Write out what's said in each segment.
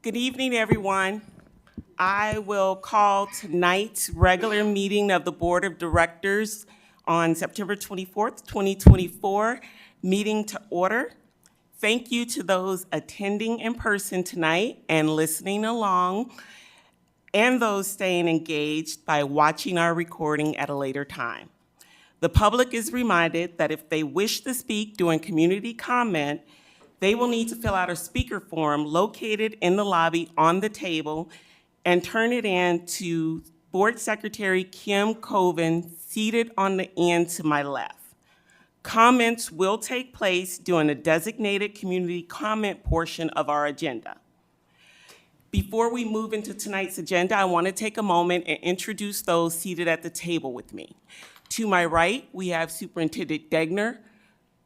Good evening, everyone. I will call tonight's regular meeting of the Board of Directors on September 24th, 2024, meeting to order. Thank you to those attending in person tonight and listening along, and those staying engaged by watching our recording at a later time. The public is reminded that if they wish to speak during community comment, they will need to fill out a speaker form located in the lobby on the table and turn it in to Board Secretary Kim Coven, seated on the end to my left. Comments will take place during the designated community comment portion of our agenda. Before we move into tonight's agenda, I want to take a moment and introduce those seated at the table with me. To my right, we have Superintendent Degner,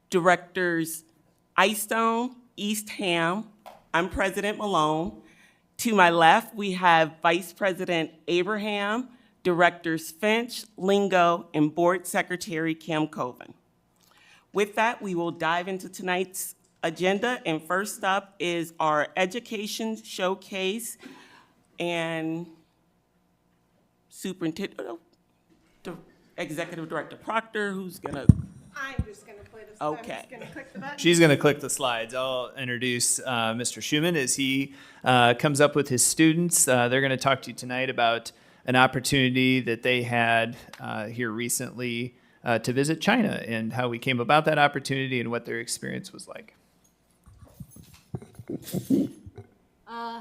Directors Eystone, Eastham. I'm President Malone. To my left, we have Vice President Abraham, Directors Finch, Lingo, and Board Secretary Kim Coven. With that, we will dive into tonight's agenda, and first up is our education showcase and Superintendent, Executive Director Proctor, who's gonna. I'm just going to play this. Okay. I'm just going to click the button. She's going to click the slides. I'll introduce Mr. Schuman as he comes up with his students. They're going to talk to you tonight about an opportunity that they had here recently to visit China and how we came about that opportunity and what their experience was like.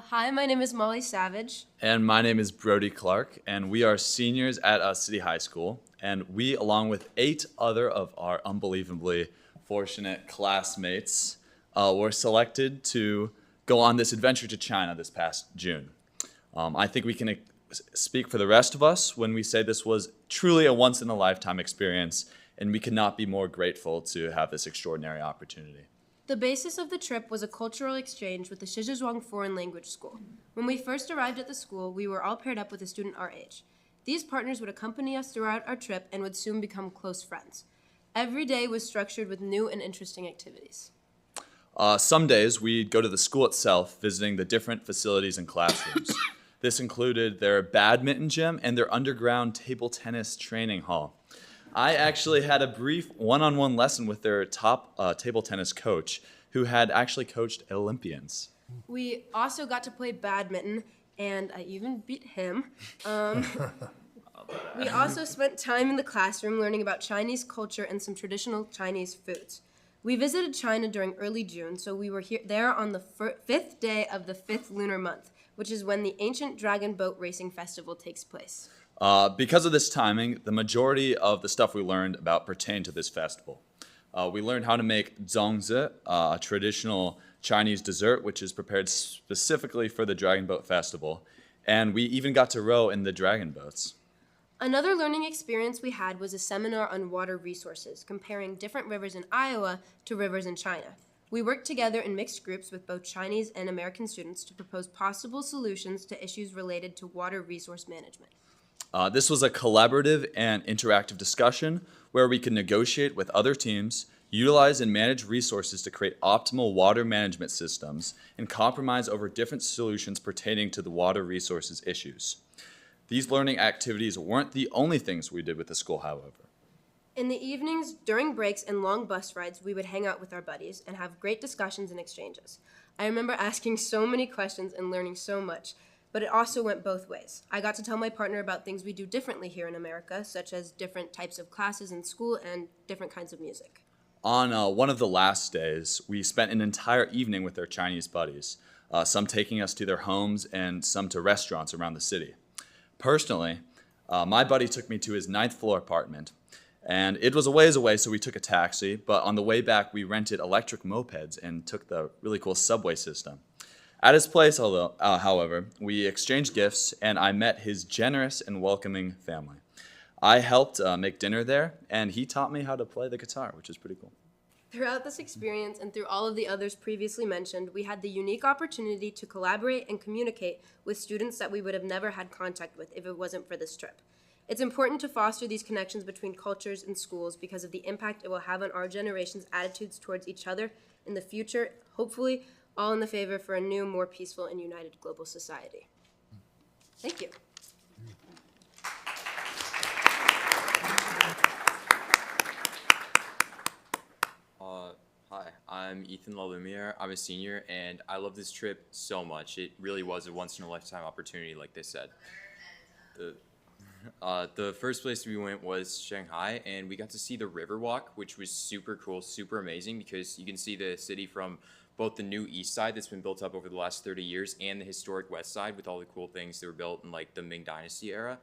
Hi, my name is Molly Savage. And my name is Brody Clark, and we are seniors at City High School. And we, along with 8 other of our unbelievably fortunate classmates, were selected to go on this adventure to China this past June. I think we can speak for the rest of us when we say this was truly a once-in-a-lifetime experience, and we could not be more grateful to have this extraordinary opportunity. The basis of the trip was a cultural exchange with the Shizhezhuang Foreign Language School. When we first arrived at the school, we were all paired up with a student our age. These partners would accompany us throughout our trip and would soon become close friends. Every day was structured with new and interesting activities. Some days we'd go to the school itself, visiting the different facilities and classrooms. This included their badminton gym and their underground table tennis training hall. I actually had a brief one-on-one lesson with their top table tennis coach, who had actually coached Olympians. We also got to play badminton, and I even beat him. We also spent time in the classroom learning about Chinese culture and some traditional Chinese foods. We visited China during early June, so we were there on the 5th day of the 5th lunar month, which is when the ancient dragon boat racing festival takes place. Because of this timing, the majority of the stuff we learned about pertained to this festival. We learned how to make zongzi, a traditional Chinese dessert, which is prepared specifically for the Dragon Boat Festival, and we even got to row in the dragon boats. Another learning experience we had was a seminar on water resources, comparing different rivers in Iowa to rivers in China. We worked together in mixed groups with both Chinese and American students to propose possible solutions to issues related to water resource management. This was a collaborative and interactive discussion where we could negotiate with other teams, utilize and manage resources to create optimal water management systems, and compromise over different solutions pertaining to the water resources issues. These learning activities weren't the only things we did with the school, however. In the evenings, during breaks and long bus rides, we would hang out with our buddies and have great discussions and exchanges. I remember asking so many questions and learning so much, but it also went both ways. I got to tell my partner about things we do differently here in America, such as different types of classes in school and different kinds of music. On one of the last days, we spent an entire evening with our Chinese buddies, some taking us to their homes and some to restaurants around the city. Personally, my buddy took me to his 9th floor apartment, and it was a ways away, so we took a taxi, but on the way back, we rented electric mopeds and took the really cool subway system. At his place, however, we exchanged gifts, and I met his generous and welcoming family. I helped make dinner there, and he taught me how to play the guitar, which is pretty cool. Throughout this experience and through all of the others previously mentioned, we had the unique opportunity to collaborate and communicate with students that we would have never had contact with if it wasn't for this trip. It's important to foster these connections between cultures and schools because of the impact it will have on our generation's attitudes towards each other in the future, hopefully, all in the favor for a new, more peaceful and united global society. Thank you. Hi, I'm Ethan LaLumiere. I'm a senior, and I love this trip so much. It really was a once-in-a-lifetime opportunity, like they said. The first place we went was Shanghai, and we got to see the Riverwalk, which was super cool, super amazing, because you can see the city from both the new east side that's been built up over the last 30 years and the historic west side with all the cool things that were built in like the Ming Dynasty era.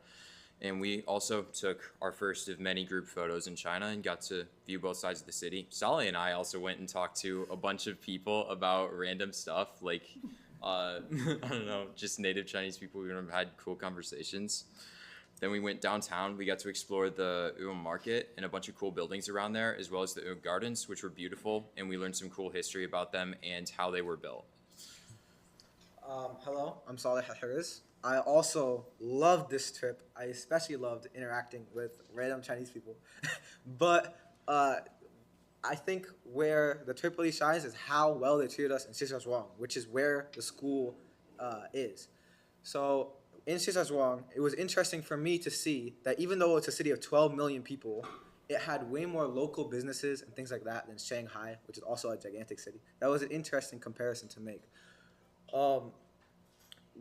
And we also took our first of many group photos in China and got to view both sides of the city. Sally and I also went and talked to a bunch of people about random stuff, like, I don't know, just native Chinese people. We had cool conversations. Then we went downtown. We got to explore the Uom Market and a bunch of cool buildings around there, as well as the Uom Gardens, which were beautiful. And we learned some cool history about them and how they were built. Hello, I'm Saleh Al-Harris. I also loved this trip. I especially loved interacting with random Chinese people. But I think where the trip really shines is how well they treated us in Shijiazhuang, which is where the school is. So in Shijiazhuang, it was interesting for me to see that even though it's a city of 12 million people, it had way more local businesses and things like that than Shanghai, which is also a gigantic city. That was an interesting comparison to make.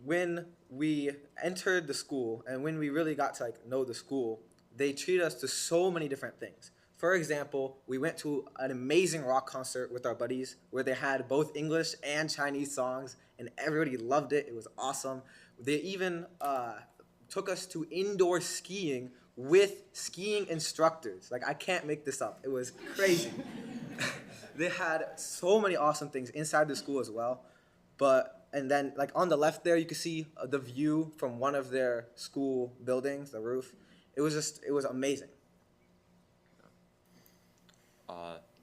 When we entered the school and when we really got to know the school, they treated us to so many different things. For example, we went to an amazing rock concert with our buddies where they had both English and Chinese songs, and everybody loved it. It was awesome. They even took us to indoor skiing with skiing instructors. Like, I can't make this up. It was crazy. They had so many awesome things inside the school as well. And then, like, on the left there, you can see the view from one of their school buildings, the roof. It was amazing.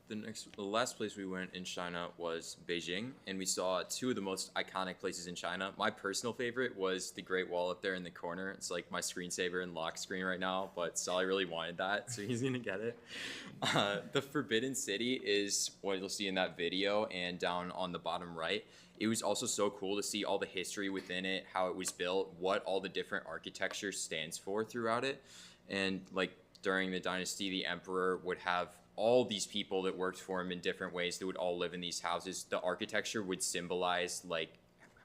The last place we went in China was Beijing, and we saw two of the most iconic places in China. My personal favorite was the Great Wall up there in the corner. It's like my screensaver and lock screen right now, but Sally really wanted that, so he's gonna get it. The Forbidden City is what you'll see in that video, and down on the bottom right. It was also so cool to see all the history within it, how it was built, what all the different architecture stands for throughout it. And like during the dynasty, the emperor would have all these people that worked for him in different ways that would all live in these houses. The architecture would symbolize like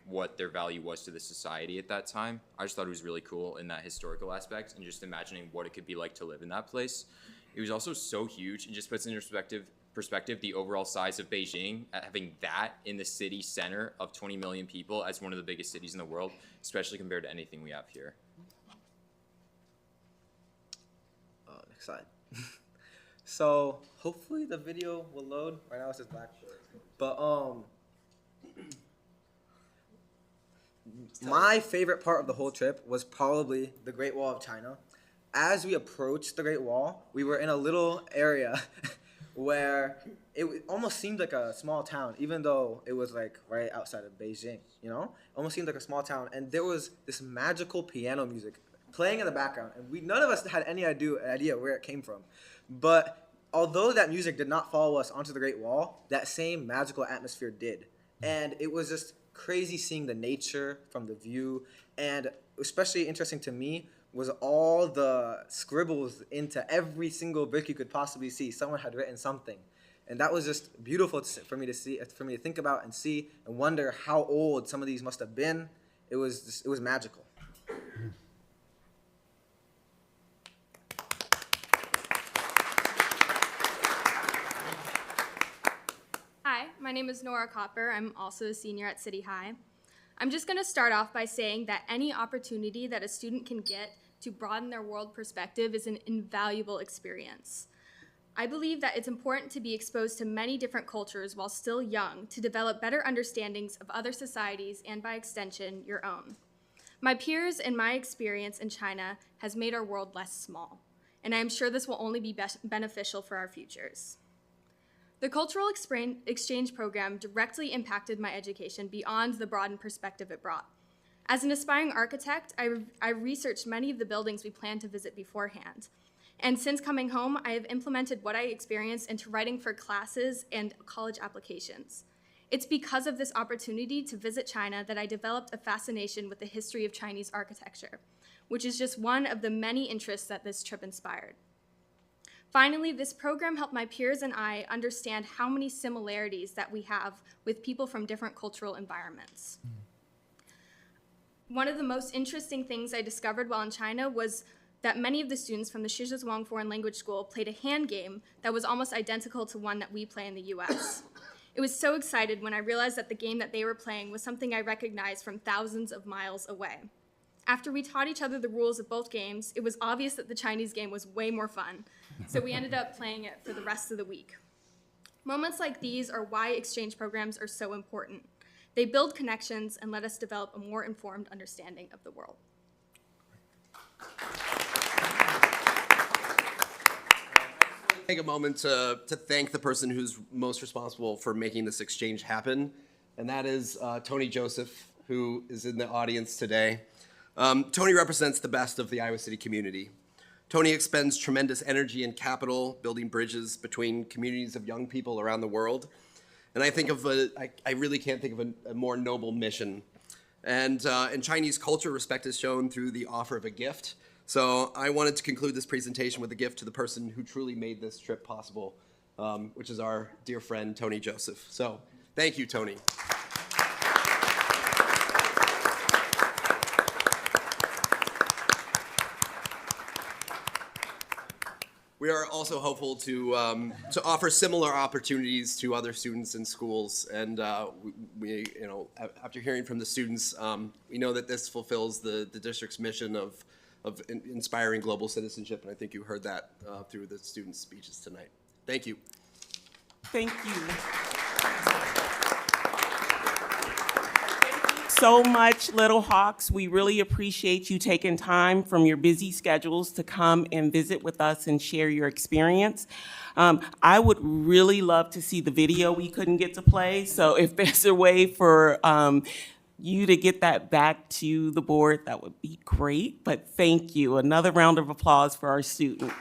what their value was to the society at that time. I just thought it was really cool in that historical aspect and just imagining what it could be like to live in that place. It was also so huge. It just puts into perspective the overall size of Beijing, having that in the city center of 20 million people as one of the biggest cities in the world, especially compared to anything we have here. Next slide. So hopefully the video will load. Right now it's just black. But my favorite part of the whole trip was probably the Great Wall of China. As we approached the Great Wall, we were in a little area where it almost seemed like a small town, even though it was like right outside of Beijing, you know? Almost seemed like a small town. And there was this magical piano music playing in the background. And none of us had any idea where it came from. But although that music did not follow us onto the Great Wall, that same magical atmosphere did. And it was just crazy seeing the nature from the view. And especially interesting to me was all the scribbles into every single brick you could possibly see. Someone had written something. And that was just beautiful for me to see, for me to think about and see and wonder how old some of these must have been. It was magical. Hi, my name is Nora Copper. I'm also a senior at City High. I'm just going to start off by saying that any opportunity that a student can get to broaden their world perspective is an invaluable experience. I believe that it's important to be exposed to many different cultures while still young to develop better understandings of other societies and, by extension, your own. My peers and my experience in China has made our world less small, and I am sure this will only be beneficial for our futures. The cultural exchange program directly impacted my education beyond the broadened perspective it brought. As an aspiring architect, I researched many of the buildings we planned to visit beforehand. And since coming home, I have implemented what I experienced into writing for classes and college applications. It's because of this opportunity to visit China that I developed a fascination with the history of Chinese architecture, which is just one of the many interests that this trip inspired. Finally, this program helped my peers and I understand how many similarities that we have with people from different cultural environments. One of the most interesting things I discovered while in China was that many of the students from the Shizhezhuang Foreign Language School played a hand game that was almost identical to one that we play in the US. I was so excited when I realized that the game that they were playing was something I recognized from thousands of miles away. After we taught each other the rules of both games, it was obvious that the Chinese game was way more fun, so we ended up playing it for the rest of the week. Moments like these are why exchange programs are so important. They build connections and let us develop a more informed understanding of the world. Take a moment to thank the person who's most responsible for making this exchange happen, and that is Tony Joseph, who is in the audience today. Tony represents the best of the Iowa City community. Tony expends tremendous energy and capital building bridges between communities of young people around the world, and I really can't think of a more noble mission. And in Chinese culture, respect is shown through the offer of a gift. So I wanted to conclude this presentation with a gift to the person who truly made this trip possible, which is our dear friend, Tony Joseph. So thank you, Tony. We are also hopeful to offer similar opportunities to other students in schools, and we, after hearing from the students, we know that this fulfills the district's mission of inspiring global citizenship, and I think you heard that through the students' speeches tonight. Thank you. Thank you. So much, Little Hawks. We really appreciate you taking time from your busy schedules to come and visit with us and share your experience. I would really love to see the video we couldn't get to play. So if there's a way for you to get that back to the board, that would be great. But thank you. Another round of applause for our students.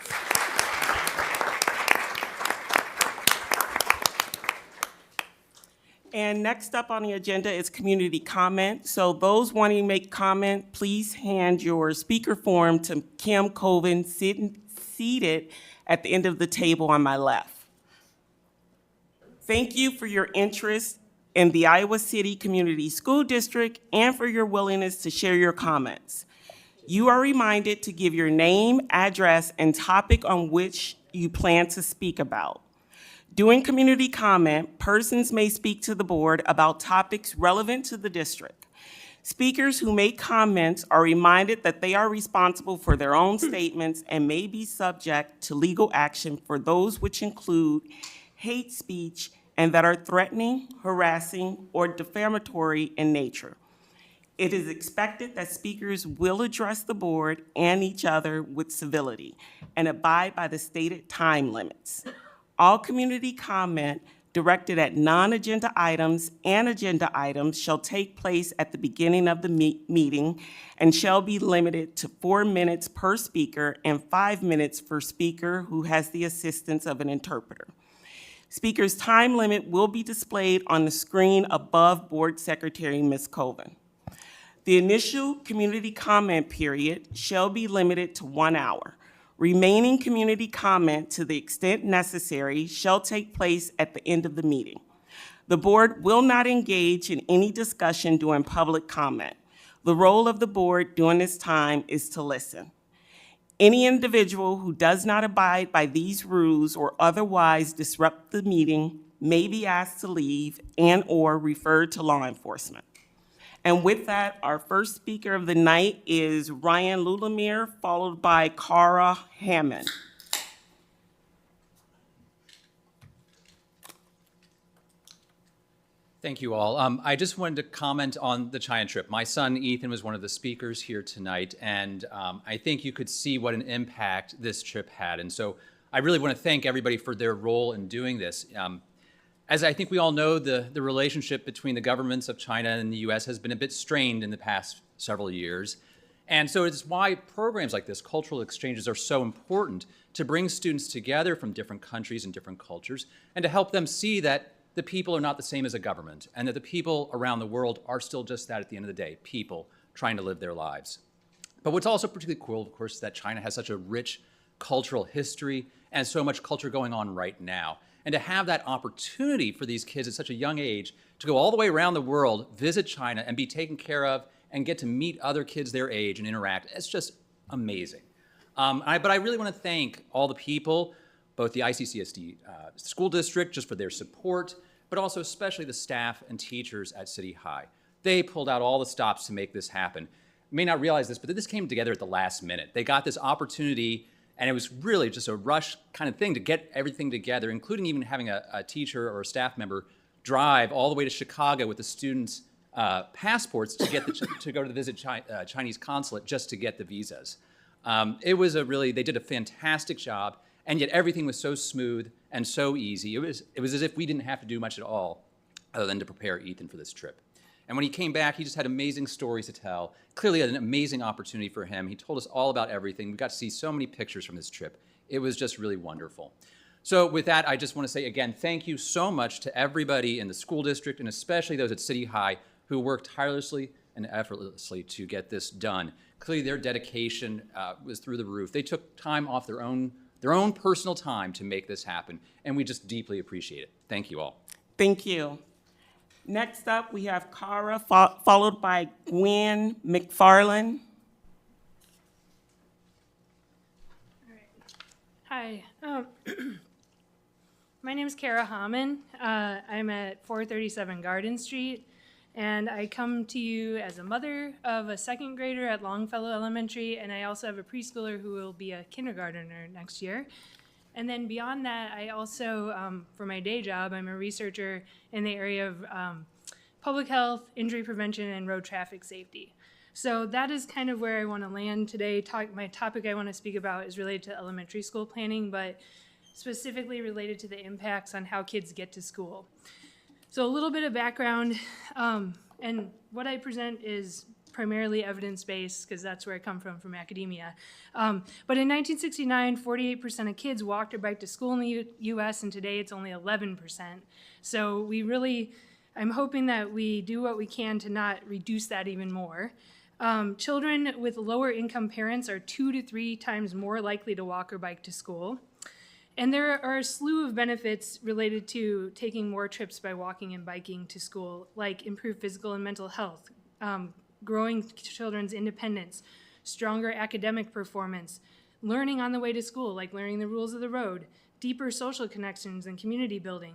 And next up on the agenda is community comment. So those wanting to make comment, please hand your speaker form to Kim Colvin, seated at the end of the table on my left. Thank you for your interest in the Iowa City Community School District and for your willingness to share your comments. You are reminded to give your name, address, and topic on which you plan to speak about. During community comment, persons may speak to the board about topics relevant to the district. Speakers who make comments are reminded that they are responsible for their own statements and may be subject to legal action for those which include hate speech and that are threatening, harassing, or defamatory in nature. It is expected that speakers will address the board and each other with civility and abide by the stated time limits. All community comment directed at non-agenda items and agenda items shall take place at the beginning of the meeting and shall be limited to 4 minutes per speaker and 5 minutes for speaker who has the assistance of an interpreter. Speaker's time limit will be displayed on the screen above Board Secretary Ms. Colvin. The initial community comment period shall be limited to 1 hour. Remaining community comment, to the extent necessary, shall take place at the end of the meeting. The board will not engage in any discussion during public comment. The role of the board during this time is to listen. Any individual who does not abide by these rules or otherwise disrupt the meeting may be asked to leave and/or referred to law enforcement. And with that, our first speaker of the night is Ryan Lulamere, followed by Cara Hammond. Thank you all. I just wanted to comment on the China trip. My son Ethan was one of the speakers here tonight, and I think you could see what an impact this trip had. And so I really want to thank everybody for their role in doing this. As I think we all know, the relationship between the governments of China and the US has been a bit strained in the past several years. And so it's why programs like this, cultural exchanges, are so important to bring students together from different countries and different cultures and to help them see that the people are not the same as a government, and that the people around the world are still just that at the end of the day, people trying to live their lives. But what's also particularly cool, of course, is that China has such a rich cultural history and so much culture going on right now. And to have that opportunity for these kids at such a young age to go all the way around the world, visit China, and be taken care of, and get to meet other kids their age and interact, it's just amazing. But I really want to thank all the people, both the ICCSD school district, just for their support, but also especially the staff and teachers at City High. They pulled out all the stops to make this happen. You may not realize this, but this came together at the last minute. They got this opportunity, and it was really just a rush kind of thing to get everything together, including even having a teacher or a staff member drive all the way to Chicago with the students' passports to get to go to visit Chinese consulate just to get the visas. It was they did a fantastic job, and yet everything was so smooth and so easy. It was as if we didn't have to do much at all other than to prepare Ethan for this trip. And when he came back, he just had amazing stories to tell. Clearly an amazing opportunity for him. He told us all about everything. We got to see so many pictures from this trip. It was just really wonderful. So with that, I just want to say again, thank you so much to everybody in the school district, and especially those at City High who worked tirelessly and effortlessly to get this done. Clearly their dedication was through the roof. They took time off their own personal time to make this happen, and we just deeply appreciate it. Thank you all. Thank you. Next up, we have Cara, followed by Gwen McFarland. Hi, my name is Kara Hamann. I'm at 437 Garden Street, and I come to you as a mother of a second grader at Longfellow Elementary, and I also have a preschooler who will be a kindergartner next year. And then beyond that, I also, for my day job, I'm a researcher in the area of public health, injury prevention, and road traffic safety. So that is kind of where I want to land today. My topic I want to speak about is related to elementary school planning, but specifically related to the impacts on how kids get to school. So a little bit of background, and what I present is primarily evidence-based, because that's where I come from academia. But in 1969, 48% of kids walked or biked to school in the US, and today it's only 11%. So I'm hoping that we do what we can to not reduce that even more. Children with lower income parents are 2 to 3 times more likely to walk or bike to school. And there are a slew of benefits related to taking more trips by walking and biking to school, like improved physical and mental health, growing children's independence, stronger academic performance, learning on the way to school, like learning the rules of the road, deeper social connections and community building,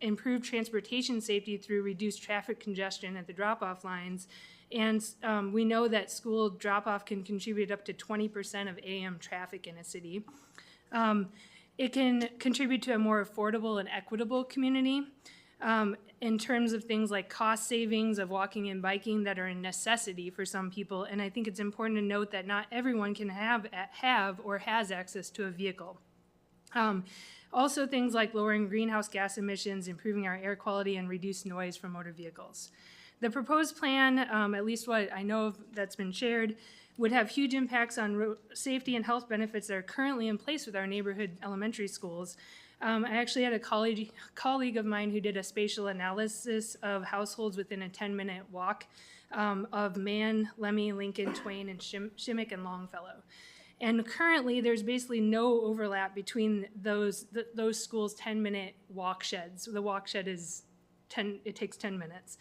improved transportation safety through reduced traffic congestion at the drop-off lines, and we know that school drop-off can contribute up to 20% of AM traffic in a city. It can contribute to a more affordable and equitable community. In terms of things like cost savings of walking and biking that are a necessity for some people. And I think it's important to note that not everyone can have or has access to a vehicle. Also things like lowering greenhouse gas emissions, improving our air quality, and reduce noise from motor vehicles. The proposed plan, at least what I know of that's been shared, would have huge impacts on safety and health benefits that are currently in place with our neighborhood elementary schools. I actually had a colleague of mine who did a spatial analysis of households within a 10-minute walk of Mann, Lemmy, Lincoln, Twain, and Shimmick and Longfellow. And currently, there's basically no overlap between those schools' 10-minute walk sheds. The walk shed it takes 10 minutes.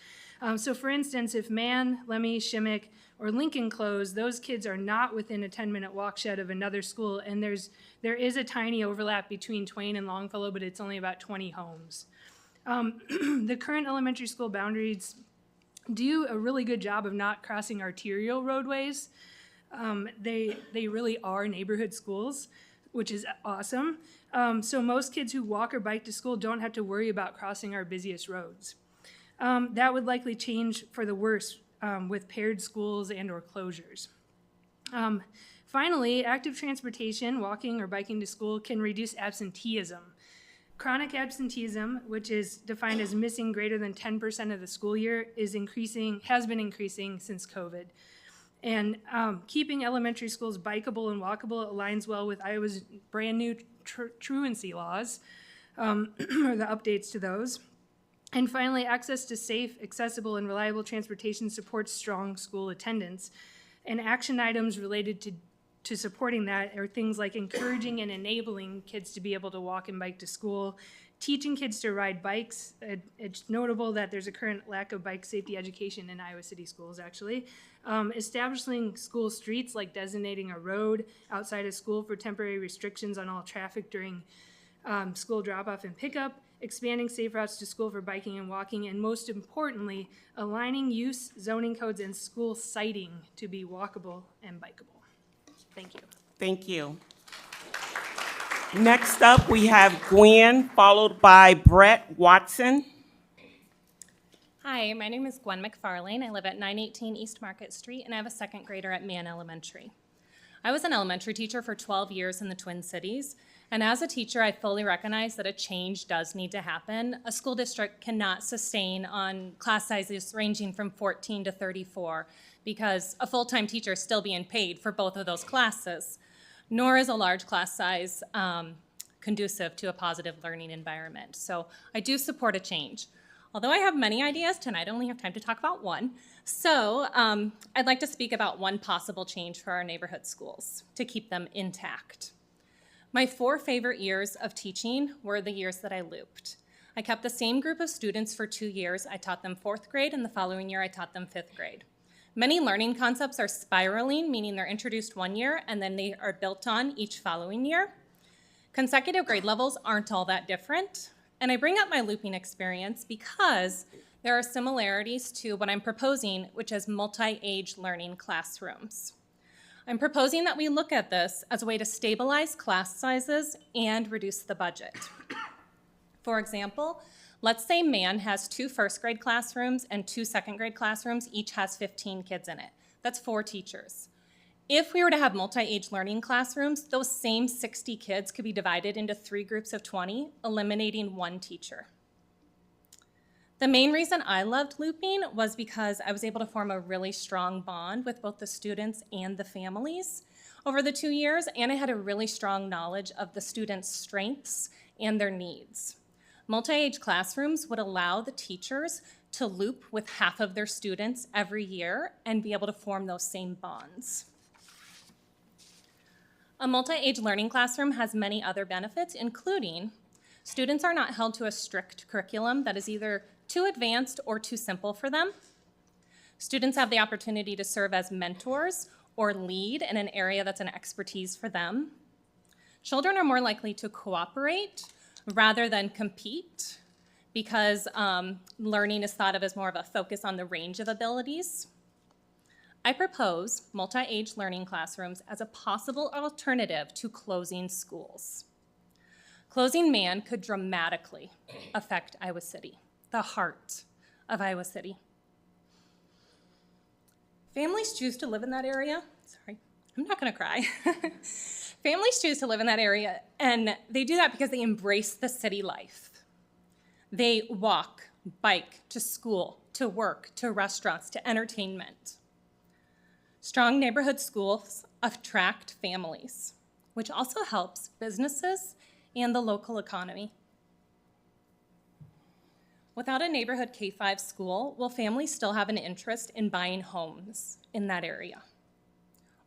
So for instance, if Mann, Lemmy, Shimmick, or Lincoln close, those kids are not within a 10-minute walk shed of another school, and there is a tiny overlap between Twain and Longfellow, but it's only about 20 homes. The current elementary school boundaries do a really good job of not crossing arterial roadways. They really are neighborhood schools, which is awesome. So most kids who walk or bike to school don't have to worry about crossing our busiest roads. That would likely change for the worse with paired schools and or closures. Finally, active transportation, walking or biking to school, can reduce absenteeism. Chronic absenteeism, which is defined as missing greater than 10% of the school year, has been increasing since COVID. And keeping elementary schools bikeable and walkable aligns well with Iowa's brand new truancy laws, or the updates to those. And finally, access to safe, accessible, and reliable transportation supports strong school attendance. And action items related to supporting that are things like encouraging and enabling kids to be able to walk and bike to school, teaching kids to ride bikes. It's notable that there's a current lack of bike safety education in Iowa City schools, actually. Establishing school streets, like designating a road outside of school for temporary restrictions on all traffic during school drop-off and pickup, expanding safe routes to school for biking and walking, and most importantly, aligning use, zoning codes, and school siting to be walkable and bikeable. Thank you. Thank you. Next up, we have Gwen, followed by Brett Watson. Hi, my name is Gwen McFarlane. I live at 918 East Market Street, and I have a second grader at Mann Elementary. I was an elementary teacher for 12 years in the Twin Cities, and as a teacher, I fully recognize that a change does need to happen. A school district cannot sustain on class sizes ranging from 14 to 34 because a full-time teacher is still being paid for both of those classes, nor is a large class size conducive to a positive learning environment. So I do support a change. Although I have many ideas, tonight I only have time to talk about one. So I'd like to speak about one possible change for our neighborhood schools to keep them intact. My 4 favorite years of teaching were the years that I looped. I kept the same group of students for 2 years. I taught them 4th grade, and the following year I taught them 5th grade. Many learning concepts are spiraling, meaning they're introduced one year and then they are built on each following year. Consecutive grade levels aren't all that different. And I bring up my looping experience because there are similarities to what I'm proposing, which is multi-age learning classrooms. I'm proposing that we look at this as a way to stabilize class sizes and reduce the budget. For example, let's say Mann has 2 first grade classrooms and 2 second grade classrooms, each has 15 kids in it. That's 4 teachers. If we were to have multi-age learning classrooms, those same 60 kids could be divided into 3 groups of 20, eliminating 1 teacher. The main reason I loved looping was because I was able to form a really strong bond with both the students and the families over the 2 years, and I had a really strong knowledge of the students' strengths and their needs. Multi-age classrooms would allow the teachers to loop with half of their students every year and be able to form those same bonds. A multi-age learning classroom has many other benefits, including students are not held to a strict curriculum that is either too advanced or too simple for them. Students have the opportunity to serve as mentors or lead in an area that's an expertise for them. Children are more likely to cooperate rather than compete because learning is thought of as more of a focus on the range of abilities. I propose multi-age learning classrooms as a possible alternative to closing schools. Closing Mann could dramatically affect Iowa City, the heart of Iowa City. Families choose to live in that area. Sorry, I'm not gonna cry. Families choose to live in that area, and they do that because they embrace the city life. They walk, bike to school, to work, to restaurants, to entertainment. Strong neighborhood schools attract families, which also helps businesses and the local economy. Without a neighborhood K-5 school, will families still have an interest in buying homes in that area?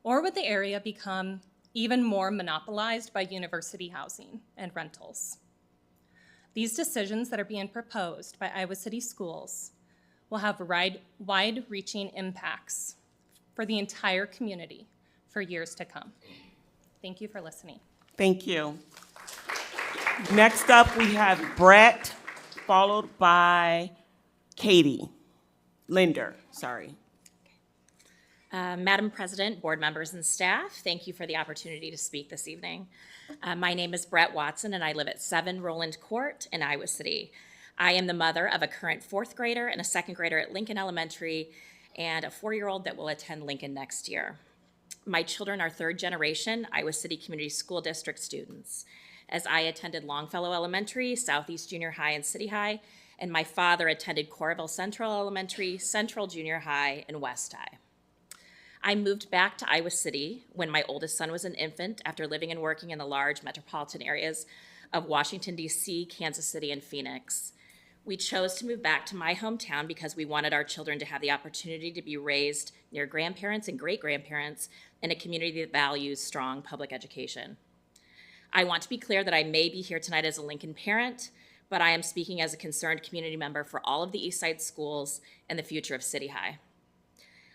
Or would the area become even more monopolized by university housing and rentals? These decisions that are being proposed by Iowa City Schools will have wide-reaching impacts for the entire community for years to come. Thank you for listening. Thank you. Next up, we have Brett, followed by Katie. Linder, sorry. Madam President, board members, and staff, thank you for the opportunity to speak this evening. My name is Brett Watson, and I live at 7 Roland Court in Iowa City. I am the mother of a current 4th grader and a 2nd grader at Lincoln Elementary, and a 4-year-old that will attend Lincoln next year. My children are 3rd generation Iowa City Community School District students, as I attended Longfellow Elementary, Southeast Junior High, and City High, and my father attended Coralville Central Elementary, Central Junior High, and West High. I moved back to Iowa City when my oldest son was an infant after living and working in the large metropolitan areas of Washington, D.C., Kansas City, and Phoenix. We chose to move back to my hometown because we wanted our children to have the opportunity to be raised near grandparents and great-grandparents in a community that values strong public education. I want to be clear that I may be here tonight as a Lincoln parent, but I am speaking as a concerned community member for all of the East Side schools and the future of City High.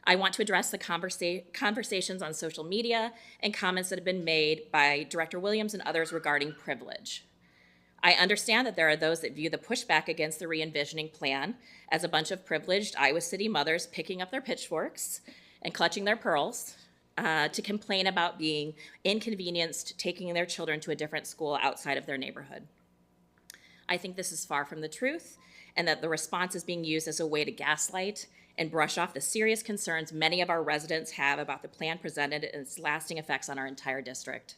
I want to address the conversations on social media and comments that have been made by Director Williams and others regarding privilege. I understand that there are those that view the pushback against the re-envisioning plan as a bunch of privileged Iowa City mothers picking up their pitchforks and clutching their pearls to complain about being inconvenienced taking their children to a different school outside of their neighborhood. I think this is far from the truth, and that the response is being used as a way to gaslight and brush off the serious concerns many of our residents have about the plan presented and its lasting effects on our entire district.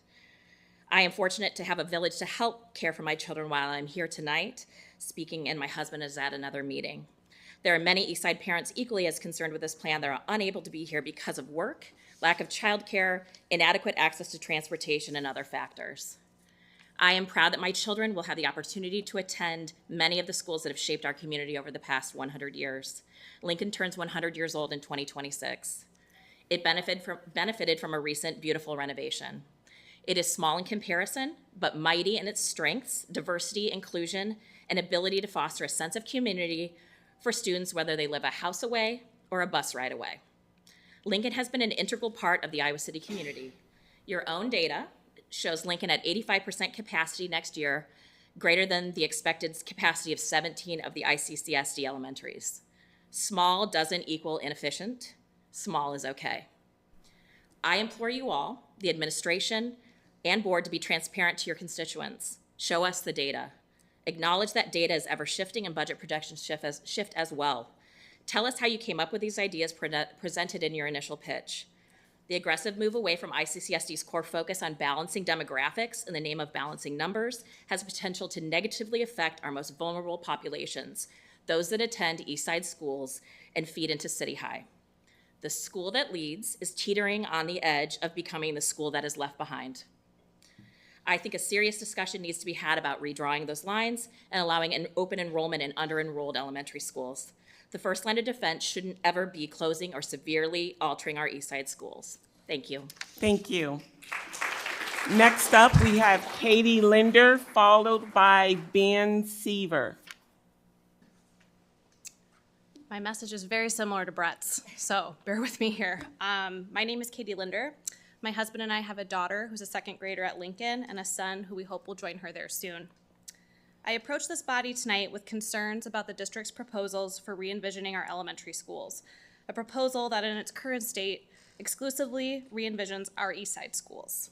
I am fortunate to have a village to help care for my children while I'm here tonight speaking, and my husband is at another meeting. There are many Eastside parents equally as concerned with this plan that are unable to be here because of work, lack of childcare, inadequate access to transportation, and other factors. I am proud that my children will have the opportunity to attend many of the schools that have shaped our community over the past 100 years. Lincoln turns 100 years old in 2026. It benefited from a recent beautiful renovation. It is small in comparison, but mighty in its strengths, diversity, inclusion, and ability to foster a sense of community for students whether they live a house away or a bus ride away. Lincoln has been an integral part of the Iowa City community. Your own data shows Lincoln at 85% capacity next year, greater than the expected capacity of 17 of the ICCSD elementaries. Small doesn't equal inefficient. Small is okay. I implore you all, the administration and board, to be transparent to your constituents. Show us the data. Acknowledge that data is ever shifting and budget projections shift as well. Tell us how you came up with these ideas presented in your initial pitch. The aggressive move away from ICCSD's core focus on balancing demographics in the name of balancing numbers has potential to negatively affect our most vulnerable populations, those that attend Eastside schools and feed into City High. The school that leads is teetering on the edge of becoming the school that is left behind. I think a serious discussion needs to be had about redrawing those lines and allowing an open enrollment in under-enrolled elementary schools. The first line of defense shouldn't ever be closing or severely altering our Eastside schools. Thank you. Thank you. Next up, we have Katie Linder, followed by Ben Seaver. My message is very similar to Brett's, so bear with me here. My name is Katie Linder. My husband and I have a daughter who's a second grader at Lincoln and a son who we hope will join her there soon. I approach this body tonight with concerns about the district's proposals for re-envisioning our elementary schools, a proposal that in its current state exclusively re-envisions our Eastside schools.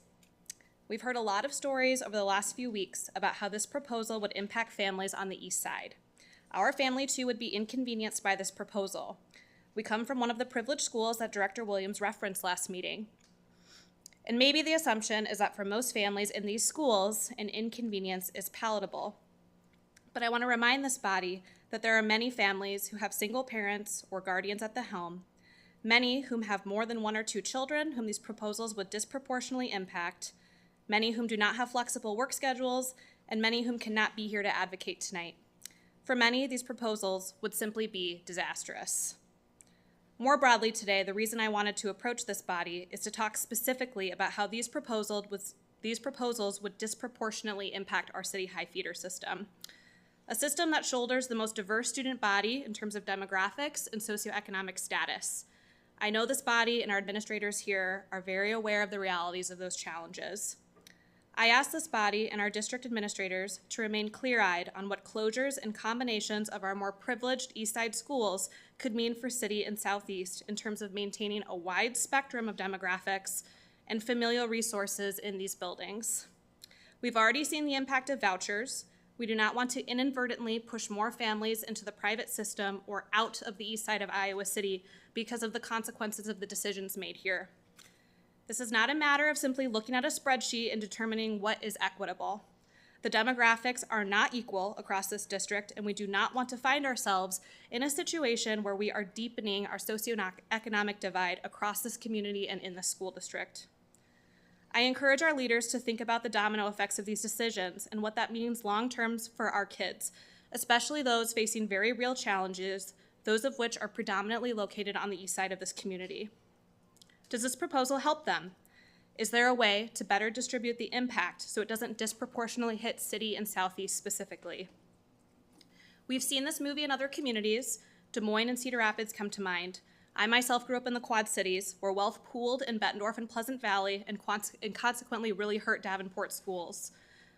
We've heard a lot of stories over the last few weeks about how this proposal would impact families on the East Side. Our family too would be inconvenienced by this proposal. We come from one of the privileged schools that Director Williams referenced last meeting. And maybe the assumption is that for most families in these schools, an inconvenience is palatable. But I want to remind this body that there are many families who have single parents or guardians at the helm, many whom have more than one or two children whom these proposals would disproportionately impact, many whom do not have flexible work schedules, and many whom cannot be here to advocate tonight. For many, these proposals would simply be disastrous. More broadly today, the reason I wanted to approach this body is to talk specifically about how these proposals would disproportionately impact our City High feeder system. A system that shoulders the most diverse student body in terms of demographics and socioeconomic status. I know this body and our administrators here are very aware of the realities of those challenges. I ask this body and our district administrators to remain clear-eyed on what closures and combinations of our more privileged Eastside schools could mean for City and Southeast in terms of maintaining a wide spectrum of demographics and familial resources in these buildings. We've already seen the impact of vouchers. We do not want to inadvertently push more families into the private system or out of the east side of Iowa City because of the consequences of the decisions made here. This is not a matter of simply looking at a spreadsheet and determining what is equitable. The demographics are not equal across this district, and we do not want to find ourselves in a situation where we are deepening our socioeconomic divide across this community and in the school district. I encourage our leaders to think about the domino effects of these decisions and what that means long-term for our kids, especially those facing very real challenges, those of which are predominantly located on the east side of this community. Does this proposal help them? Is there a way to better distribute the impact so it doesn't disproportionately hit City and Southeast specifically? We've seen this movie in other communities. Des Moines and Cedar Rapids come to mind. I myself grew up in the Quad Cities, where wealth pooled in Bettendorf and Pleasant Valley and consequently really hurt Davenport schools.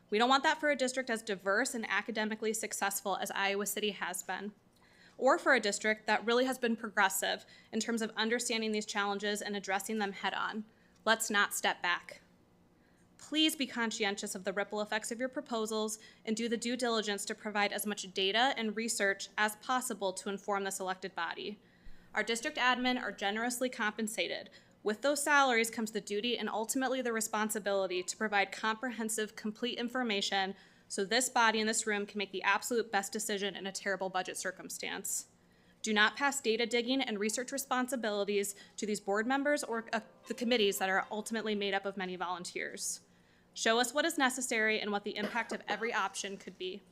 We don't want that for a district as diverse and academically successful as Iowa City has been, or for a district that really has been progressive in terms of understanding these challenges and addressing them head on. Let's not step back. Please be conscientious of the ripple effects of your proposals and do the due diligence to provide as much data and research as possible to inform this elected body. Our district admin are generously compensated. With those salaries comes the duty and ultimately the responsibility to provide comprehensive, complete information so this body in this room can make the absolute best decision in a terrible budget circumstance. Do not pass data digging and research responsibilities to these board members or the committees that are ultimately made up of many volunteers. Show us what is necessary and what the impact of every option could be.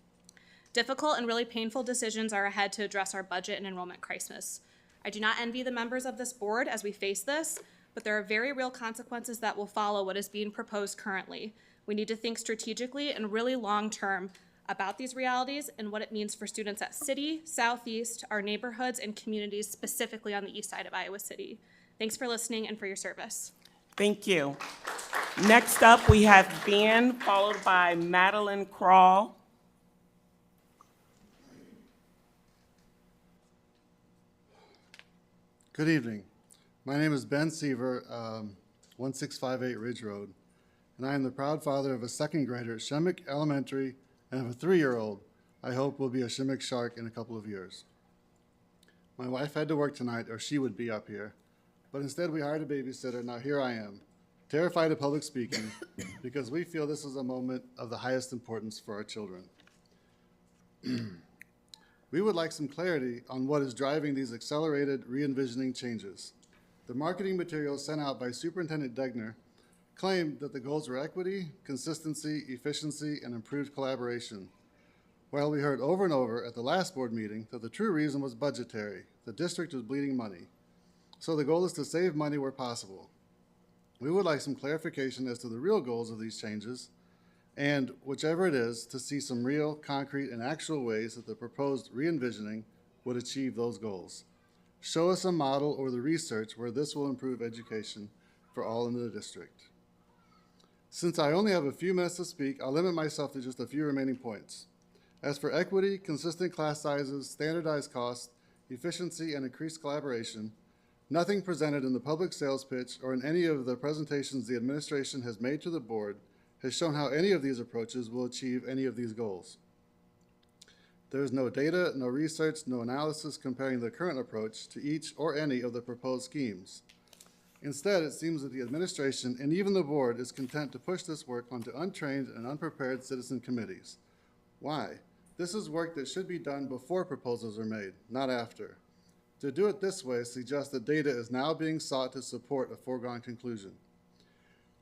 Difficult and really painful decisions are ahead to address our budget and enrollment crisis. I do not envy the members of this board as we face this, but there are very real consequences that will follow what is being proposed currently. We need to think strategically and really long-term about these realities and what it means for students at City, Southeast, our neighborhoods, and communities specifically on the east side of Iowa City. Thanks for listening and for your service. Thank you. Next up, we have Ben, followed by Madeline Crawl. Good evening. My name is Ben Seaver, 1658 Ridge Road, and I am the proud father of a second grader at Shemmick Elementary and of a 3-year-old I hope will be a Shemmick Shark in a couple of years. My wife had to work tonight or she would be up here, but instead we hired a babysitter. Now here I am, terrified of public speaking because we feel this is a moment of the highest importance for our children. We would like some clarity on what is driving these accelerated re-envisioning changes. The marketing materials sent out by Superintendent Degner claimed that the goals were equity, consistency, efficiency, and improved collaboration. While we heard over and over at the last board meeting that the true reason was budgetary, the district was bleeding money. So the goal is to save money where possible. We would like some clarification as to the real goals of these changes, and whichever it is, to see some real, concrete, and actual ways that the proposed re-envisioning would achieve those goals. Show us a model or the research where this will improve education for all in the district. Since I only have a few minutes to speak, I'll limit myself to just a few remaining points. As for equity, consistent class sizes, standardized costs, efficiency, and increased collaboration, nothing presented in the public sales pitch or in any of the presentations the administration has made to the board has shown how any of these approaches will achieve any of these goals. There is no data, no research, no analysis comparing the current approach to each or any of the proposed schemes. Instead, it seems that the administration and even the board is content to push this work onto untrained and unprepared citizen committees. Why? This is work that should be done before proposals are made, not after. To do it this way suggests that data is now being sought to support a foregone conclusion.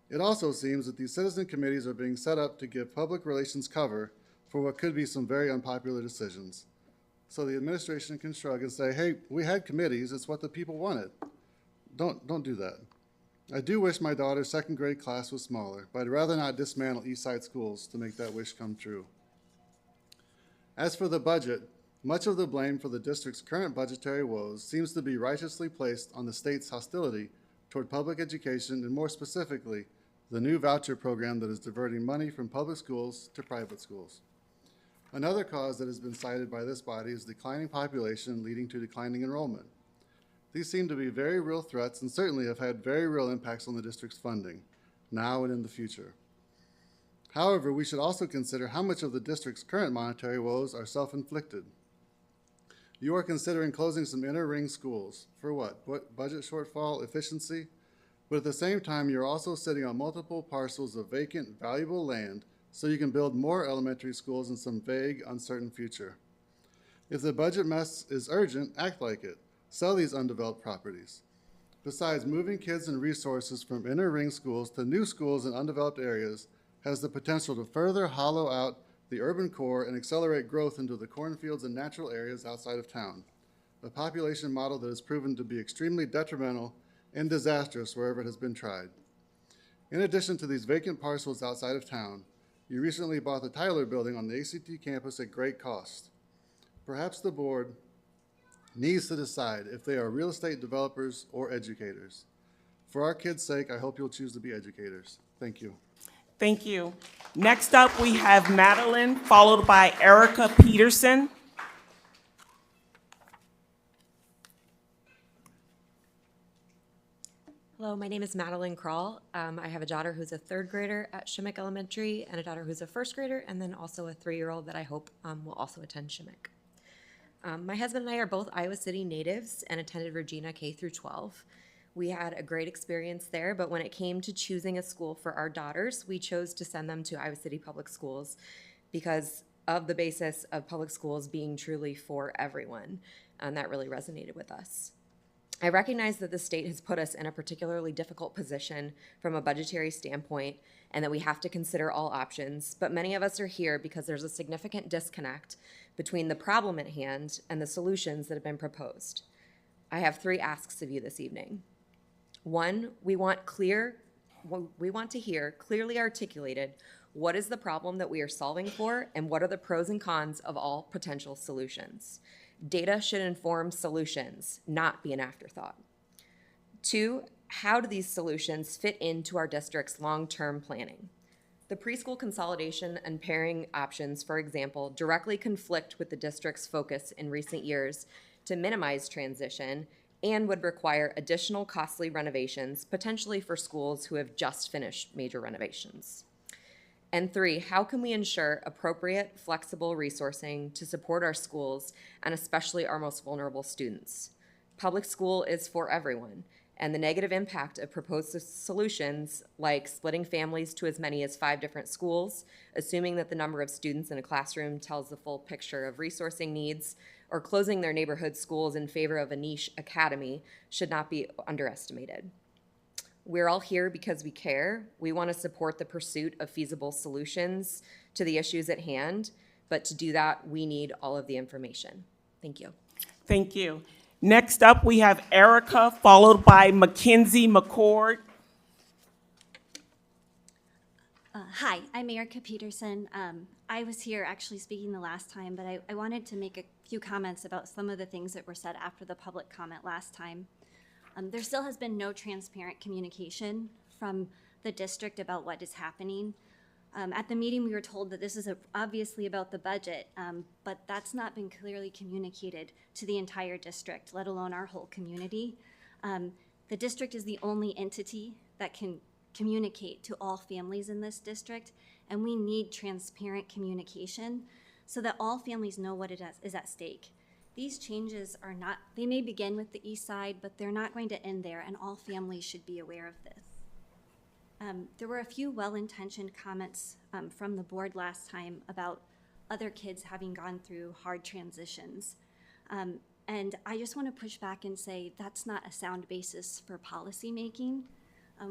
It also seems that these citizen committees are being set up to give public relations cover for what could be some very unpopular decisions. So the administration can shrug and say, hey, we had committees, it's what the people wanted. Don't do that. I do wish my daughter's second grade class was smaller, but I'd rather not dismantle East Side schools to make that wish come true. As for the budget, much of the blame for the district's current budgetary woes seems to be righteously placed on the state's hostility toward public education and more specifically, the new voucher program that is diverting money from public schools to private schools. Another cause that has been cited by this body is declining population leading to declining enrollment. These seem to be very real threats and certainly have had very real impacts on the district's funding, now and in the future. However, we should also consider how much of the district's current monetary woes are self-inflicted. You are considering closing some inner ring schools. For what? Budget shortfall, efficiency? But at the same time, you're also sitting on multiple parcels of vacant, valuable land so you can build more elementary schools in some vague, uncertain future. If the budget mess is urgent, act like it. Sell these undeveloped properties. Besides, moving kids and resources from inner ring schools to new schools in undeveloped areas has the potential to further hollow out the urban core and accelerate growth into the cornfields and natural areas outside of town, a population model that has proven to be extremely detrimental and disastrous wherever it has been tried. In addition to these vacant parcels outside of town, you recently bought the Tyler building on the ACT campus at great cost. Perhaps the board needs to decide if they are real estate developers or educators. For our kids' sake, I hope you'll choose to be educators. Thank you. Thank you. Next up, we have Madeline, followed by Erica Peterson. Hello, my name is Madeline Kroll. I have a daughter who's a third grader at Shimmick Elementary and a daughter who's a first grader, and then also a 3-year-old that I hope will also attend Shimmick. My husband and I are both Iowa City natives and attended Regina K through 12. We had a great experience there, but when it came to choosing a school for our daughters, we chose to send them to Iowa City Public Schools because of the basis of public schools being truly for everyone, and that really resonated with us. I recognize that the state has put us in a particularly difficult position from a budgetary standpoint and that we have to consider all options, but many of us are here because there's a significant disconnect between the problem at hand and the solutions that have been proposed. I have 3 asks of you this evening. 1, we want to hear clearly articulated what is the problem that we are solving for and what are the pros and cons of all potential solutions. Data should inform solutions, not be an afterthought. 2, how do these solutions fit into our district's long-term planning? The preschool consolidation and pairing options, for example, directly conflict with the district's focus in recent years to minimize transition and would require additional costly renovations, potentially for schools who have just finished major renovations. And 3, how can we ensure appropriate, flexible resourcing to support our schools and especially our most vulnerable students? Public school is for everyone, and the negative impact of proposed solutions, like splitting families to as many as 5 different schools, assuming that the number of students in a classroom tells the full picture of resourcing needs, or closing their neighborhood schools in favor of a niche academy, should not be underestimated. We're all here because we care. We want to support the pursuit of feasible solutions to the issues at hand, but to do that, we need all of the information. Thank you. Thank you. Next up, we have Erica, followed by Mackenzie McCord. Hi, I'm Erica Peterson. I was here actually speaking the last time, but I wanted to make a few comments about some of the things that were said after the public comment last time. There still has been no transparent communication from the district about what is happening. At the meeting, we were told that this is obviously about the budget, but that's not been clearly communicated to the entire district, let alone our whole community. The district is the only entity that can communicate to all families in this district, and we need transparent communication so that all families know what is at stake. These changes are not, they may begin with the east side, but they're not going to end there, and all families should be aware of this. There were a few well-intentioned comments from the board last time about other kids having gone through hard transitions. And I just want to push back and say that's not a sound basis for policy making.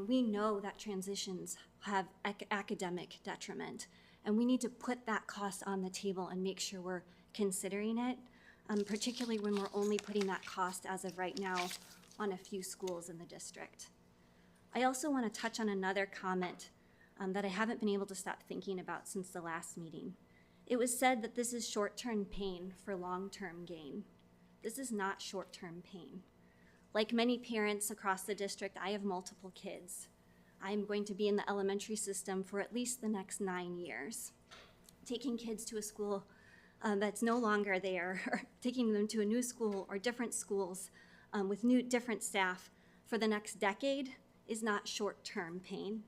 We know that transitions have academic detriment, and we need to put that cost on the table and make sure we're considering it. Particularly when we're only putting that cost as of right now on a few schools in the district. I also want to touch on another comment that I haven't been able to stop thinking about since the last meeting. It was said that this is short-term pain for long-term gain. This is not short-term pain. Like many parents across the district, I have multiple kids. I am going to be in the elementary system for at least the next 9 years. Taking kids to a school that's no longer there, or taking them to a new school or different schools with different staff for the next decade is not short-term pain.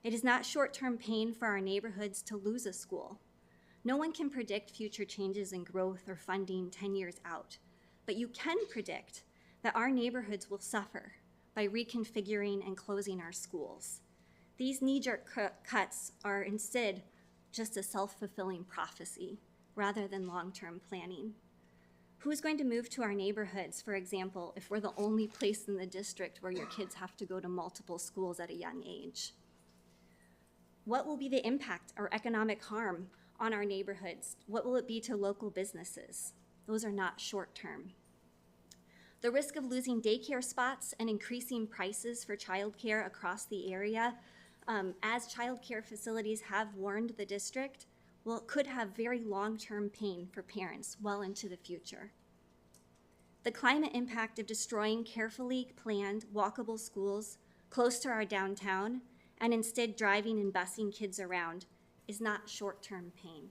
It is not short-term pain for our neighborhoods to lose a school. No one can predict future changes in growth or funding 10 years out, but you can predict that our neighborhoods will suffer by reconfiguring and closing our schools. These knee-jerk cuts are instead just a self-fulfilling prophecy, rather than long-term planning. Who's going to move to our neighborhoods, for example, if we're the only place in the district where your kids have to go to multiple schools at a young age? What will be the impact or economic harm on our neighborhoods? What will it be to local businesses? Those are not short-term. The risk of losing daycare spots and increasing prices for childcare across the area, as childcare facilities have warned the district, could have very long-term pain for parents well into the future. The climate impact of destroying carefully planned walkable schools close to our downtown and instead driving and busing kids around is not short-term pain.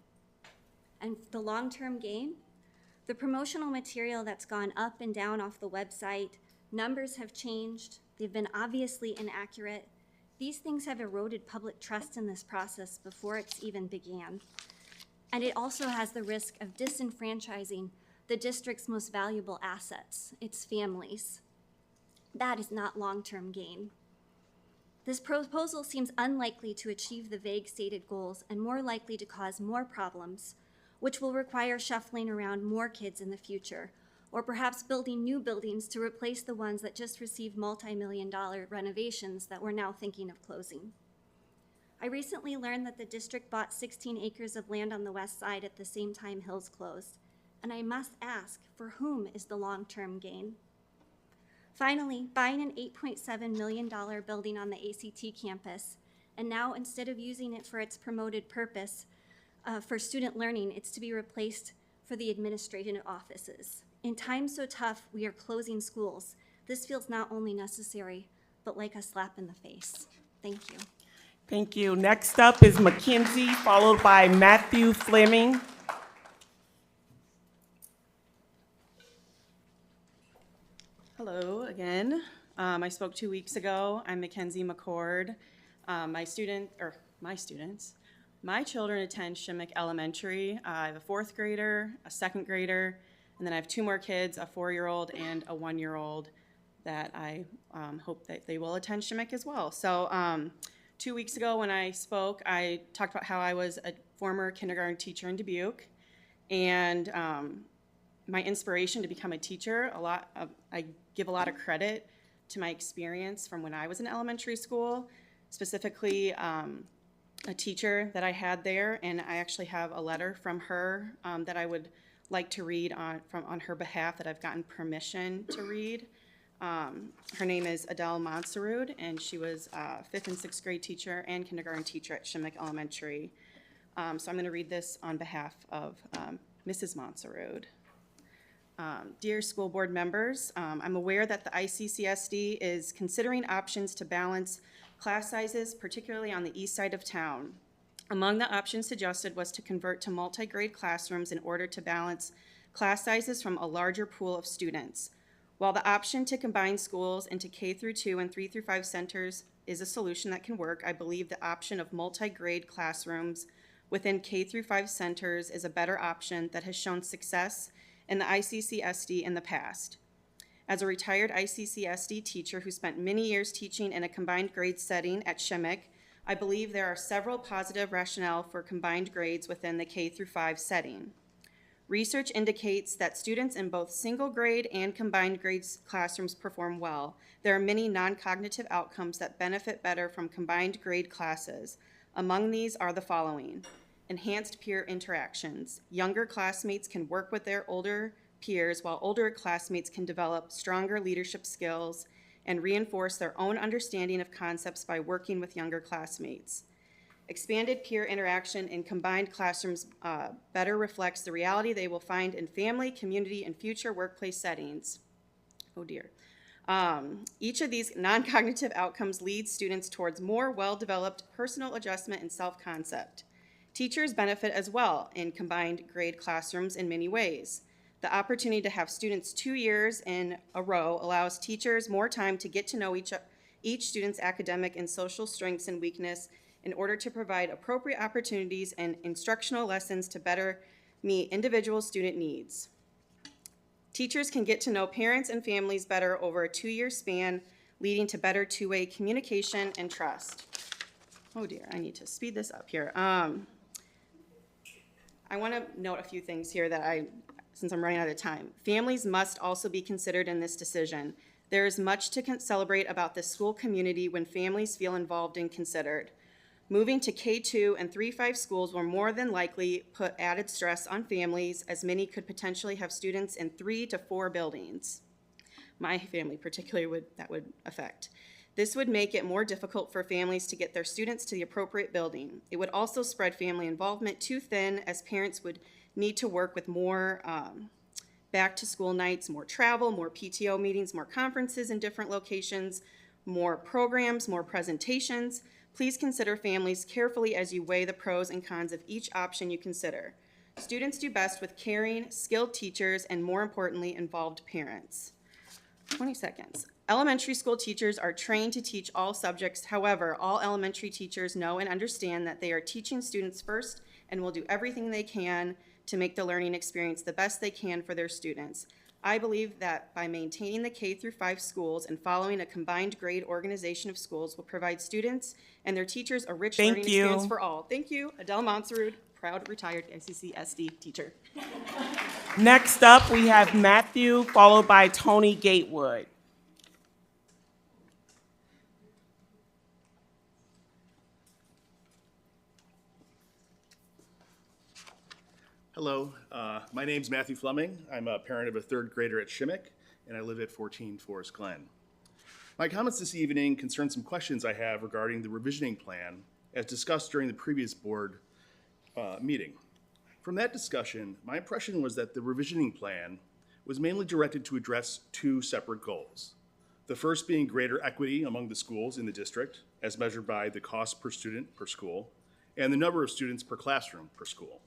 And the long-term gain, the promotional material that's gone up and down off the website, numbers have changed, they've been obviously inaccurate. These things have eroded public trust in this process before it's even began. And it also has the risk of disenfranchising the district's most valuable assets, its families. That is not long-term gain. This proposal seems unlikely to achieve the vague stated goals and more likely to cause more problems, which will require shuffling around more kids in the future, or perhaps building new buildings to replace the ones that just received multi-million-dollar renovations that we're now thinking of closing. I recently learned that the district bought 16 acres of land on the west side at the same time Hills closed, and I must ask, for whom is the long-term gain? Finally, buying an $8.7 million building on the ACT campus, and now instead of using it for its promoted purpose for student learning, it's to be replaced for the administrative offices. In times so tough, we are closing schools. This feels not only necessary, but like a slap in the face. Thank you. Thank you. Next up is Mackenzie, followed by Matthew Fleming. Hello again. I spoke 2 weeks ago. I'm Mackenzie McCord. My children attend Shimmick Elementary. I have a 4th grader, a 2nd grader, and then I have 2 more kids, a 4-year-old and a 1-year-old that I hope that they will attend Shimmick as well. So 2 weeks ago when I spoke, I talked about how I was a former kindergarten teacher in Dubuque, and my inspiration to become a teacher, I give a lot of credit to my experience from when I was in elementary school, specifically a teacher that I had there, and I actually have a letter from her that I would like to read on her behalf that I've gotten permission to read. Her name is Adele Monserud, and she was a 5th and 6th grade teacher and kindergarten teacher at Shimmick Elementary. So I'm going to read this on behalf of Mrs. Monserud. Dear school board members, I'm aware that the ICCSD is considering options to balance class sizes, particularly on the east side of town. Among the options suggested was to convert to multi-grade classrooms in order to balance class sizes from a larger pool of students. While the option to combine schools into K-2 and 3-5 centers is a solution that can work, I believe the option of multi-grade classrooms within K-5 centers is a better option that has shown success in the ICCSD in the past. As a retired ICCSD teacher who spent many years teaching in a combined grade setting at Shimmick, I believe there are several positive rationale for combined grades within the K-5 setting. Research indicates that students in both single grade and combined grades classrooms perform well. There are many non-cognitive outcomes that benefit better from combined grade classes. Among these are the following: enhanced peer interactions. Younger classmates can work with their older peers, while older classmates can develop stronger leadership skills and reinforce their own understanding of concepts by working with younger classmates. Expanded peer interaction in combined classrooms better reflects the reality they will find in family, community, and future workplace settings. Oh dear. Each of these non-cognitive outcomes leads students towards more well-developed personal adjustment and self-concept. Teachers benefit as well in combined grade classrooms in many ways. The opportunity to have students 2 years in a row allows teachers more time to get to know each student's academic and social strengths and weakness in order to provide appropriate opportunities and instructional lessons to better meet individual student needs. Teachers can get to know parents and families better over a 2-year span, leading to better two-way communication and trust. Oh dear, I need to speed this up here. I want to note a few things here that since I'm running out of time. Families must also be considered in this decision. There is much to celebrate about the school community when families feel involved and considered. Moving to K-2 and 3-5 schools will more than likely put added stress on families, as many could potentially have students in 3 to 4 buildings. My family particularly would affect. This would make it more difficult for families to get their students to the appropriate building. It would also spread family involvement too thin, as parents would need to work with more back to school nights, more travel, more PTO meetings, more conferences in different locations, more programs, more presentations. Please consider families carefully as you weigh the pros and cons of each option you consider. Students do best with caring, skilled teachers, and more importantly, involved parents. 20 seconds. Elementary school teachers are trained to teach all subjects. However, all elementary teachers know and understand that they are teaching students first and will do everything they can to make the learning experience the best they can for their students. I believe that by maintaining the K-5 schools and following a combined grade organization of schools will provide students and their teachers a rich learning experience for all. Thank you. Adele Monserud, proud retired ICC SD teacher. Next up, we have Matthew, followed by Tony Gatewood. Hello, my name's Matthew Fleming. I'm a parent of a third grader at Shimmick, and I live at 14 Forest Glen. My comments this evening concern some questions I have regarding the revisioning plan as discussed during the previous board meeting. From that discussion, my impression was that the revisioning plan was mainly directed to address two separate goals. The first being greater equity among the schools in the district, as measured by the cost per student per school, and the number of students per classroom per school.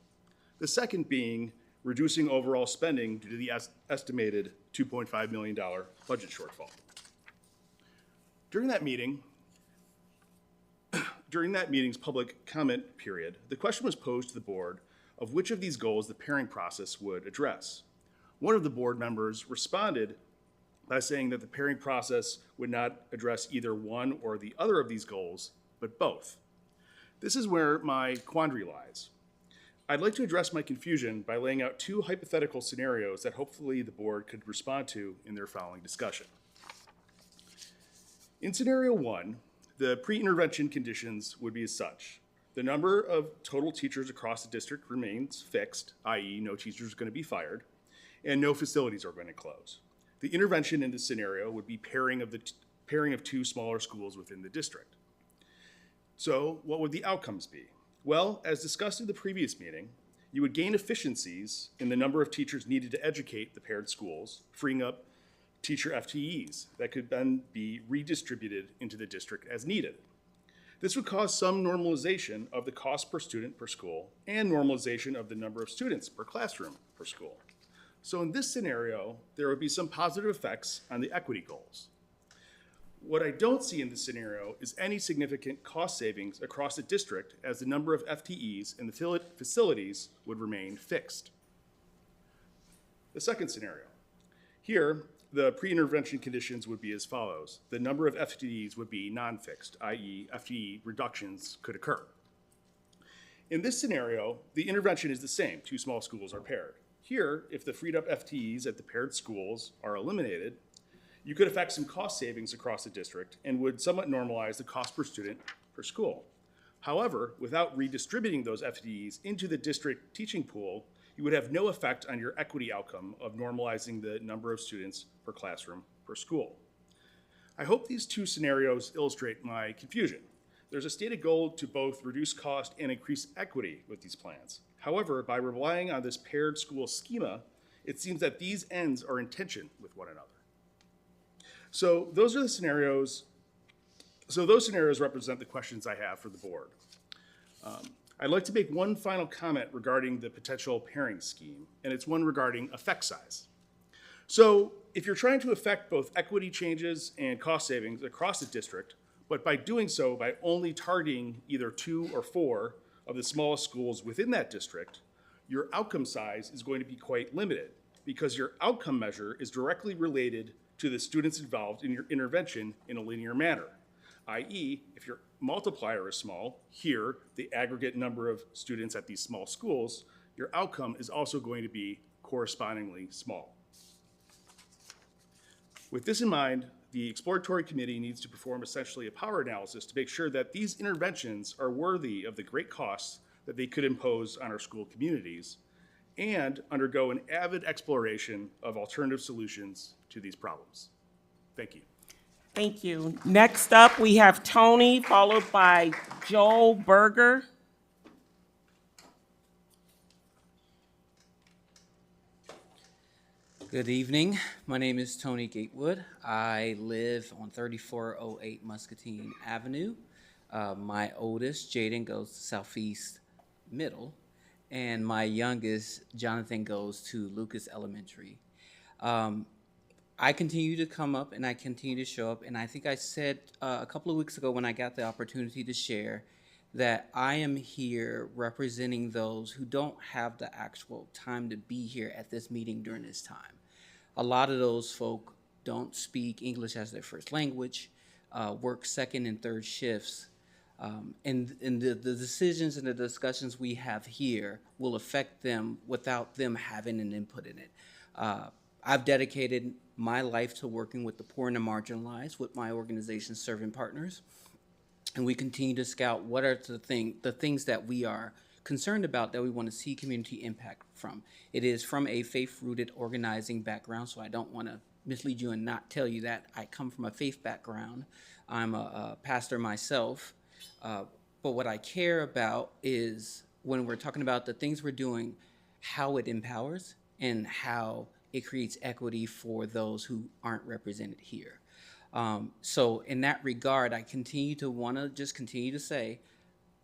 The second being reducing overall spending due to the estimated $2.5 million budget shortfall. During that meeting's public comment period, the question was posed to the board of which of these goals the pairing process would address. One of the board members responded by saying that the pairing process would not address either one or the other of these goals, but both. This is where my quandary lies. I'd like to address my confusion by laying out two hypothetical scenarios that hopefully the board could respond to in their following discussion. In scenario one, the pre-intervention conditions would be as such. The number of total teachers across the district remains fixed, i.e. no teachers are going to be fired, and no facilities are going to close. The intervention in this scenario would be pairing of two smaller schools within the district. So what would the outcomes be? Well, as discussed in the previous meeting, you would gain efficiencies in the number of teachers needed to educate the paired schools, freeing up teacher FTEs that could then be redistributed into the district as needed. This would cause some normalization of the cost per student per school and normalization of the number of students per classroom per school. So in this scenario, there would be some positive effects on the equity goals. What I don't see in this scenario is any significant cost savings across the district, as the number of FTEs in the facilities would remain fixed. The second scenario. Here, the pre-intervention conditions would be as follows. The number of FTEs would be non-fixed, i.e. FTE reductions could occur. In this scenario, the intervention is the same. Two small schools are paired. Here, if the freed up FTEs at the paired schools are eliminated, you could affect some cost savings across the district and would somewhat normalize the cost per student per school. However, without redistributing those FTEs into the district teaching pool, you would have no effect on your equity outcome of normalizing the number of students per classroom per school. I hope these two scenarios illustrate my confusion. There's a stated goal to both reduce cost and increase equity with these plans. However, by relying on this paired school schema, it seems that these ends are in tension with one another. So those scenarios represent the questions I have for the board. I'd like to make one final comment regarding the potential pairing scheme, and it's one regarding effect size. So if you're trying to affect both equity changes and cost savings across the district, but by doing so by only targeting either 2 or 4 of the smallest schools within that district, your outcome size is going to be quite limited because your outcome measure is directly related to the students involved in your intervention in a linear manner, i.e. if your multiplier is small, here, the aggregate number of students at these small schools, your outcome is also going to be correspondingly small. With this in mind, the exploratory committee needs to perform essentially a power analysis to make sure that these interventions are worthy of the great costs that they could impose on our school communities and undergo an avid exploration of alternative solutions to these problems. Thank you. Thank you. Next up, we have Tony, followed by Joel Berger. Good evening. My name is Tony Gatewood. I live on 3408 Muscatine Avenue. My oldest, Jaden, goes to Southeast Middle, and my youngest, Jonathan, goes to Lucas Elementary. I continue to come up and I continue to show up, and I think I said a couple of weeks ago when I got the opportunity to share that I am here representing those who don't have the actual time to be here at this meeting during this time. A lot of those folk don't speak English as their first language, work second and third shifts, and the decisions and the discussions we have here will affect them without them having an input in it. I've dedicated my life to working with the poor and the marginalized with my organization, Serving Partners, and we continue to scout what are the things that we are concerned about that we want to see community impact from. It is from a faith-rooted organizing background, so I don't want to mislead you and not tell you that I come from a faith background. I'm a pastor myself, but what I care about is when we're talking about the things we're doing, how it empowers and how it creates equity for those who aren't represented here. So in that regard, I continue to say,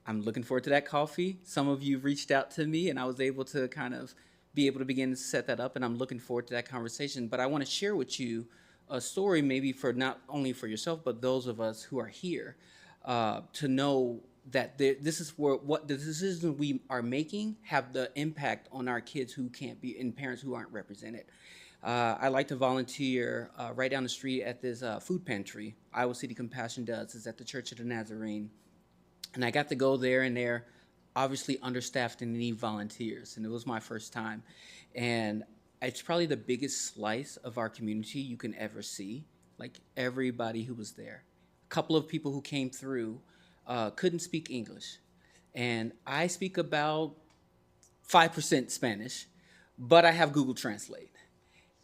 I'm looking forward to that coffee. Some of you reached out to me and I was able to kind of be able to begin to set that up, and I'm looking forward to that conversation. But I want to share with you a story maybe for not only for yourself, but those of us who are here to know that this is where what the decisions we are making have the impact on our kids who can't be, and parents who aren't represented. I like to volunteer right down the street at this food pantry Iowa City Compassion does. It's at the Church of the Nazarene. And I got to go there, and they're obviously understaffed and need volunteers. And it was my first time. And it's probably the biggest slice of our community you can ever see. Like everybody who was there. A couple of people who came through couldn't speak English. And I speak about 5% Spanish, but I have Google Translate.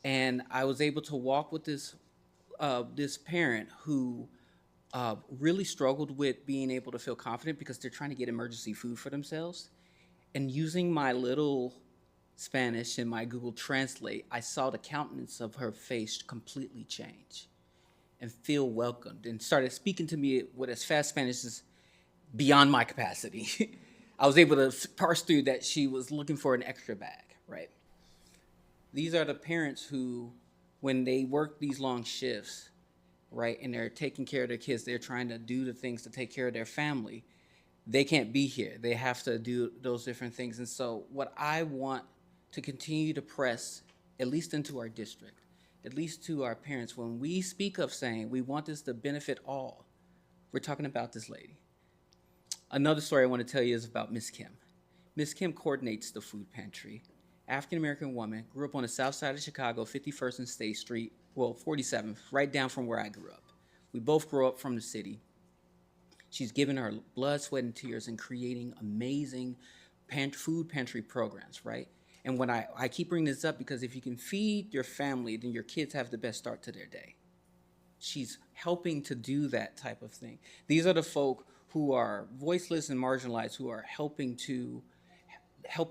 And I was able to walk with this parent who really struggled with being able to feel confident because they're trying to get emergency food for themselves. And using my little Spanish and my Google Translate, I saw the countenance of her face completely change and feel welcomed, and started speaking to me with as fast Spanish as beyond my capacity. I was able to parse through that she was looking for an extra bag, right? These are the parents who, when they work these long shifts, right, and they're taking care of their kids, they're trying to do the things to take care of their family, they can't be here. They have to do those different things. And so what I want to continue to press, at least into our district, at least to our parents, when we speak of saying we want this to benefit all, we're talking about this lady. Another story I want to tell you is about Miss Kim. Miss Kim coordinates the food pantry. African-American woman, grew up on the south side of Chicago, 51st and State Street, well, 47th, right down from where I grew up. We both grew up from the city. She's given her blood, sweat, and tears in creating amazing food pantry programs, right? And when I keep bringing this up because if you can feed your family, then your kids have the best start to their day. She's helping to do that type of thing. These are the folk who are voiceless and marginalized, who are helping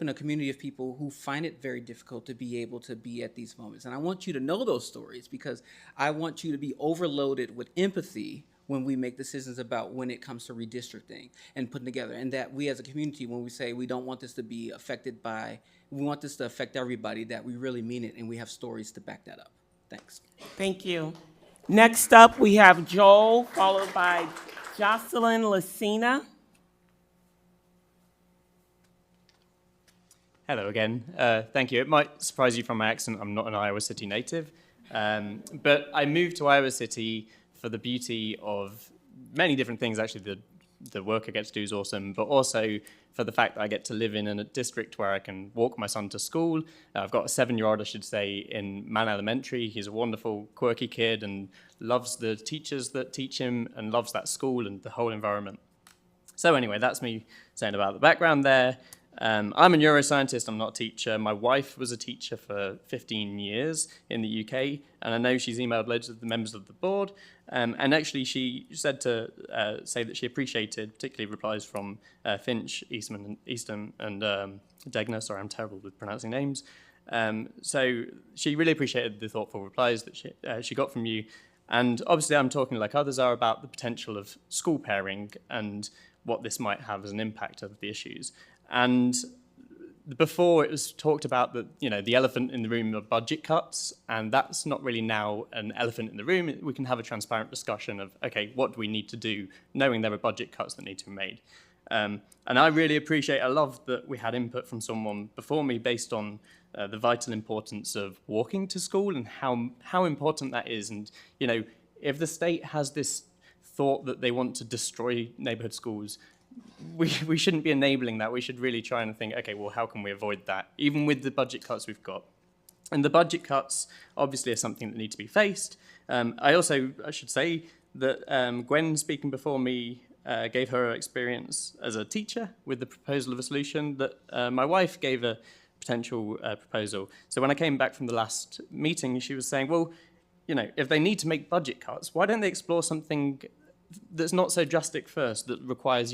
a community of people who find it very difficult to be able to be at these moments. And I want you to know those stories because I want you to be overloaded with empathy when we make decisions about when it comes to redistricting and putting together. And that we as a community, when we say we don't want this to be affected by, we want this to affect everybody, that we really mean it and we have stories to back that up. Thanks. Thank you. Next up, we have Joel, followed by Jocelyn Lucina. Hello again. Thank you. It might surprise you from my accent, I'm not an Iowa City native, but I moved to Iowa City for the beauty of many different things, actually. the work I get to do is awesome, but also for the fact that I get to live in a district where I can walk my son to school. I've got a 7-year-old, I should say, in Man Elementary. He's a wonderful, quirky kid and loves the teachers that teach him and loves that school and the whole environment. So anyway, that's me saying about the background there. I'm a neuroscientist, I'm not a teacher. My wife was a teacher for 15 years in the UK, and I know she's emailed loads of the members of the board, and actually she said to say that she appreciated, particularly replies from Finch, Eastham, and Degner. Sorry, I'm terrible with pronouncing names. So she really appreciated the thoughtful replies that she got from you, and obviously I'm talking like others are about the potential of school pairing and what this might have as an impact of the issues. And before it was talked about that, the elephant in the room are budget cuts, and that's not really now an elephant in the room. We can have a transparent discussion of, okay, what do we need to do, knowing there are budget cuts that need to be made. And I really I love that we had input from someone before me based on the vital importance of walking to school and how important that is. And, if the state has this thought that they want to destroy neighborhood schools, we shouldn't be enabling that. We should really try and think, okay, well, how can we avoid that, even with the budget cuts we've got? And the budget cuts, obviously, are something that need to be faced. I should say that Gwen, speaking before me, gave her experience as a teacher with the proposal of a solution that my wife gave a potential proposal. So when I came back from the last meeting, she was saying, well, if they need to make budget cuts, why don't they explore something that's not so drastic first, that requires,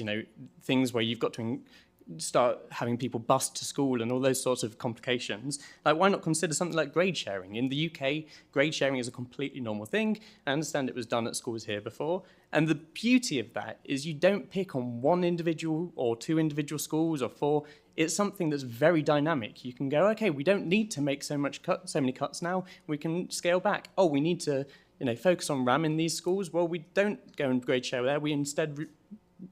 things where you've got to start having people bus to school and all those sorts of complications. Like, why not consider something like grade sharing? In the UK, grade sharing is a completely normal thing. I understand it was done at schools here before. And the beauty of that is you don't pick on one individual or 2 individual schools or 4. It's something that's very dynamic. You can go, okay, we don't need to make so many cuts now. We can scale back. Oh, we need to focus on RAM in these schools. Well, we don't go and grade share there. We instead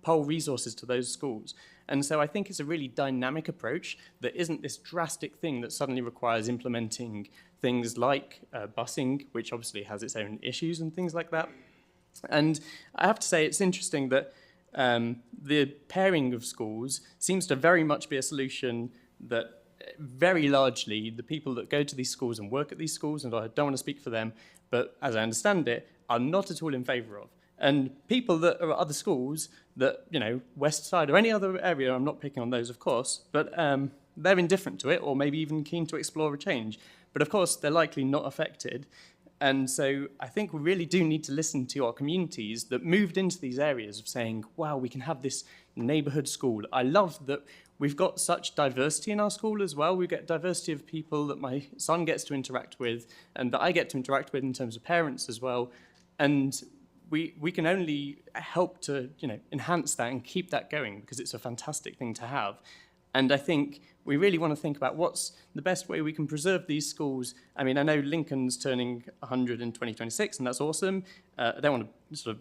poll resources to those schools. And so I think it's a really dynamic approach that isn't this drastic thing that suddenly requires implementing things like busing, which obviously has its own issues and things like that. And I have to say it's interesting that the pairing of schools seems to very much be a solution that very largely the people that go to these schools and work at these schools, and I don't want to speak for them, but as I understand it, are not at all in favour of. And people that are at other schools that, West Side or any other area, I'm not picking on those, of course, but they're indifferent to it or maybe even keen to explore a change. But of course, they're likely not affected. And so I think we really do need to listen to our communities that moved into these areas of saying, wow, we can have this neighbourhood school. I love that we've got such diversity in our school as well. We get diversity of people that my son gets to interact with and that I get to interact with in terms of parents as well. And we can only help to enhance that and keep that going because it's a fantastic thing to have. And I think we really want to think about what's the best way we can preserve these schools. I mean, I know Lincoln's turning 100 in 2026, and that's awesome. I don't want to sort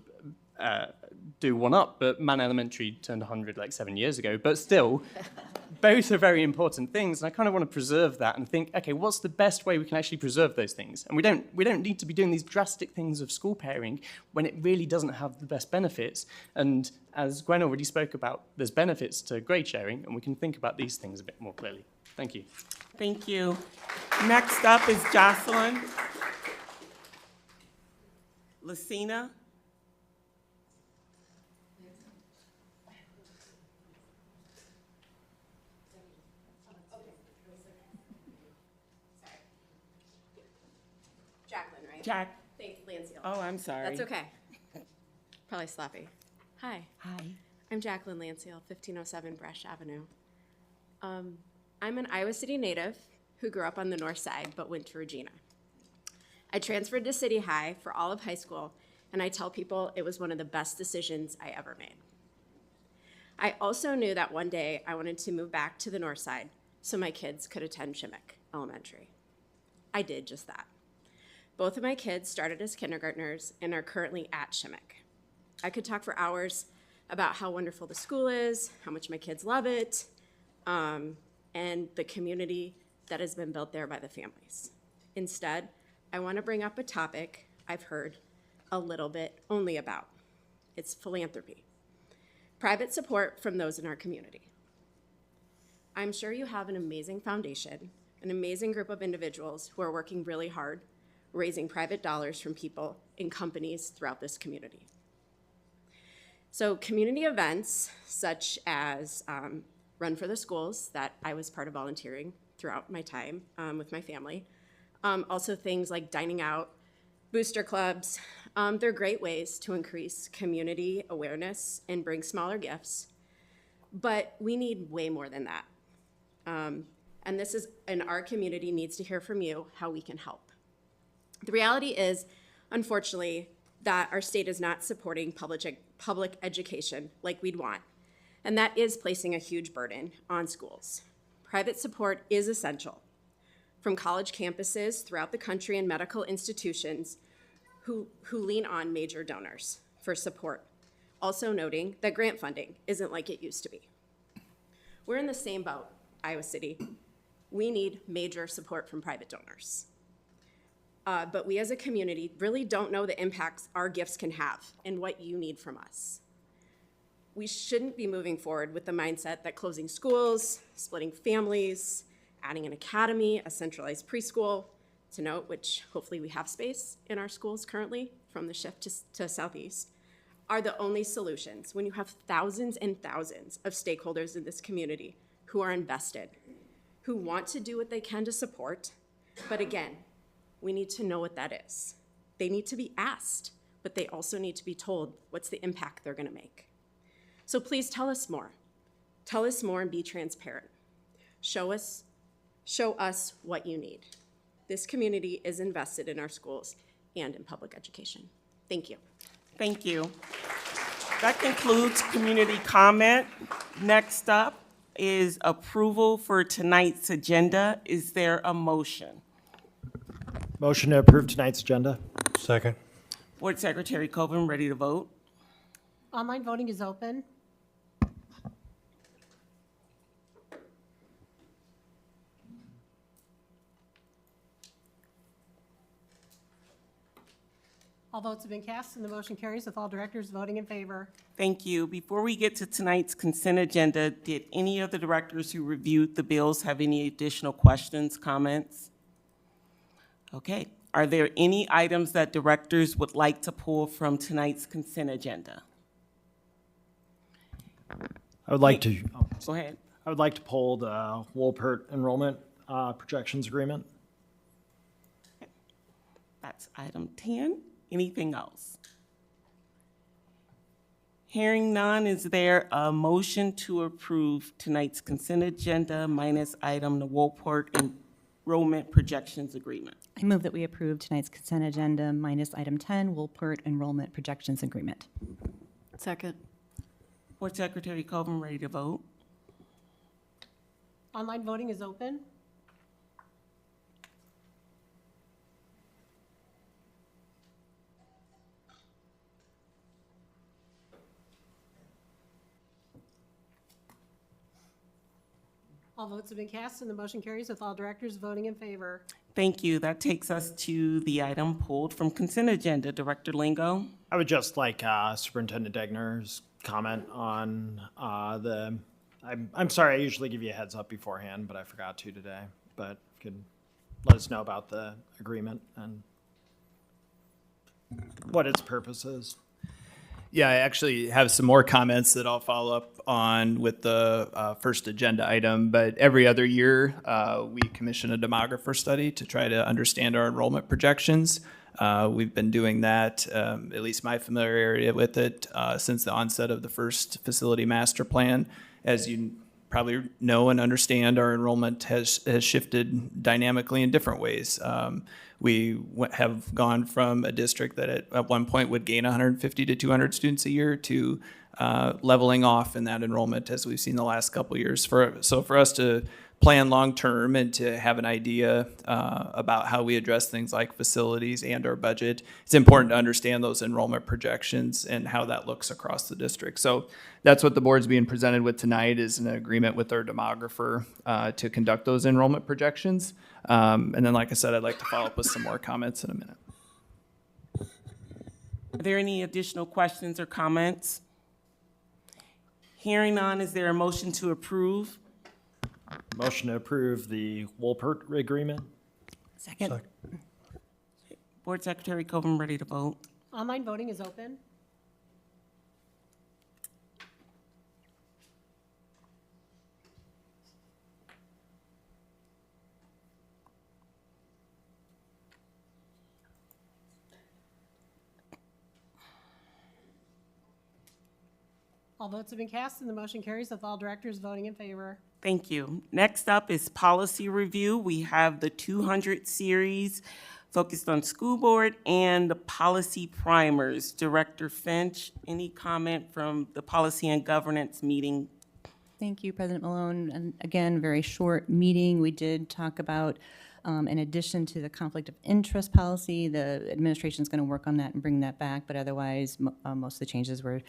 of do one up, but Man Elementary turned 100 like 7 years ago. But still, both are very important things, and I kind of want to preserve that and think, okay, what's the best way we can actually preserve those things? And we don't need to be doing these drastic things of school pairing when it really doesn't have the best benefits. And as Gwen already spoke about, there's benefits to grade sharing, and we can think about these things a bit more clearly. Thank you. Thank you. Next up is Jocelyn Lucina. Jacqueline, right? Jack. Thanks, Lansdale. Oh, I'm sorry. That's okay. Probably sloppy. Hi. Hi. I'm Jacqueline Lansdale, 1507 Bresch Avenue. I'm an Iowa City native who grew up on the north side but went to Regina. I transferred to City High for all of high school, and I tell people it was one of the best decisions I ever made. I also knew that one day I wanted to move back to the north side so my kids could attend Shimmick Elementary. I did just that. Both of my kids started as kindergartners and are currently at Shimmick. I could talk for hours about how wonderful the school is, how much my kids love it, and the community that has been built there by the families. Instead, I want to bring up a topic I've heard a little bit only about. It's philanthropy. Private support from those in our community. I'm sure you have an amazing foundation, an amazing group of individuals who are working really hard, raising private dollars from people and companies throughout this community. So community events such as Run for the Schools, that I was part of volunteering throughout my time with my family. Also things like dining out, booster clubs, they're great ways to increase community awareness and bring smaller gifts, but we need way more than that. And our community needs to hear from you how we can help. The reality is, unfortunately, that our state is not supporting public education like we'd want, and that is placing a huge burden on schools. Private support is essential. From college campuses throughout the country and medical institutions who lean on major donors for support. Also noting that grant funding isn't like it used to be. We're in the same boat, Iowa City. We need major support from private donors. But we as a community really don't know the impacts our gifts can have and what you need from us. We shouldn't be moving forward with the mindset that closing schools, splitting families, adding an academy, a centralized preschool, to note, which hopefully we have space in our schools currently from the shift to Southeast, are the only solutions when you have thousands and thousands of stakeholders in this community who are invested, who want to do what they can to support. But again, we need to know what that is. They need to be asked, but they also need to be told what's the impact they're gonna make. So please tell us more. Tell us more and be transparent. Show us what you need. This community is invested in our schools and in public education. Thank you. Thank you. That concludes community comment. Next up is approval for tonight's agenda. Is there a motion? Motion to approve tonight's agenda. Second. Board Secretary Coburn, ready to vote? Online voting is open. All votes have been cast and the motion carries with all directors voting in favor. Thank you. Before we get to tonight's consent agenda, did any of the directors who reviewed the bills have any additional questions, comments? Okay. Are there any items that directors would like to pull from tonight's consent agenda? I would like to. Go ahead. I would like to pull the Wolpert enrollment projections agreement. That's item 10. Anything else? Hearing none, is there a motion to approve tonight's consent agenda minus item the Wolpert enrollment projections agreement? I move that we approve tonight's consent agenda minus item 10, Wolpert enrollment projections agreement. Second. Board Secretary Coburn, ready to vote? Online voting is open. All votes have been cast and the motion carries with all directors voting in favor. Thank you. That takes us to the item pulled from consent agenda. Director Lingo? I would just like Superintendent Degner's comment on I'm sorry, I usually give you a heads up beforehand, but I forgot to today. But if you could let us know about the agreement and what its purpose is. Yeah, I actually have some more comments that I'll follow up on with the first agenda item. But every other year, we commission a demographer study to try to understand our enrollment projections. We've been doing that, at least my familiarity with it, since the onset of the first facility master plan. As you probably know and understand, our enrollment has shifted dynamically in different ways. We have gone from a district that at one point would gain 150 to 200 students a year to leveling off in that enrollment as we've seen the last couple of years. So for us to plan long-term and to have an idea about how we address things like facilities and our budget, it's important to understand those enrollment projections and how that looks across the district. So that's what the board's being presented with tonight, is an agreement with our demographer to conduct those enrollment projections. And then, like I said, I'd like to follow up with some more comments in a minute. Are there any additional questions or comments? Hearing none, is there a motion to approve? Motion to approve the Wolpert agreement. Second. Board Secretary Coburn, ready to vote? Online voting is open. All votes have been cast and the motion carries with all directors voting in favor. Thank you. Next up is policy review. We have the 200 series focused on school board and the policy primers. Director Finch, any comment from the policy and governance meeting? Thank you, President Malone. And again, very short meeting. We did talk about, in addition to the conflict of interest policy, the administration is going to work on that and bring that back. But otherwise, most of the changes were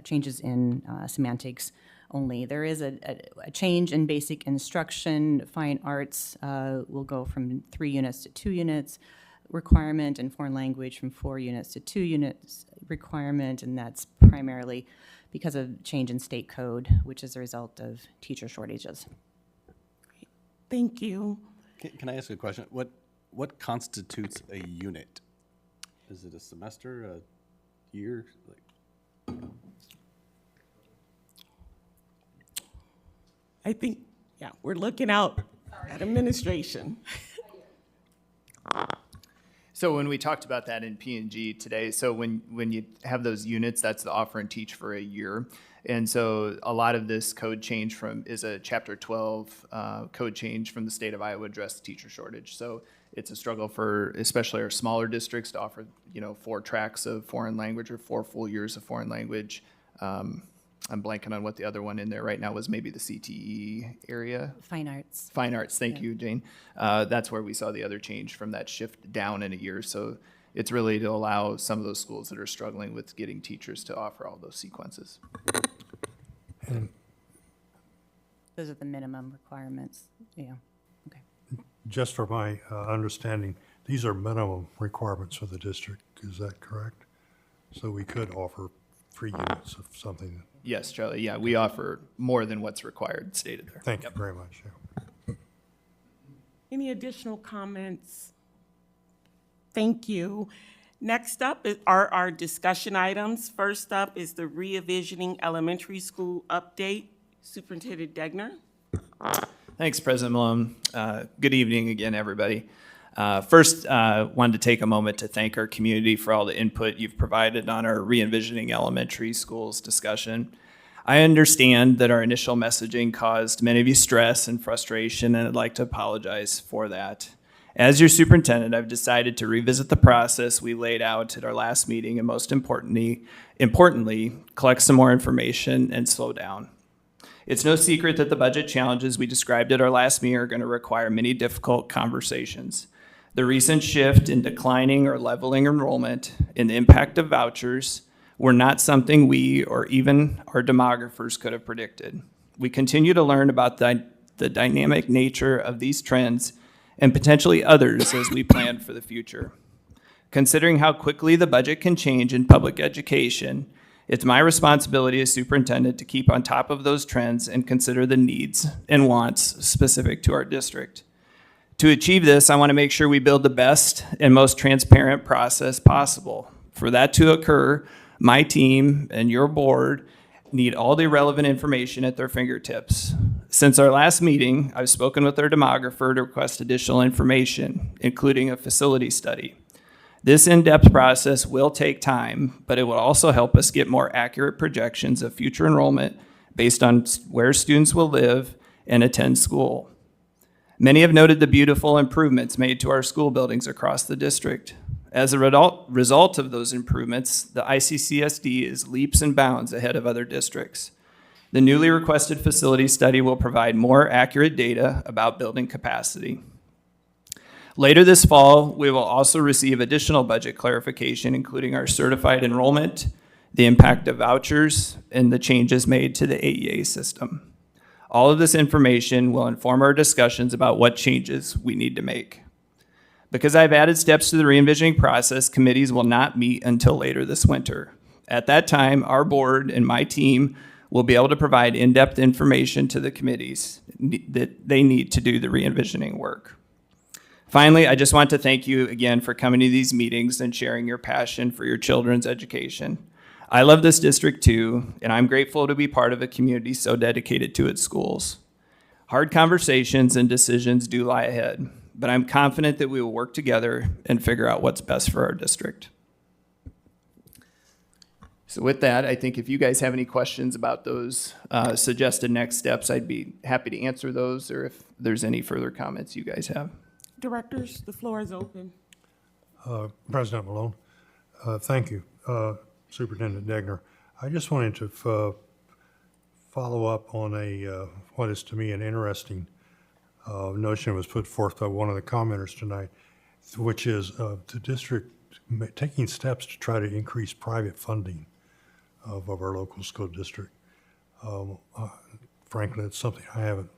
changes in semantics only. There is a change in basic instruction. Fine arts will go from 3 units to 2 units requirement, and foreign language from 4 units to 2 units requirement, and that's primarily because of change in state code, which is a result of teacher shortages. Thank you. Can I ask a question? What constitutes a unit? Is it a semester, a year? I think, yeah, we're looking out at administration. So when we talked about that in P&G today, so when you have those units, that's the offer and teach for a year. And so a lot of this code change is a Chapter 12 code change from the state of Iowa addressed teacher shortage. So it's a struggle for especially our smaller districts to offer, 4 tracks of foreign language or 4 full years of foreign language. I'm blanking on what the other one in there right now was, maybe the CTE area. Fine arts. Fine arts, thank you, Jane. That's where we saw the other change from that shift down in a year. So it's really to allow some of those schools that are struggling with getting teachers to offer all those sequences. Those are the minimum requirements, yeah. Okay. Just for my understanding, these are minimum requirements for the district, is that correct? So we could offer 3 units of something. Yes, Charlie, yeah, we offer more than what's required stated there. Thank you very much. Yeah. Any additional comments? Thank you. Next up are our discussion items. First up is the re-envisioning elementary school update. Superintendent Degner. Thanks, President Malone. Good evening again, everybody. First, wanted to take a moment to thank our community for all the input you've provided on our re-envisioning elementary schools discussion. I understand that our initial messaging caused many of you stress and frustration, and I'd like to apologize for that. As your superintendent, I've decided to revisit the process we laid out at our last meeting, and most importantly, collect some more information and slow down. It's no secret that the budget challenges we described at our last meeting are going to require many difficult conversations. The recent shift in declining or leveling enrollment and the impact of vouchers were not something we or even our demographers could have predicted. We continue to learn about the dynamic nature of these trends and potentially others as we plan for the future. Considering how quickly the budget can change in public education, it's my responsibility as superintendent to keep on top of those trends and consider the needs and wants specific to our district. To achieve this, I want to make sure we build the best and most transparent process possible. For that to occur, my team and your board need all the relevant information at their fingertips. Since our last meeting, I've spoken with our demographer to request additional information, including a facility study. This in-depth process will take time, but it will also help us get more accurate projections of future enrollment based on where students will live and attend school. Many have noted the beautiful improvements made to our school buildings across the district. As a result of those improvements, the ICCSD is leaps and bounds ahead of other districts. The newly requested facility study will provide more accurate data about building capacity. Later this fall, we will also receive additional budget clarification, including our certified enrollment, the impact of vouchers, and the changes made to the AEA system. All of this information will inform our discussions about what changes we need to make. Because I've added steps to the re-envisioning process, committees will not meet until later this winter. At that time, our board and my team will be able to provide in-depth information to the committees that they need to do the re-envisioning work. Finally, I just want to thank you again for coming to these meetings and sharing your passion for your children's education. I love this district too, and I'm grateful to be part of a community so dedicated to its schools. Hard conversations and decisions do lie ahead, but I'm confident that we will work together and figure out what's best for our district. So with that, I think if you guys have any questions about those suggested next steps, I'd be happy to answer those, or if there's any further comments you guys have. Directors, the floor is open. President Malone, thank you. Superintendent Degner, I just wanted to follow up on what is to me an interesting notion that was put forth by one of the commenters tonight, which is the district taking steps to try to increase private funding of our local school district. Frankly, it's something I haven't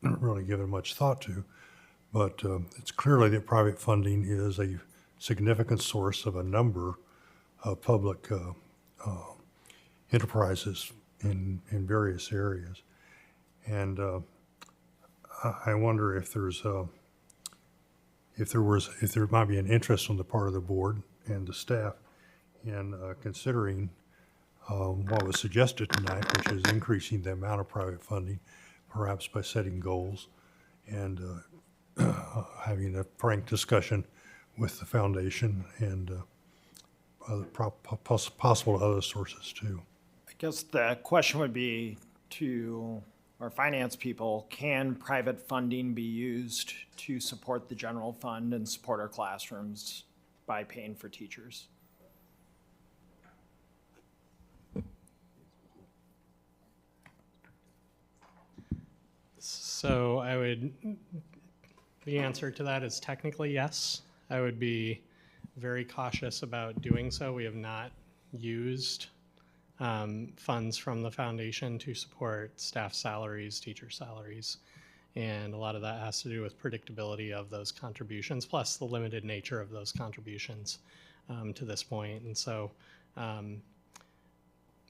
really given much thought to, but it's clearly that private funding is a significant source of a number of public enterprises in various areas. And I wonder if there might be an interest on the part of the board and the staff in considering what was suggested tonight, which is increasing the amount of private funding, perhaps by setting goals and having a frank discussion with the foundation and possible other sources too. I guess the question would be to our finance people, can private funding be used to support the general fund and support our classrooms by paying for teachers? So the answer to that is technically yes. I would be very cautious about doing so. We have not used funds from the foundation to support staff salaries, teacher salaries, and a lot of that has to do with predictability of those contributions, plus the limited nature of those contributions to this point. And so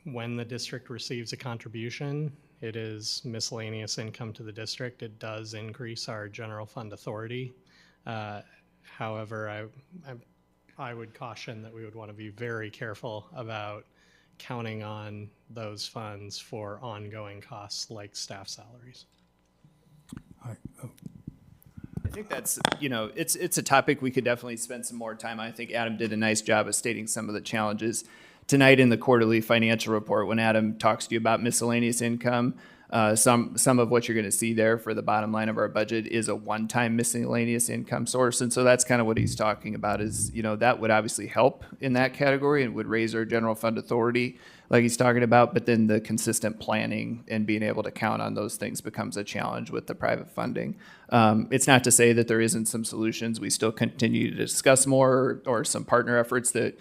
when the district receives a contribution, it is miscellaneous income to the district. It does increase our general fund authority. However, I would caution that we would want to be very careful about counting on those funds for ongoing costs like staff salaries. I think that's, it's a topic we could definitely spend some more time on. I think Adam did a nice job of stating some of the challenges tonight in the quarterly financial report when Adam talks to you about miscellaneous income. Some of what you're going to see there for the bottom line of our budget is a one-time miscellaneous income source. And so that's kind of what he's talking about is, that would obviously help in that category and would raise our general fund authority like he's talking about. But then the consistent planning and being able to count on those things becomes a challenge with the private funding. It's not to say that there isn't some solutions. We still continue to discuss more or some partner efforts that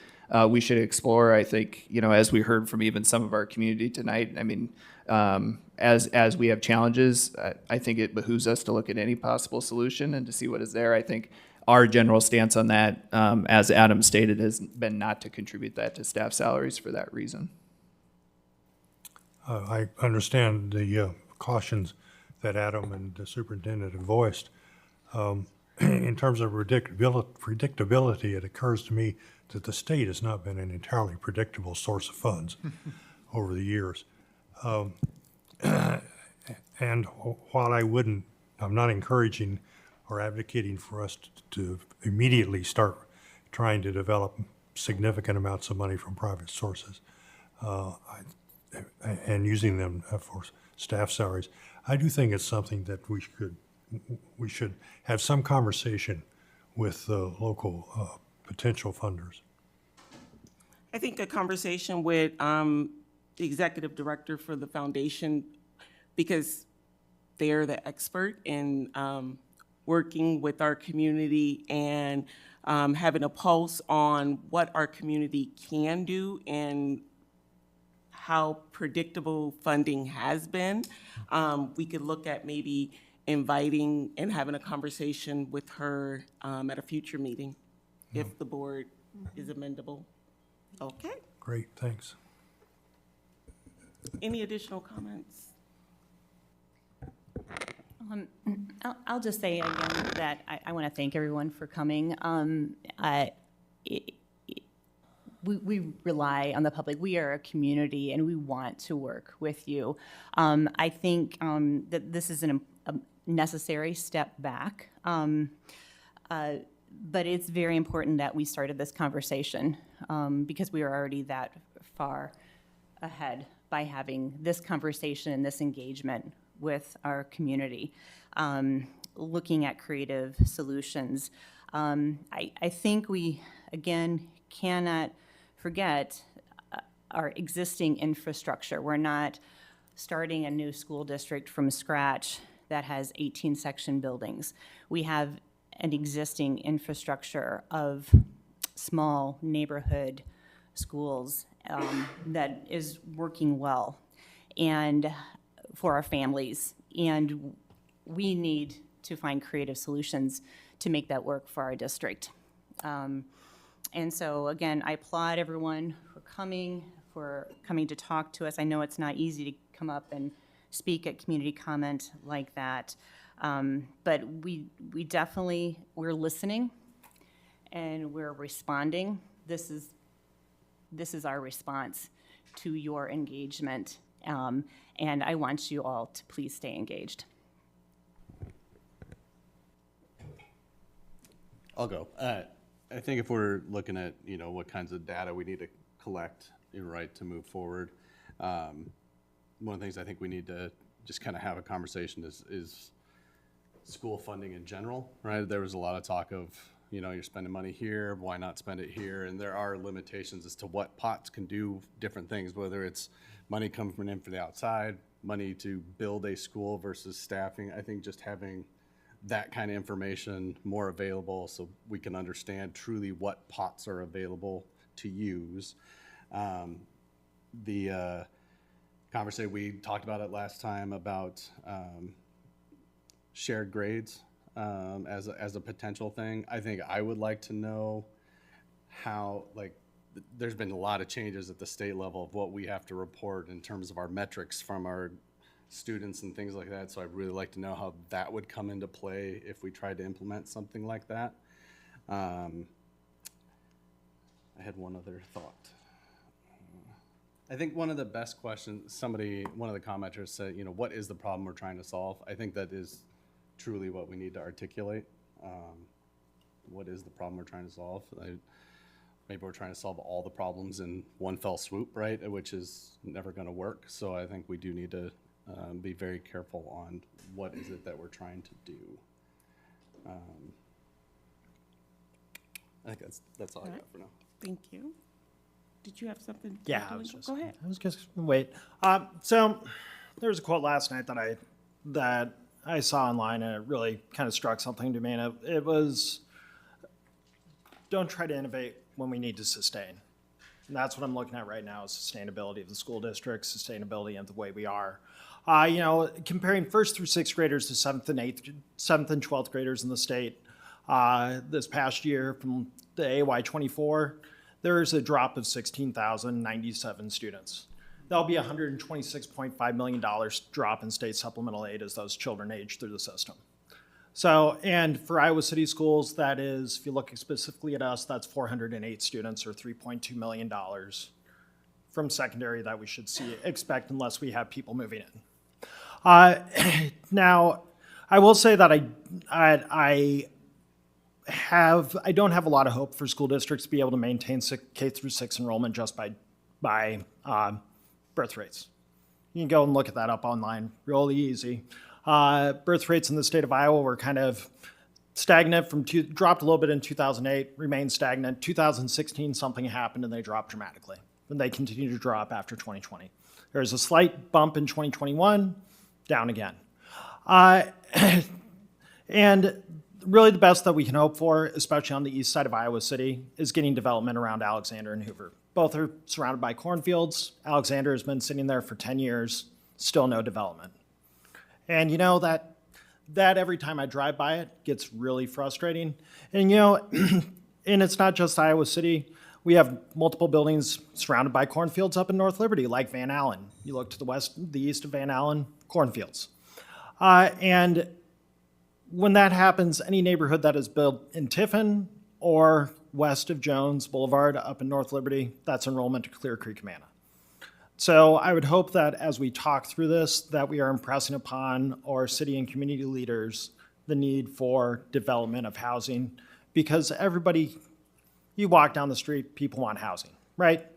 we should explore. I think, as we heard from even some of our community tonight, I mean, as we have challenges, I think it behooves us to look at any possible solution and to see what is there. I think our general stance on that, as Adam stated, has been not to contribute that to staff salaries for that reason. I understand the cautions that Adam and the superintendent have voiced. In terms of predictability, it occurs to me that the state has not been an entirely predictable source of funds over the years. And while I'm not encouraging or advocating for us to immediately start trying to develop significant amounts of money from private sources and using them for staff salaries, I do think it's something that we should have some conversation with the local potential funders. I think a conversation with the executive director for the foundation, because they're the expert in working with our community and having a pulse on what our community can do and how predictable funding has been. We could look at maybe inviting and having a conversation with her at a future meeting, if the board is amendable. Okay, Great, thanks. Any additional comments? I'll just say again that I want to thank everyone for coming. We rely on the public. We are a community, and we want to work with you. I think that this is a necessary step back, but it's very important that we started this conversation because we are already that far ahead by having this conversation and this engagement with our community, looking at creative solutions. I think we, again, cannot forget our existing infrastructure. We're not starting a new school district from scratch that has 18 section buildings. We have an existing infrastructure of small neighborhood schools that is working well and for our families. And we need to find creative solutions to make that work for our district. And so again, I applaud everyone for coming to talk to us. I know it's not easy to come up and speak at community comment like that. But we definitely, we're listening and we're responding. This is our response to your engagement. And I want you all to please stay engaged. I'll go. I think if we're looking at, what kinds of data we need to collect, right, to move forward, one of the things I think we need to just kind of have a conversation is school funding in general, right? There was a lot of talk of, you're spending money here, why not spend it here? And there are limitations as to what pots can do different things, whether it's money coming in from the outside, money to build a school versus staffing. I think just having that kind of information more available so we can understand truly what pots are available to use. The conversation, we talked about it last time about shared grades as a potential thing. I think I would like to know how, there's been a lot of changes at the state level of what we have to report in terms of our metrics from our students and things like that. So I'd really like to know how that would come into play if we tried to implement something like that. I had one other thought. I think one of the best questions, one of the commenters said, what is the problem we're trying to solve? I think that is truly what we need to articulate. What is the problem we're trying to solve? Maybe we're trying to solve all the problems in one fell swoop, right? Which is never going to work. So I think we do need to be very careful on what is it that we're trying to do. I think that's all I got for now. Thank you. Did you have something? Yeah, Go ahead. I was just wait. So there was a quote last night that I saw online, and it really kind of struck something to me. And it was, "Don't try to innovate when we need to sustain." And that's what I'm looking at right now: is sustainability of the school district, sustainability of the way we are. Comparing first through sixth graders to seventh and 12th graders in the state this past year from the AY24, there's a drop of 16,097 students. There'll be $126.5 million drop in state supplemental aid as those children age through the system. So, and for Iowa City schools, that is, if you look specifically at us, that's 408 students or $3.2 million from secondary that we should expect unless we have people moving in. Now, I will say that I don't have a lot of hope for school districts to be able to maintain K through 6 enrollment just by birth rates. You can go and look at that up online, really easy. Birth rates in the state of Iowa were kind of stagnant dropped a little bit in 2008, remained stagnant. 2016, something happened and they dropped dramatically. And they continue to drop after 2020. There's a slight bump in 2021, down again. And really the best that we can hope for, especially on the east side of Iowa City, is getting development around Alexander and Hoover. Both are surrounded by cornfields. Alexander has been sitting there for 10 years, still no development. And that every time I drive by it gets really frustrating. And and it's not just Iowa City. We have multiple buildings surrounded by cornfields up in North Liberty, like Van Allen. You look to the east of Van Allen, cornfields. And when that happens, any neighborhood that is built in Tiffin or west of Jones Boulevard up in North Liberty, that's enrollment to Clear Creek Manna. So I would hope that as we talk through this, that we are impressing upon our city and community leaders the need for development of housing, because everybody, you walk down the street, people want housing, right?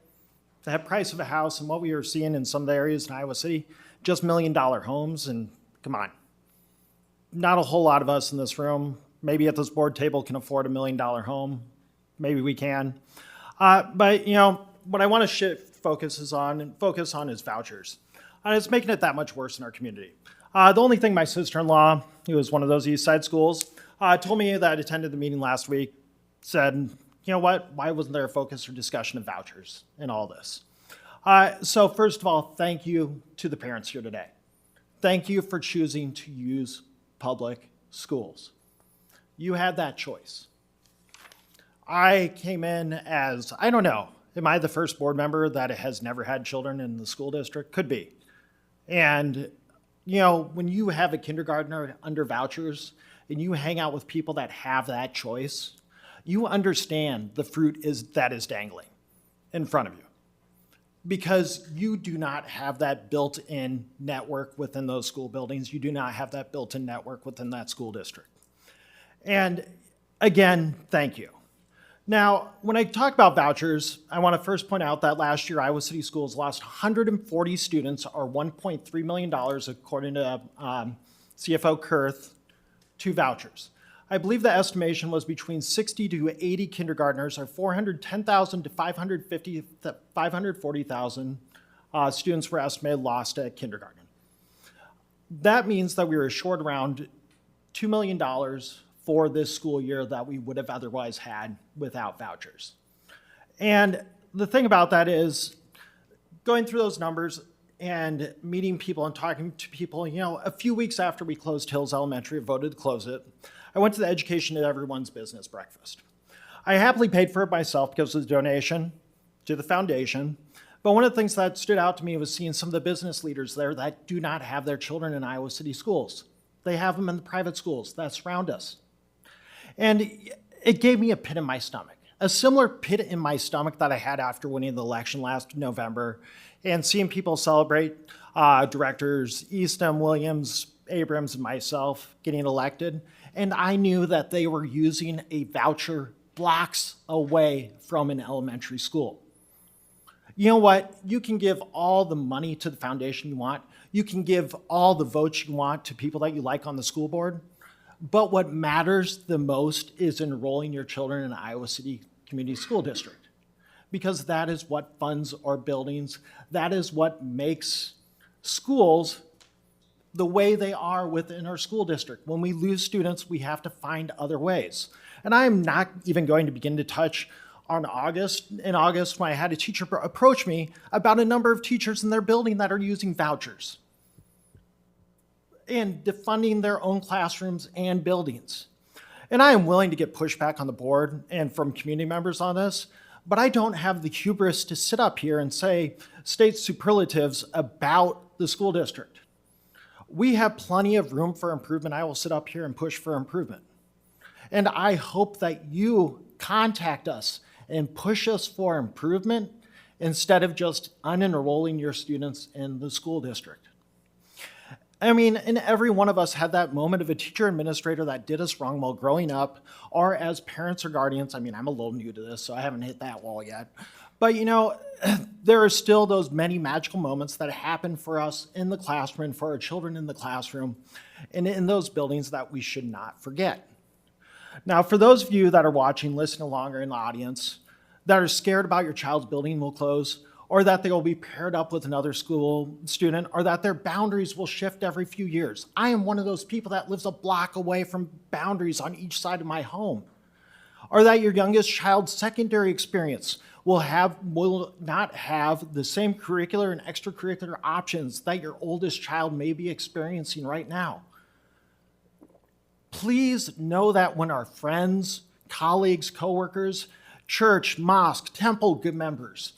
The price of a house and what we are seeing in some of the areas in Iowa City, just $1 million homes, and come on. Not a whole lot of us in this room, maybe at this board table, can afford $1 million home. Maybe we can. But you know, what I want to shift focus on is vouchers. And it's making it that much worse in our community. The only thing my sister-in-law, who was one of those East Side schools, told me that attended the meeting last week, said, you know what, why wasn't there a focus or discussion of vouchers in all this? So first of all, thank you to the parents here today. Thank you for choosing to use public schools. You had that choice. I came in as, I don't know, am I the first board member that has never had children in the school district? Could be. And, you know, when you have a kindergartner under vouchers and you hang out with people that have that choice, you understand the fruit that is dangling in front of you. Because you do not have that built-in network within those school buildings. You do not have that built-in network within that school district. And again, thank you. Now, when I talk about vouchers, I want to first point out that last year, Iowa City Schools lost 140 students, or $1.3 million, according to CFO Kurth, to vouchers. I believe the estimation was between 60 to 80 kindergartners, or 410,000 to 540,000 students were estimated lost at kindergarten. That means that we were short around $2 million for this school year that we would have otherwise had without vouchers. And the thing about that is, going through those numbers and meeting people and talking to people, you know, a few weeks after we closed Hills Elementary, voted to close it, I went to the Education at Everyone's Business breakfast. I happily paid for it myself because of the donation to the foundation. But one of the things that stood out to me was seeing some of the business leaders there that do not have their children in Iowa City schools. They have them in the private schools that surround us. And it gave me a pit in my stomach, a similar pit in my stomach that I had after winning the election last November, and seeing people celebrate directors Eastham, Williams, Abrams, and myself getting elected. And I knew that they were using a voucher blocks away from an elementary school. You know what? You can give all the money to the foundation you want. You can give all the votes you want to people that you like on the school board. But what matters the most is enrolling your children in Iowa City Community School District, because that is what funds our buildings. That is what makes schools the way they are within our school district. When we lose students, we have to find other ways. And I am not even going to begin to touch on in August, when I had a teacher approach me about a number of teachers in their building that are using vouchers and defunding their own classrooms and buildings. And I am willing to get pushback on the board and from community members on this, but I don't have the hubris to sit up here and say state superlatives about the school district. We have plenty of room for improvement. I will sit up here and push for improvement. And I hope that you contact us and push us for improvement instead of just unenrolling your students in the school district. I mean, and every one of us had that moment of a teacher administrator that did us wrong while growing up, or as parents or guardians. I mean, I'm a little new to this, so I haven't hit that wall yet. But you know, there are still those many magical moments that happen for us in the classroom, for our children in the classroom, and in those buildings that we should not forget. Now, for those of you that are watching, listening along, or in the audience, that are scared about your child's building will close, or that they will be paired up with another school student, or that their boundaries will shift every few years. I am one of those people that lives a block away from boundaries on each side of my home. Or that your youngest child's secondary experience will not have the same curricular and extracurricular options that your oldest child may be experiencing right now. Please know that when our friends, colleagues, coworkers church, mosque, temple good members,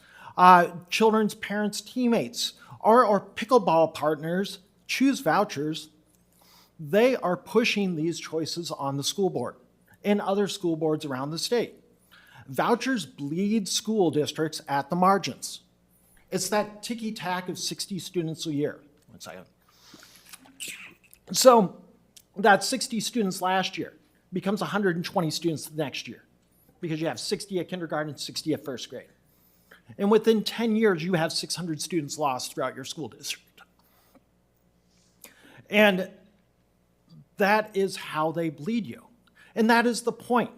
children's parents, teammates, or pickleball partners choose vouchers, they are pushing these choices on the school board and other school boards around the state. Vouchers bleed school districts at the margins. It's that ticky-tack of 60 students a year. One second. So that 60 students last year becomes 120 students the next year because you have 60 at kindergarten, 60 at first grade. And within 10 years, you have 600 students lost throughout your school district. And that is how they bleed you. And that is the point.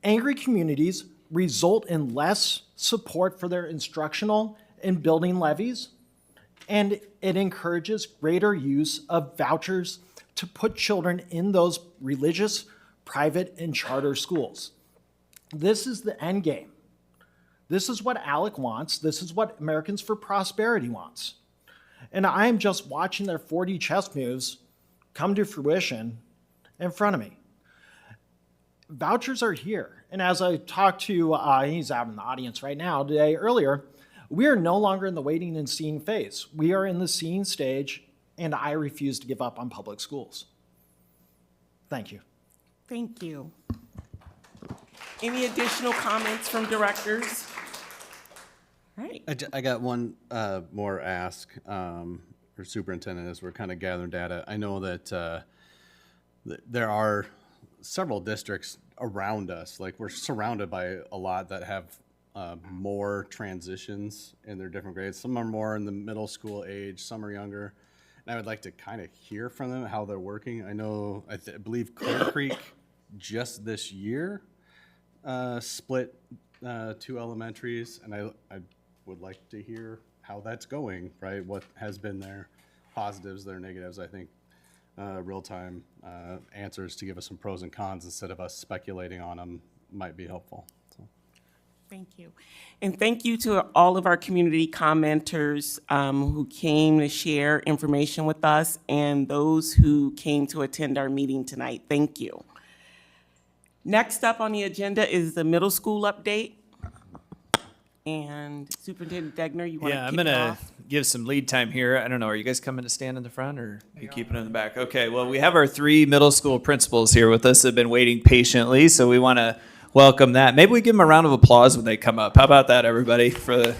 Angry communities result in less support for their instructional and building levies, and it encourages greater use of vouchers to put children in those religious, private, and charter schools. This is the end game. This is what ALEC wants. This is what Americans for Prosperity wants. And I am just watching their 4D chess moves come to fruition in front of me. Vouchers are here. And as I talked to, he's out in the audience right now today earlier, we are no longer in the waiting and seeing phase. We are in the seeing stage, and I refuse to give up on public schools. Thank you. Thank you. Any additional comments from directors? All right. I got one more ask for superintendent as we're kind of gathering data. I know that there are several districts around us, like we're surrounded by a lot that have more transitions in their different grades. Some are more in the middle school age, some are younger. And I would like to kind of hear from them how they're working. I know, I believe Clear Creek just this year split two elementaries, and I would like to hear how that's going, right? What has been their positives, their negatives. I think real-time answers to give us some pros and cons instead of us speculating on them might be helpful. So. Thank you. And thank you to all of our community commenters who came to share information with us and those who came to attend our meeting tonight. Thank you. Next up on the agenda is the middle school update. And Superintendent Degner, you want to Yeah, kick I'm it gonna off? give some lead time here. I don't know, are you guys coming to stand in the front or are you keeping it in the back? Okay, well, we have our 3 middle school principals here with us that have been waiting patiently, so we want to welcome that. Maybe we give them a round of applause when they come up. How about that, everybody, for the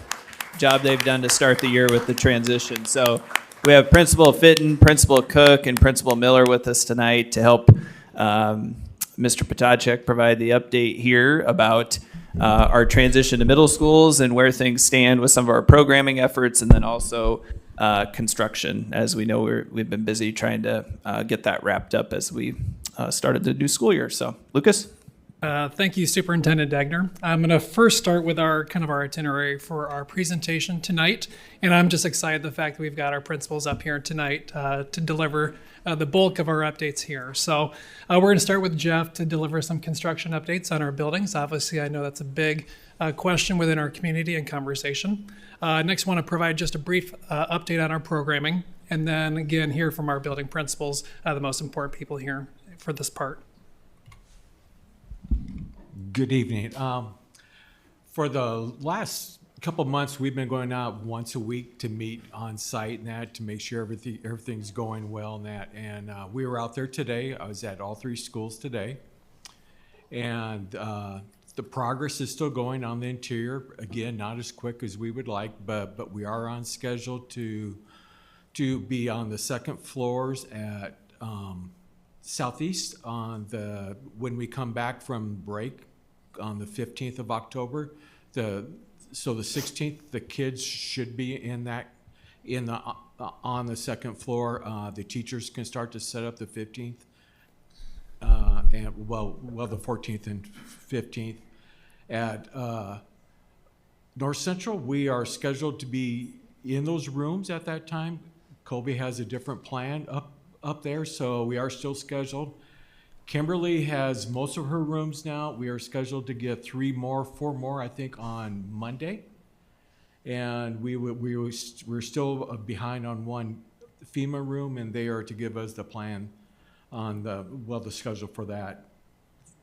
job they've done to start the year with the transition. So we have Principal Fitton, Principal Cook, and Principal Miller with us tonight to help Mr. Potacek provide the update here about our transition to middle schools and where things stand with some of our programming efforts, and then also construction. As we know, we've been busy trying to get that wrapped up as we started the new school year. So, Lucas? Thank you, Superintendent Degner. I'm going to first start with our itinerary for our presentation tonight, and I'm just excited the fact that we've got our principals up here tonight to deliver the bulk of our updates here. So we're going to start with Jeff to deliver some construction updates on our buildings. Obviously, I know that's a big question within our community and conversation. Next, I want to provide just a brief update on our programming, and then again hear from our building principals, the most important people here for this part. Good evening. For the last couple of months, we've been going out once a week to meet on site and that to make sure everything's going well and that. And we were out there today. I was at all 3 schools today. And the progress is still going on the interior. Again, not as quick as we would like, but we are on schedule to be on the second floors at Southeast when we come back from break on the 15th of October. So the 16th, the kids should be on the second floor. The teachers can start to set up the 15th, and the 14th and 15th. At North Central, we are scheduled to be in those rooms at that time. Colby has a different plan up there, so we are still scheduled. Kimberly has most of her rooms now. We are scheduled to get 4 more, I think, on Monday. And we're still behind on one FEMA room, and they are to give us the plan on the schedule for that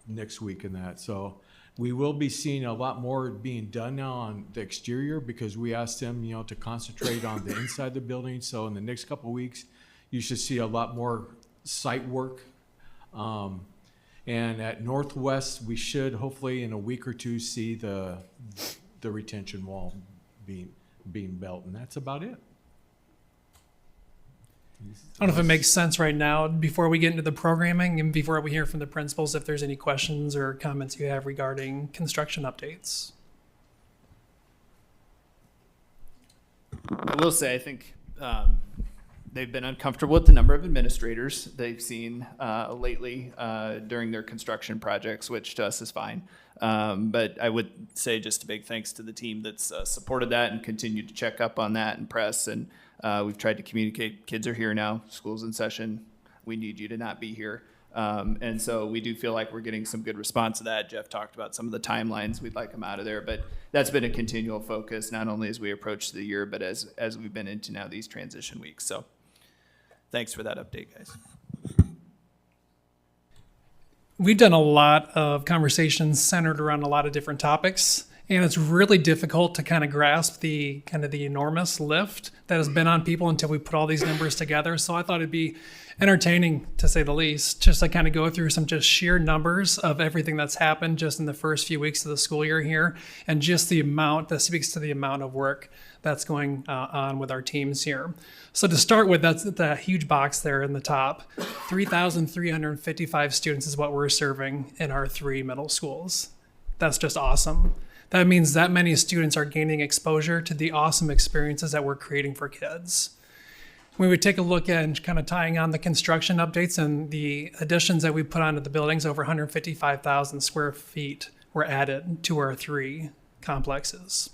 next week and that. So we will be seeing a lot more being done now on the exterior because we asked them, to concentrate on the inside of the building. So in the next couple of weeks, you should see a lot more site work. And at Northwest, we should hopefully in a week or two see the retention wall being built, and that's about it. I don't know if it makes sense right now, before we get into the programming and before we hear from the principals, if there's any questions or comments you have regarding construction updates. I will say, I think they've been uncomfortable with the number of administrators they've seen lately during their construction projects, which to us is fine. But I would say just a big thanks to the team that's supported that and continued to check up on that and press. And we've tried to communicate, kids are here now, school's in session, we need you to not be here. And so we do feel like we're getting some good response to that. Jeff talked about some of the timelines we'd like them out of there, but that's been a continual focus, not only as we approach the year, but as we've been into now these transition weeks. So thanks for that update, guys. We've done a lot of conversations centered around a lot of different topics, and it's really difficult to kind of grasp the enormous lift that has been on people until we put all these numbers together. So I thought it'd be entertaining, to say the least, just to kind of go through some just sheer numbers of everything that's happened just in the first few weeks of the school year here, and just the amount that speaks to the amount of work that's going on with our teams here. So to start with, that's the huge box there in the top. 3,355 students is what we're serving in our 3 middle schools. That's just awesome. That means that many students are gaining exposure to the awesome experiences that we're creating for kids. When we take a look at and kind of tying on the construction updates and the additions that we put onto the buildings, over 155,000 square feet were added to our 3 complexes.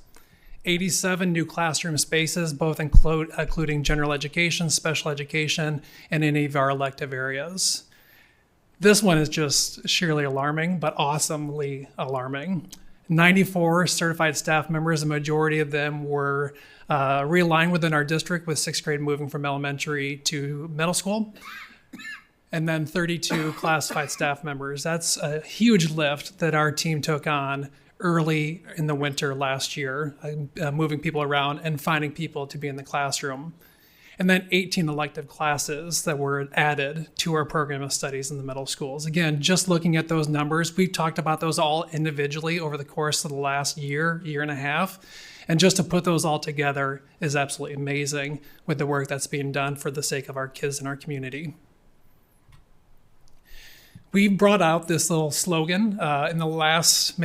87 new classroom spaces, both including general education, special education, and any of our elective areas. This one is just sheerly alarming, but awesomely alarming. 94 certified staff members, the majority of them were realigned within our district, with 6th grade moving from elementary to middle school. And then 32 classified staff members. That's a huge lift that our team took on early in the winter last year, moving people around and finding people to be in the classroom. And then 18 elective classes that were added to our program of studies in the middle schools. Again, just looking at those numbers, we've talked about those all individually over the course of the last year and a half. And just to put those all together is absolutely amazing with the work that's being done for the sake of our kids and our community. We brought out this little slogan in the last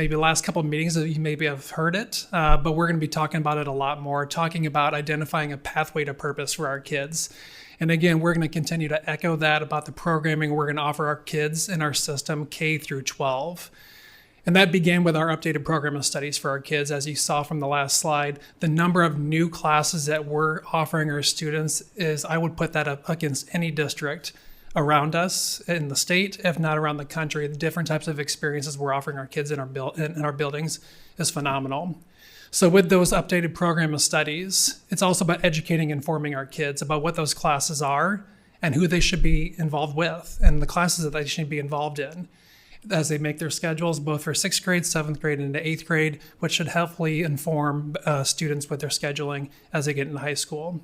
couple of meetings that you maybe have heard it, but we're going to be talking about it a lot more, talking about identifying a pathway to purpose for our kids. And again, we're going to continue to echo that about the programming we're going to offer our kids in our system K through 12. And that began with our updated program of studies for our kids. As you saw from the last slide, the number of new classes that we're offering our students is, I would put that up against any district around us in the state, if not around the country. The different types of experiences we're offering our kids in our buildings is phenomenal. So with those updated program of studies, it's also about educating and informing our kids about what those classes are and who they should be involved with and the classes that they should be involved in as they make their schedules, both for 6th grade, 7th grade, and into 8th grade, which should helpfully inform students with their scheduling as they get into high school. And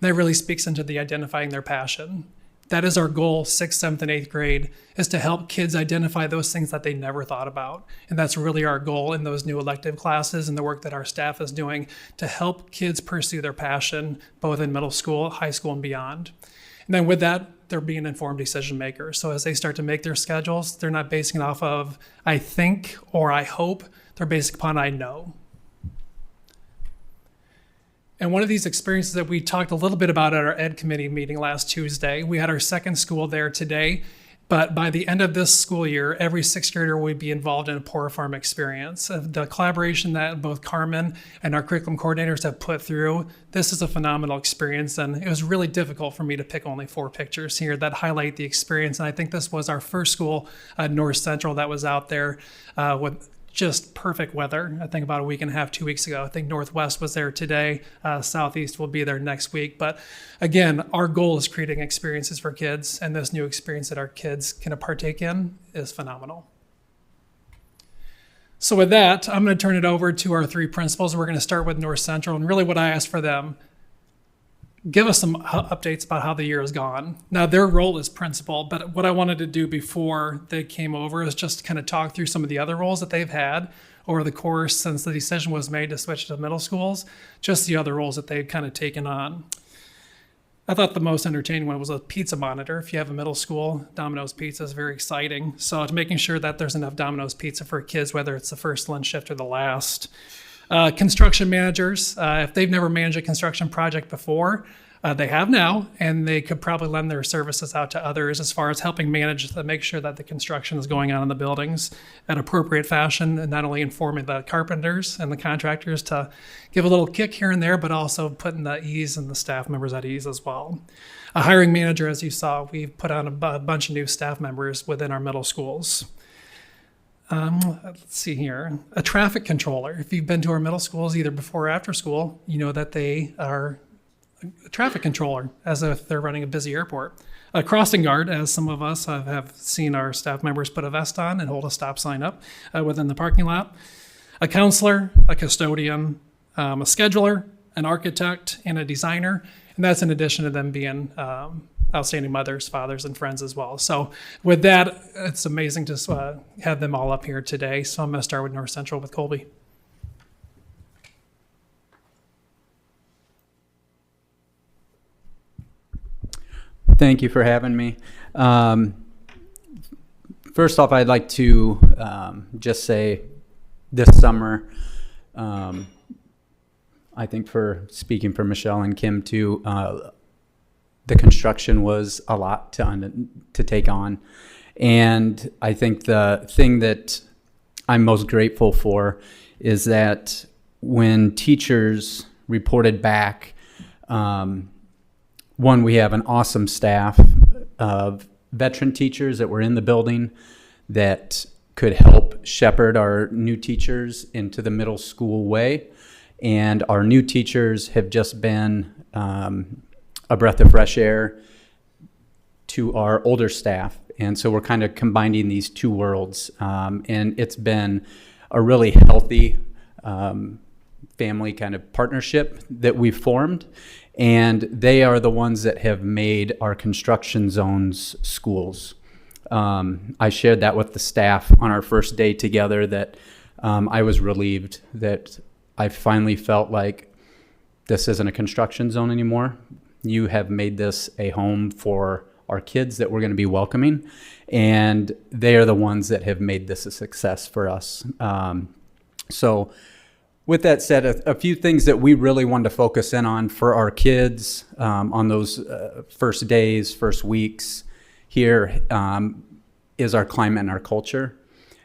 that really speaks into the identifying their passion. That is our goal, 6th, 7th, and 8th grade, is to help kids identify those things that they never thought about. And that's really our goal in those new elective classes and the work that our staff is doing to help kids pursue their passion, both in middle school, high school, and beyond. And then with that, they're being informed decision makers. So as they start to make their schedules, they're not basing it off of, I think, or I hope. They're based upon, I know. And one of these experiences that we talked a little bit about at our Ed Committee meeting last Tuesday, we had our second school there today, but by the end of this school year, every 6th grader will be involved in a Pora Farm experience. The collaboration that both Carmen and our curriculum coordinators have put through, this is a phenomenal experience, and it was really difficult for me to pick only 4 pictures here that highlight the experience. And I think this was our first school, North Central, that was out there with just perfect weather. I think about a week and a half, 2 weeks ago. I think Northwest was there today. Southeast will be there next week. But again, our goal is creating experiences for kids, and this new experience that our kids can partake in is phenomenal. So with that, I'm going to turn it over to our three principals. We're going to start with North Central, and really what I asked for them, give us some updates about how the year has gone. Now, their role is principal, but what I wanted to do before they came over is just kind of talk through some of the other roles that they've had over the course since the decision was made to switch to middle schools, just the other roles that they've kind of taken on. I thought the most entertaining one was a pizza monitor. If you have a middle school, Domino's Pizza is very exciting. So it's making sure that there's enough Domino's Pizza for kids, whether it's the first lunch shift or the last. Construction managers, if they've never managed a construction project before, they have now, and they could probably lend their services out to others as far as helping manage to make sure that the construction is going on in the buildings in appropriate fashion, and not only informing the carpenters and the contractors to give a little kick here and there, but also putting the ease and the staff members at ease as well. A hiring manager, as you saw, we've put on a bunch of new staff members within our middle schools. Let's see here. A traffic controller. If you've been to our middle schools either before or after school, you know that they are a traffic controller as if they're running a busy airport. A crossing guard, as some of us have seen our staff members put a vest on and hold a stop sign up within the parking lot. A counselor, a custodian, a scheduler, an architect, and a designer. And that's in addition to them being outstanding mothers, fathers, and friends as well. So with that, it's amazing to have them all up here today. So I'm going to start with North Central with Colby. Thank you for having me. First off, I'd like to just say this summer, I think for speaking for Michelle and Kim too, the construction was a lot to take on. And I think the thing that I'm most grateful for is that when teachers reported back, one, we have an awesome staff of veteran teachers that were in the building that could help shepherd our new teachers into the middle school way. And our new teachers have just been a breath of fresh air to our older staff. And so we're kind of combining these two worlds. And it's been a really healthy family kind of partnership that we've formed. And they are the ones that have made our construction zones schools. I shared that with the staff on our first day together, that I was relieved that I finally felt like this isn't a construction zone anymore. You have made this a home for our kids that we're going to be welcoming, and they are the ones that have made this a success for us. So with that said, a few things that we really wanted to focus in on for our kids on those first days, first weeks here is our climate and our culture.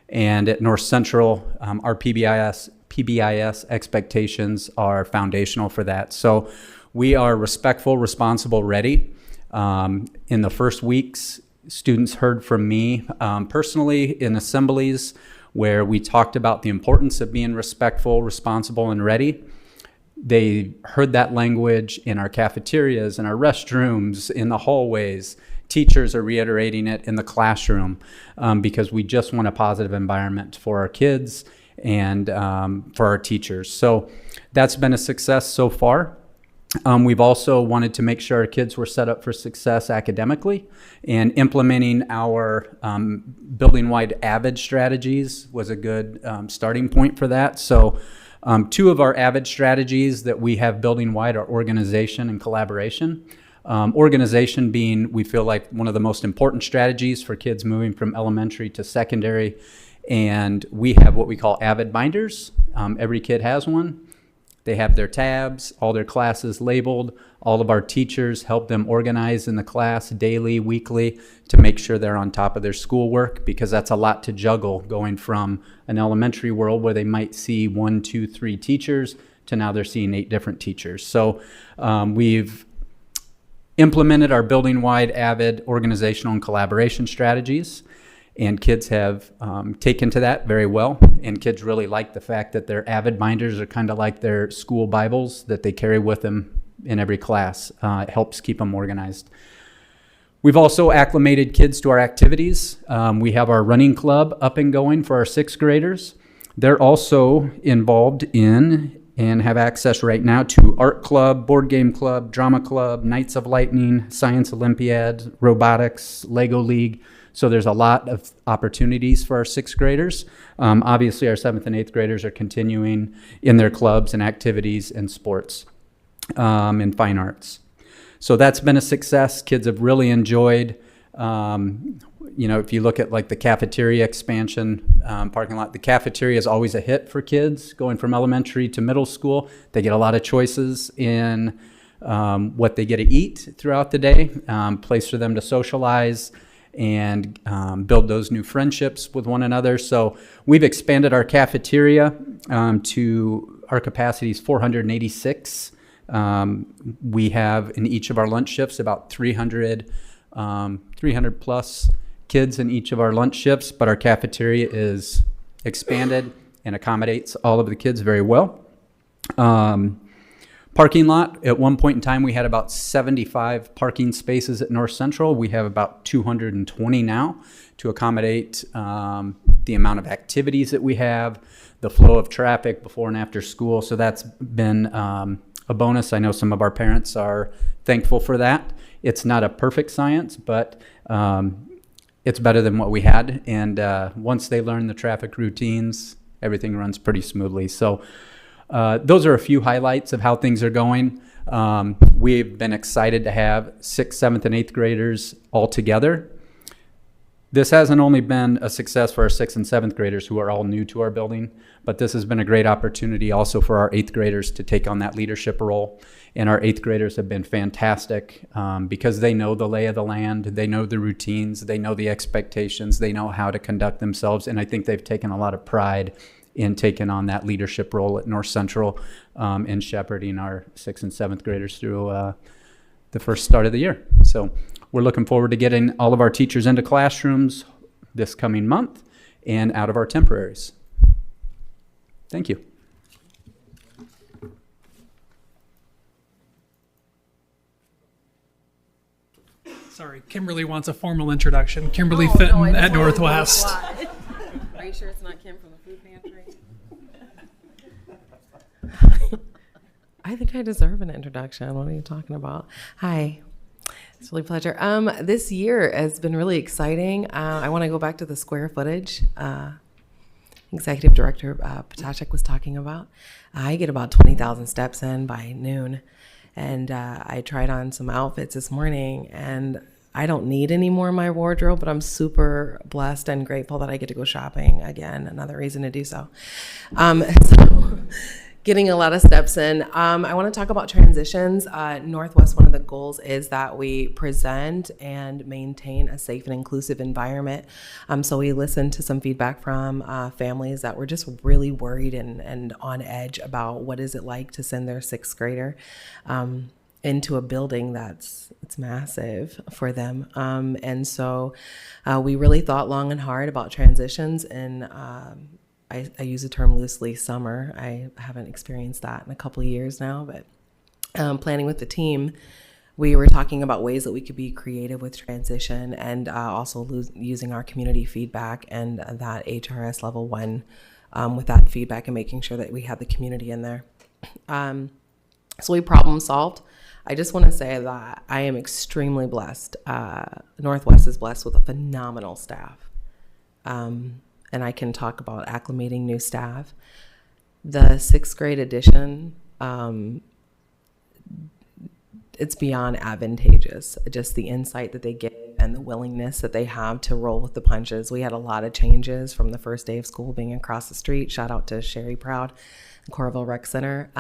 And at North Central, our PBIS expectations are foundational for that. So we are respectful, responsible, ready. In the first weeks, students heard from me personally in assemblies where we talked about the importance of being respectful, responsible, and ready. They heard that language in our cafeterias, in our restrooms, in the hallways. Teachers are reiterating it in the classroom because we just want a positive environment for our kids and for our teachers. So that's been a success so far. We've also wanted to make sure our kids were set up for success academically, and implementing our building-wide AVID strategies was a good starting point for that. So two of our AVID strategies that we have building-wide are organization and collaboration. Organization being, we feel like, one of the most important strategies for kids moving from elementary to secondary. And we have what we call AVID binders. Every kid has one. They have their tabs, all their classes labeled. All of our teachers help them organize in the class daily, weekly, to make sure they're on top of their schoolwork, because that's a lot to juggle going from an elementary world where they might see 1, 2, 3 teachers to now they're seeing 8 different teachers. So we've implemented our building-wide AVID organizational and collaboration strategies, and kids have taken to that very well. And kids really like the fact that their AVID binders are kind of like their school Bibles that they carry with them in every class. It helps keep them organized. We've also acclimated kids to our activities. We have our running club up and going for our 6th graders. They're also involved in and have access right now to art club, board game club, drama club, Knights of Lightning, Science Olympiad, robotics, Lego League. So there's a lot of opportunities for our sixth graders. Obviously, our seventh and eighth graders are continuing in their clubs and activities and sports and fine arts. So that's been a success. Kids have really enjoyed. If you look at like the cafeteria expansion parking lot, the cafeteria is always a hit for kids going from elementary to middle school. They get a lot of choices in what they get to eat throughout the day, place for them to socialize and build those new friendships with one another. So we've expanded our cafeteria to our capacity is 486. We have in each of our lunch shifts about 300 plus kids in each of our lunch shifts, but our cafeteria is expanded and accommodates all of the kids very well. Parking lot, at one point in time, we had about 75 parking spaces at North Central. We have about 220 now to accommodate the amount of activities that we have, the flow of traffic before and after school. So that's been a bonus. I know some of our parents are thankful for that. It's not a perfect science, but it's better than what we had. And once they learn the traffic routines, everything runs pretty smoothly. So those are a few highlights of how things are going. We've been excited to have 6th, 7th, and 8th graders all together. This hasn't only been a success for our 6th and 7th graders who are all new to our building, but this has been a great opportunity also for our 8th graders to take on that leadership role. And our 8th graders have been fantastic because they know the lay of the land, they know the routines, they know the expectations, they know how to conduct themselves, and I think they've taken a lot of pride in taking on that leadership role at North Central and shepherding our 6th and 7th graders through the first start of the year. So we're looking forward to getting all of our teachers into classrooms this coming month and out of our temporaries. Thank you. Sorry, Kimberly wants a formal introduction. Kimberly Fitton at Northwest. Are you sure it's not Kim from the food pantry? I think I deserve an introduction. What are you talking about? Hi. It's really a pleasure. This year has been really exciting. I want to go back to the square footage. Executive Director Potashek was talking about. I get about 20,000 steps in by noon. And I tried on some outfits this morning, and I don't need any more in my wardrobe, but I'm super blessed and grateful that I get to go shopping again. Another reason to do so. So getting a lot of steps in. I want to talk about transitions. Northwest, one of the goals is that we present and maintain a safe and inclusive environment. So we listened to some feedback from families that were just really worried and on edge about what is it like to send their 6th grader into a building it's massive for them. And so we really thought long and hard about transitions, and I use the term loosely, summer. I haven't experienced that in a couple of years now, but planning with the team, we were talking about ways that we could be creative with transition and also using our community feedback and that HRS level 1 with that feedback and making sure that we have the community in there. So we problem solved. I just want to say that I am extremely blessed. Northwest is blessed with a phenomenal staff. And I can talk about acclimating new staff. The 6th grade edition, it's beyond advantageous. Just the insight that they give and the willingness that they have to roll with the punches. We had a lot of changes from the first day of school being across the street. Shout out to Sherry Proud, Coralville Rec Center,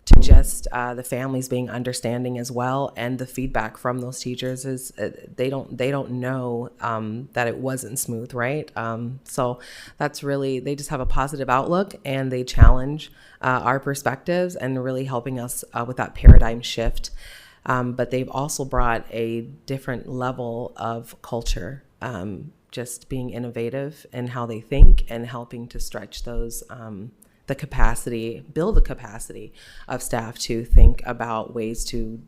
to just the families being understanding as well. And the feedback from those teachers is they don't know that it wasn't smooth, right? So that's really, they just have a positive outlook and they challenge our perspectives and really helping us with that paradigm shift. But they've also brought a different level of culture, just being innovative in how they think and helping to stretch those the capacity, build the capacity of staff to think about ways to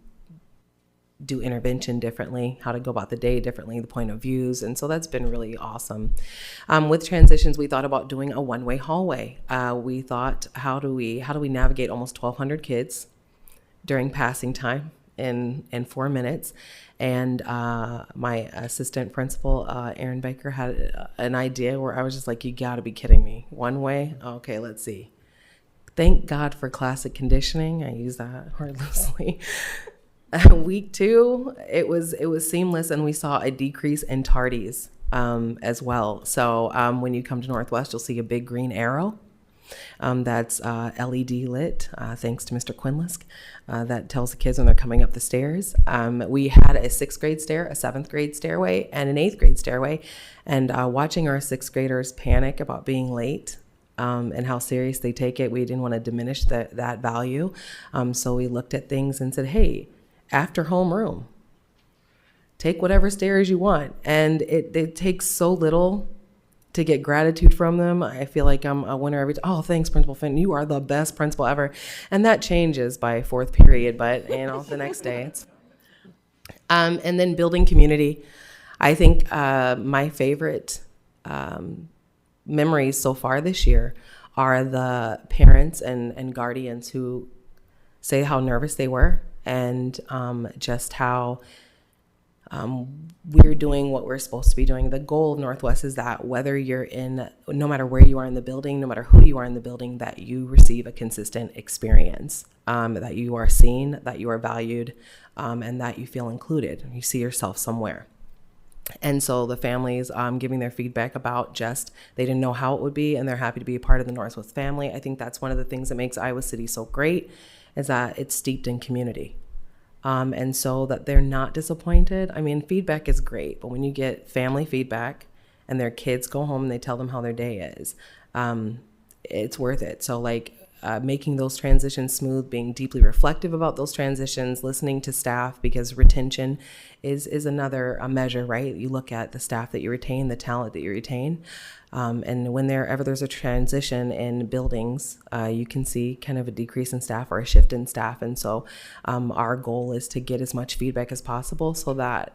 do intervention differently, how to go about the day differently, the point of views. And so that's been really awesome. With transitions, we thought about doing a one-way hallway. We thought, how do we navigate almost 1,200 kids during passing time in 4 minutes? And my assistant principal, Erin Baker, had an idea where I was just like, you gotta be kidding me. One way? Okay, let's see. Thank God for classic conditioning. I use that word loosely. Week 2, it was seamless, and we saw a decrease in tardies as well. So when you come to Northwest, you'll see a big green arrow that's LED lit, thanks to Mr. Quinlisk, that tells the kids when they're coming up the stairs. We had a 6th grade stair, a 7th grade stairway, and an 8th grade stairway. And watching our 6th graders panic about being late and how serious they take it, we didn't want to diminish that value. So we looked at things and said, hey, after homeroom, take whatever stairs you want. And it takes so little to get gratitude from them. I feel like I'm a winner every time. Oh, thanks, Principal Finn. You are the best principal ever. And that changes by 4th period, but the next day it's. And then building community. I think my favorite memories so far this year are the parents and guardians who say how nervous they were, and just how we're doing what we're supposed to be doing. The goal of Northwest is that whether you're no matter where you are in the building, no matter who you are in the building, that you receive a consistent experience, that you are seen, that you are valued, and that you feel included. You see yourself somewhere. And so the families giving their feedback about just they didn't know how it would be, and they're happy to be a part of the Northwest family. I think that's one of the things that makes Iowa City so great, is that it's steeped in community. And so that they're not disappointed. I mean, feedback is great, but when you get family feedback and their kids go home and they tell them how their day is, it's worth it. So making those transitions smooth, being deeply reflective about those transitions, listening to staff, because retention is another measure, right? You look at the staff that you retain, the talent that you retain. And whenever there's a transition in buildings, you can see kind of a decrease in staff or a shift in staff. And so our goal is to get as much feedback as possible so that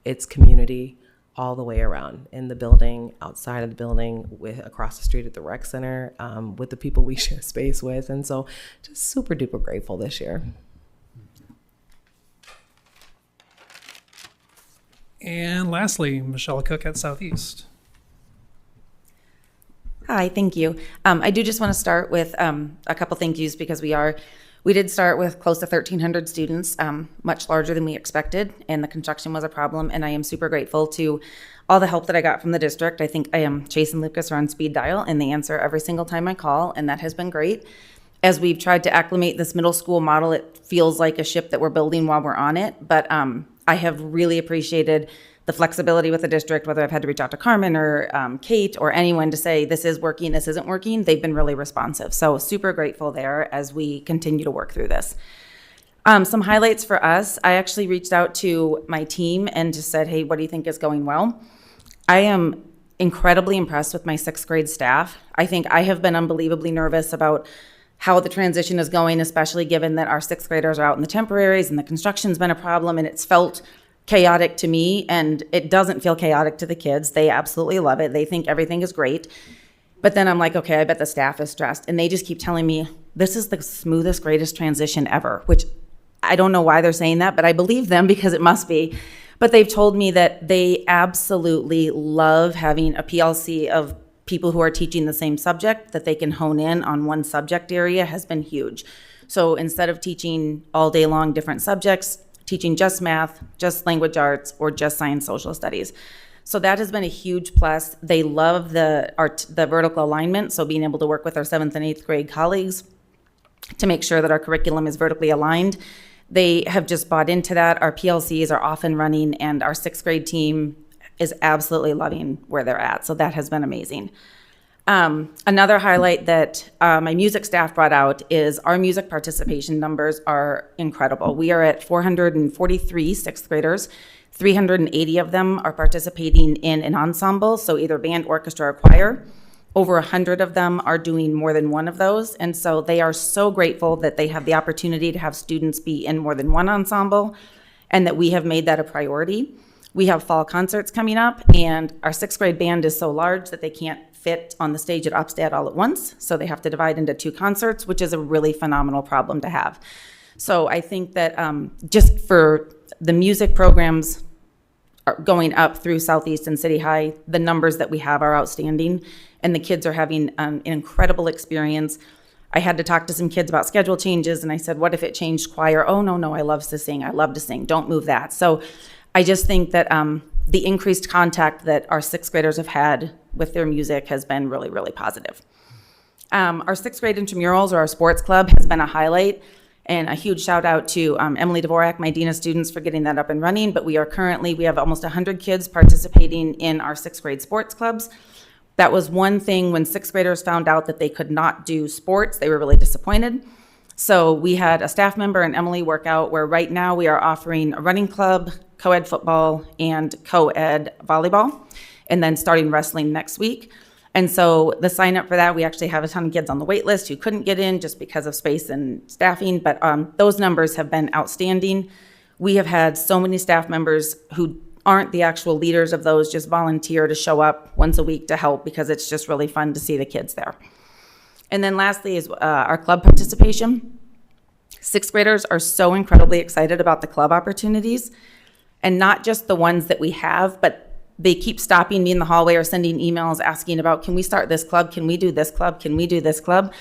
it's community all the way around, in the building, outside of the building, across the street at the rec center, with the people we share space with. And so just super duper grateful this year. And lastly, Michelle Cook at Southeast. Hi, thank you. I do just want to start with a couple thank yous, because we did start with close to 1,300 students, much larger than we expected, and the construction was a problem. And I am super grateful to all the help that I got from the district. I think Chase and Lucas are on speed dial, and they answer every single time I call, and that has been great. As we've tried to acclimate this middle school model, it feels like a ship that we're building while we're on it. But I have really appreciated the flexibility with the district, whether I've had to reach out to Carmen or Kate or anyone to say, this is working, this isn't working. They've been really responsive. So super grateful there as we continue to work through this. Some highlights for us. I actually reached out to my team and just said, hey, what do you think is going well? I am incredibly impressed with my 6th grade staff. I think I have been unbelievably nervous about how the transition is going, especially given that our 6th graders are out in the temporaries and the construction's been a problem, and it's felt chaotic to me, and it doesn't feel chaotic to the kids. They absolutely love it. They think everything is great. But then I'm like, okay, I bet the staff is stressed. And they just keep telling me, this is the smoothest, greatest transition ever, which I don't know why they're saying that, but I believe them because it must be. But they've told me that they absolutely love having a PLC of people who are teaching the same subject, that they can hone in on one subject area has been huge. So instead of teaching all day long different subjects, teaching just math, just language arts, or just science social studies. So that has been a huge plus. They love the vertical alignment, so being able to work with our 7th and 8th grade colleagues to make sure that our curriculum is vertically aligned. They have just bought into that. Our PLCs are off and running, and our 6th grade team is absolutely loving where they're at. So that has been amazing. Another highlight that my music staff brought out is our music participation numbers are incredible. We are at 443 6th graders. 380 of them are participating in an ensemble, so either band, orchestra, or choir. Over 100 of them are doing more than one of those, and so they are so grateful that they have the opportunity to have students be in more than one ensemble and that we have made that a priority. We have fall concerts coming up, and our 6th grade band is so large that they can't fit on the stage at Upstead all at once, so they have to divide into 2 concerts, which is a really phenomenal problem to have. So I think that just for the music programs are going up through Southeast and City High, the numbers that we have are outstanding, and the kids are having an incredible experience. I had to talk to some kids about schedule changes, and I said, what if it changed choir? Oh, no, I love to sing. I love to sing. Don't move that. So I just think that the increased contact that our 6th graders have had with their music has been really, really positive. Our 6th grade intramurals, or our sports club, has been a highlight, and a huge shout out to Emily Dvorak, my Dean of Students, for getting that up and running. But we have almost 100 kids participating in our 6th grade sports clubs. That was one thing when 6th graders found out that they could not do sports, they were really disappointed. So we had a staff member and Emily work out where right now we are offering a running club, co-ed football, and co-ed volleyball, and then starting wrestling next week. And so the sign up for that, we actually have a ton of kids on the wait list who couldn't get in just because of space and staffing, but those numbers have been outstanding. We have had so many staff members who aren't the actual leaders of those just volunteer to show up once a week to help because it's just really fun to see the kids there. And then lastly is our club participation. 6th graders are so incredibly excited about the club opportunities, and not just the ones that we have, but they keep stopping me in the hallway or sending emails asking about, can we start this club? Can we do this club? Can we do this club?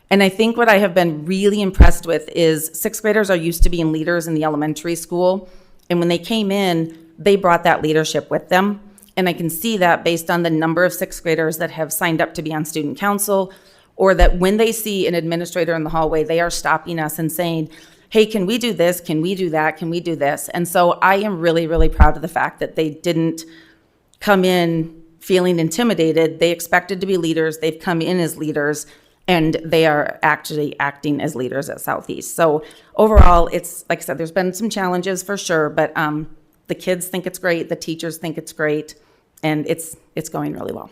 And I think what I have been really impressed with is 6th graders are used to being leaders in the elementary school. And when they came in, they brought that leadership with them. And I can see that based on the number of 6th graders that have signed up to be on student council, or that when they see an administrator in the hallway, they are stopping us and saying, hey, can we do this? Can we do that? Can we do this? And so I am really, really proud of the fact that they didn't come in feeling intimidated. They expected to be leaders. They've come in as leaders, and they are actually acting as leaders at Southeast. So overall, it's, like I said, there's been some challenges for sure, but the kids think it's great, the teachers think it's great, and it's going really well.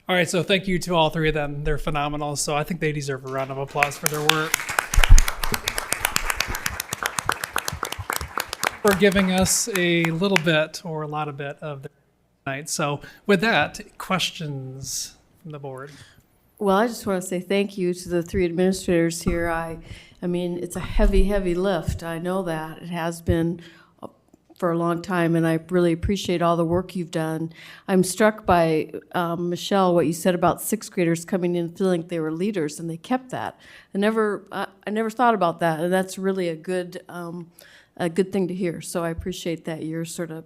All right, so thank you to all 3 of them. They're phenomenal, so I think they deserve a round of applause for their work. For giving us a little bit or a lot of bit of the night. So with that, questions from the board? Well, I just want to say thank you to the 3 administrators here. I mean, it's a heavy, heavy lift. I know that. It has been for a long time, and I really appreciate all the work you've done. I'm struck by, Michelle, what you said about 6th graders coming in feeling like they were leaders, and they kept that. I never thought about that, and that's really a good thing to hear. So I appreciate that you're sort of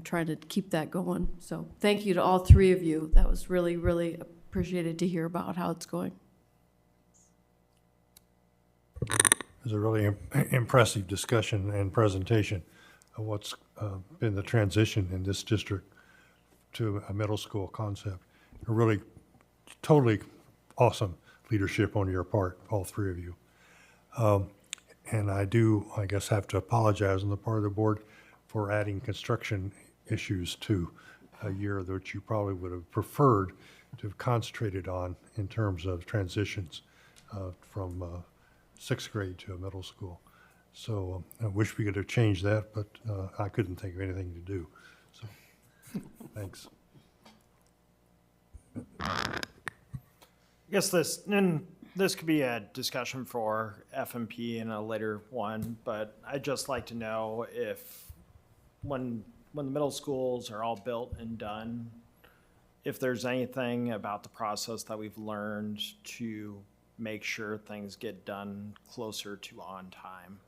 trying to keep that going. So thank you to all 3 of you. That was really, really appreciated to hear about how it's going. It was a really impressive discussion and presentation of what's been the transition in this district to a middle school concept. A really totally awesome leadership on your part, all 3 of you. And I do, I guess, have to apologize on the part of the board for adding construction issues to a year that you probably would have preferred to have concentrated on in terms of transitions from 6th grade to a middle school. So I wish we could have changed that, but I couldn't think of anything to do. So thanks. I guess this could be a discussion for FMP in a later one, but I'd just like to know if when the middle schools are all built and done, if there's anything about the process that we've learned to make sure things get done closer to on time.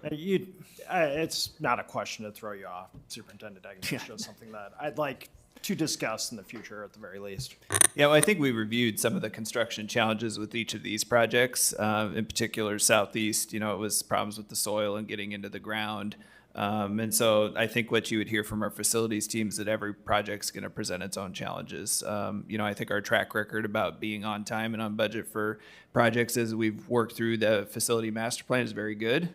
It's not a question to throw you off, Superintendent Degner. It's just something that I'd like to discuss in the future at the very least. Yeah, well, I think we reviewed some of the construction challenges with each of these projects. In particular, Southeast, it was problems with the soil and getting into the ground. And so I think what you would hear from our facilities team is that every project's going to present its own challenges. I think our track record about being on time and on budget for projects as we've worked through the facility master plan is very good.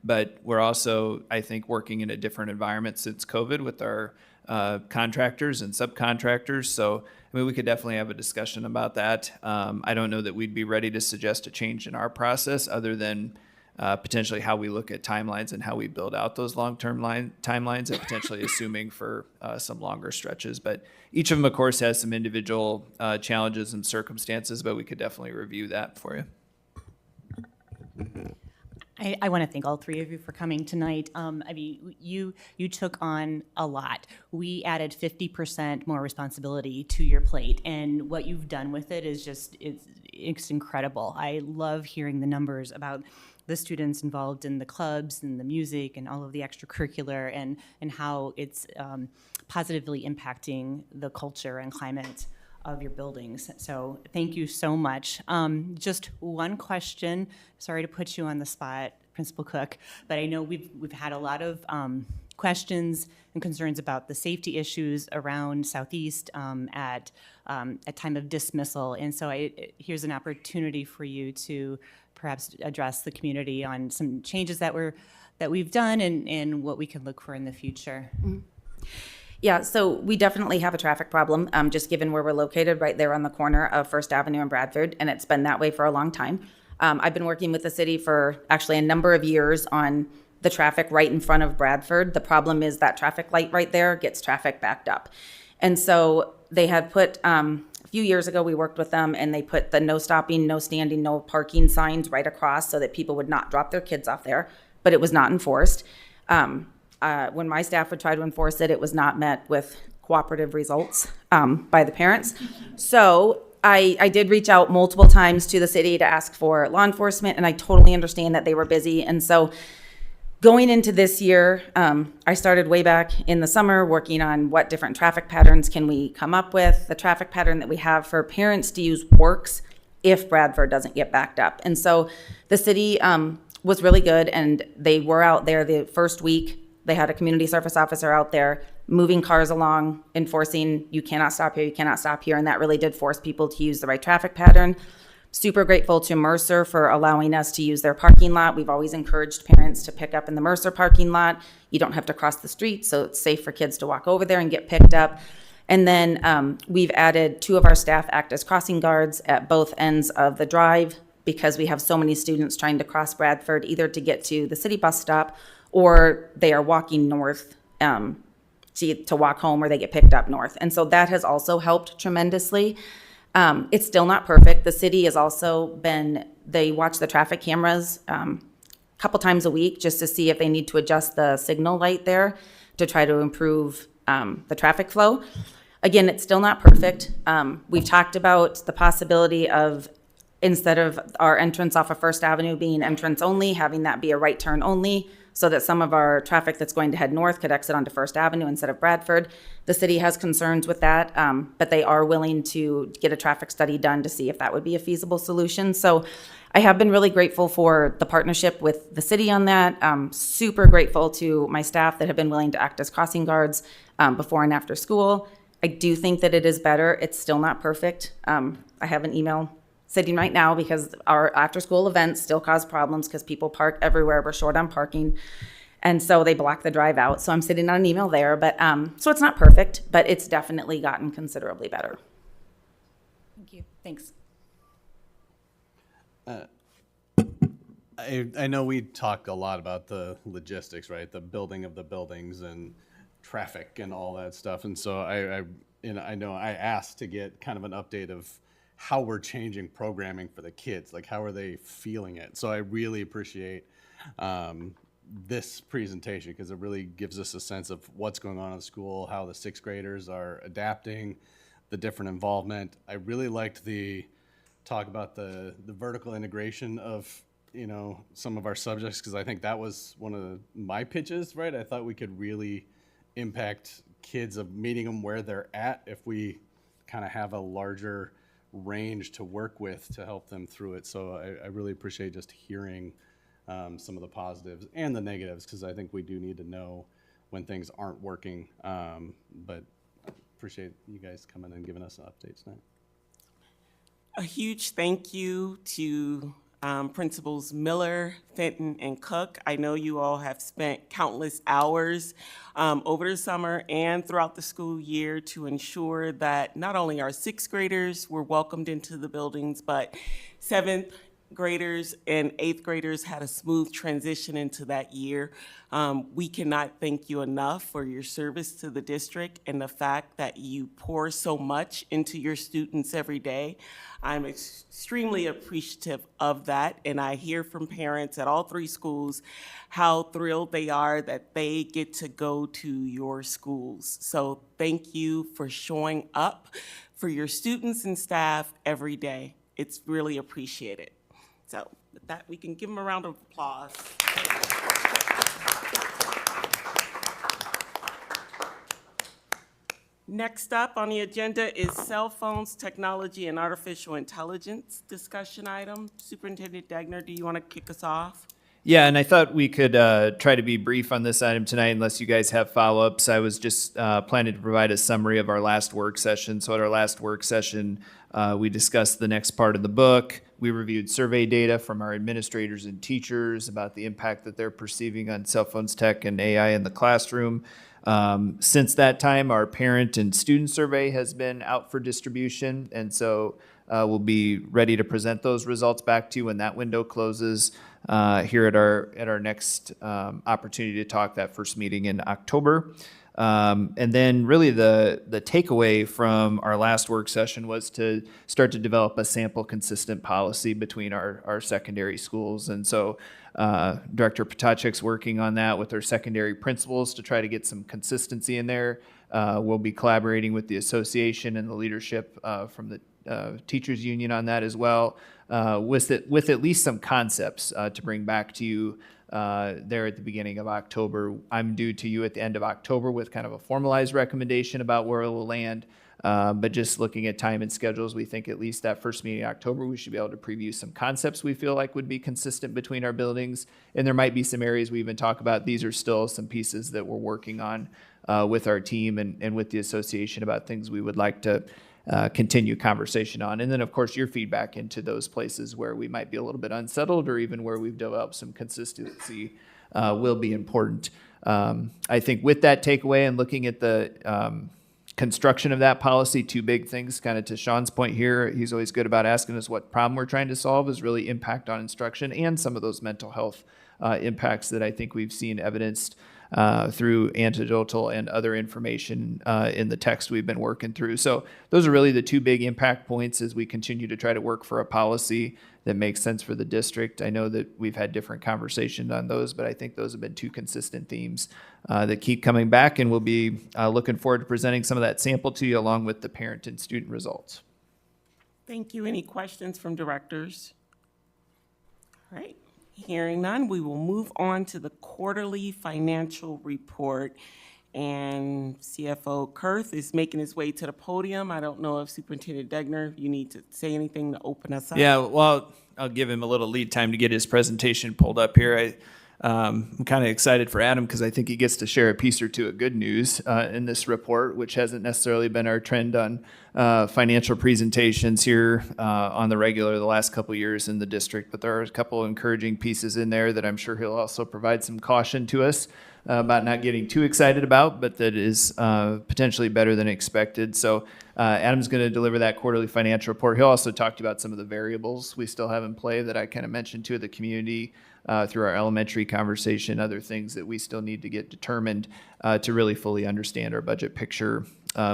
But we're also, I think, working in a different environment since COVID with our contractors and subcontractors. So, we could definitely have a discussion about that. I don't know that we'd be ready to suggest a change in our process other than potentially how we look at timelines and how we build out those long-term timelines and potentially assuming for some longer stretches. But each of them, of course, has some individual challenges and circumstances, but we could definitely review that for you. I want to thank all three of you for coming tonight. You took on a lot. We added 50% more responsibility to your plate, and what you've done with it is it's incredible. I love hearing the numbers about the students involved in the clubs and the music and all of the extracurricular and how it's positively impacting the culture and climate of your buildings. So thank you so much. Just one question. Sorry to put you on the spot, Principal Cook, but I know we've had a lot of questions and concerns about the safety issues around Southeast at time of dismissal. And so here's an opportunity for you to perhaps address the community on some changes that we've done and what we can look for in the future. Mm-hmm. Yeah, so we definitely have a traffic problem, just given where we're located, right there on the corner of First Avenue and Bradford, and it's been that way for a long time. I've been working with the city for actually a number of years on the traffic right in front of Bradford. The problem is that traffic light right there gets traffic backed up. And so they had put, a few years ago, we worked with them, and they put the no stopping, no standing, no parking signs right across so that people would not drop their kids off there, but it was not enforced. When my staff would try to enforce it, it was not met with cooperative results by the parents. So I did reach out multiple times to the city to ask for law enforcement, and I totally understand that they were busy. And so going into this year, I started way back in the summer working on what different traffic patterns can we come up with. The traffic pattern that we have for parents to use works if Bradford doesn't get backed up. And so the city was really good, and they were out there the first week. They had a community service officer out there moving cars along, enforcing you cannot stop here, you cannot stop here, and that really did force people to use the right traffic pattern. Super grateful to Mercer for allowing us to use their parking lot. We've always encouraged parents to pick up in the Mercer parking lot. You don't have to cross the street, so it's safe for kids to walk over there and get picked up. And then we've added 2 of our staff act as crossing guards at both ends of the drive because we have so many students trying to cross Bradford either to get to the city bus stop or they are walking north to walk home or they get picked up north. And so that has also helped tremendously. It's still not perfect. The city has also they watch the traffic cameras a couple times a week just to see if they need to adjust the signal light there to try to improve the traffic flow. Again, it's still not perfect. We've talked about the possibility of, instead of our entrance off of First Avenue being entrance only, having that be a right turn only, so that some of our traffic that's going to head north could exit onto First Avenue instead of Bradford. The city has concerns with that, but they are willing to get a traffic study done to see if that would be a feasible solution. So I have been really grateful for the partnership with the city on that. Super grateful to my staff that have been willing to act as crossing guards before and after school. I do think that it is better. It's still not perfect. I have an email sitting right now because our after-school events still cause problems because people park everywhere. We're short on parking. And so they block the drive out. So I'm sitting on an email there. But so it's not perfect, but it's definitely gotten considerably better. Thank you. Thanks. I know we talked a lot about the logistics, right? The building of the buildings and traffic and all that stuff. And so I know I asked to get kind of an update of how we're changing programming for the kids. Like, how are they feeling it? So I really appreciate this presentation because it really gives us a sense of what's going on in the school, how the 6th graders are adapting, the different involvement. I really liked the talk about the vertical integration of, some of our subjects, because I think that was one of my pitches, right? I thought we could really impact kids of meeting them where they're at if we kind of have a larger range to work with to help them through it. So I really appreciate just hearing some of the positives and the negatives, because I think we do need to know when things aren't working. But appreciate you guys coming and giving us an update tonight. A huge thank you to Principals Miller, Fenton, and Cook. I know you all have spent countless hours over the summer and throughout the school year to ensure that not only our sixth graders were welcomed into the buildings, but seventh graders and eighth graders had a smooth transition into that year. We cannot thank you enough for your service to the district and the fact that you pour so much into your students every day. I'm extremely appreciative of that, and I hear from parents at all three schools how thrilled they are that they get to go to your schools. So thank you for showing up for your students and staff every day. It's really appreciated. So with that, we can give them a round of applause. Next up on the agenda is cell phones, technology, and artificial intelligence discussion item. Superintendent Degner, do you want to kick us off? Yeah, and I thought we could try to be brief on this item tonight unless you guys have follow-ups. I was just planning to provide a summary of our last work session. So at our last work session, we discussed the next part of the book. We reviewed survey data from our administrators and teachers about the impact that they're perceiving on cell phones, tech, and AI in the classroom. Since that time, our parent and student survey has been out for distribution, and so we'll be ready to present those results back to you when that window closes here at our next opportunity to talk, that first meeting in October. And then really the takeaway from our last work session was to start to develop a sample consistent policy between our secondary schools. And so Director Potacek's working on that with our secondary principals to try to get some consistency in there. We'll be collaborating with the association and the leadership from the teachers union on that as well, with at least some concepts to bring back to you there at the beginning of October. I'm due to you at the end of October with kind of a formalized recommendation about where it will land. But just looking at time and schedules, we think at least that first meeting in October, we should be able to preview some concepts we feel like would be consistent between our buildings. And there might be some areas we even talk about. These are still some pieces that we're working on with our team and with the association about things we would like to continue conversation on. And then, of course, your feedback into those places where we might be a little bit unsettled or even where we've developed some consistency will be important. I think with that takeaway and looking at the construction of that policy, two big things, kind of to Sean's point here, he's always good about asking us what problem we're trying to solve, is really impact on instruction and some of those mental health impacts that I think we've seen evidenced through anecdotal and other information in the text we've been working through. So those are really the two big impact points as we continue to try to work for a policy that makes sense for the district. I know that we've had different conversations on those, but I think those have been two consistent themes that keep coming back, and we'll be looking forward to presenting some of that sample to you along with the parent and student results. Thank you. Any questions from directors? All right. Hearing none, we will move on to the quarterly financial report. And CFO Kurth is making his way to the podium. I don't know if Superintendent Degner, you need to say anything to open us up. Yeah, well, I'll give him a little lead time to get his presentation pulled up here. I'm kind of excited for Adam because I think he gets to share a piece or two of good news in this report, which hasn't necessarily been our trend on financial presentations here on the regular the last couple of years in the district. But there are a couple of encouraging pieces in there that I'm sure he'll also provide some caution to us about not getting too excited about, but that is potentially better than expected. So Adam's going to deliver that quarterly financial report. He'll also talk about some of the variables we still have in play that I kind of mentioned to the community through our elementary conversation, other things that we still need to get determined to really fully understand our budget picture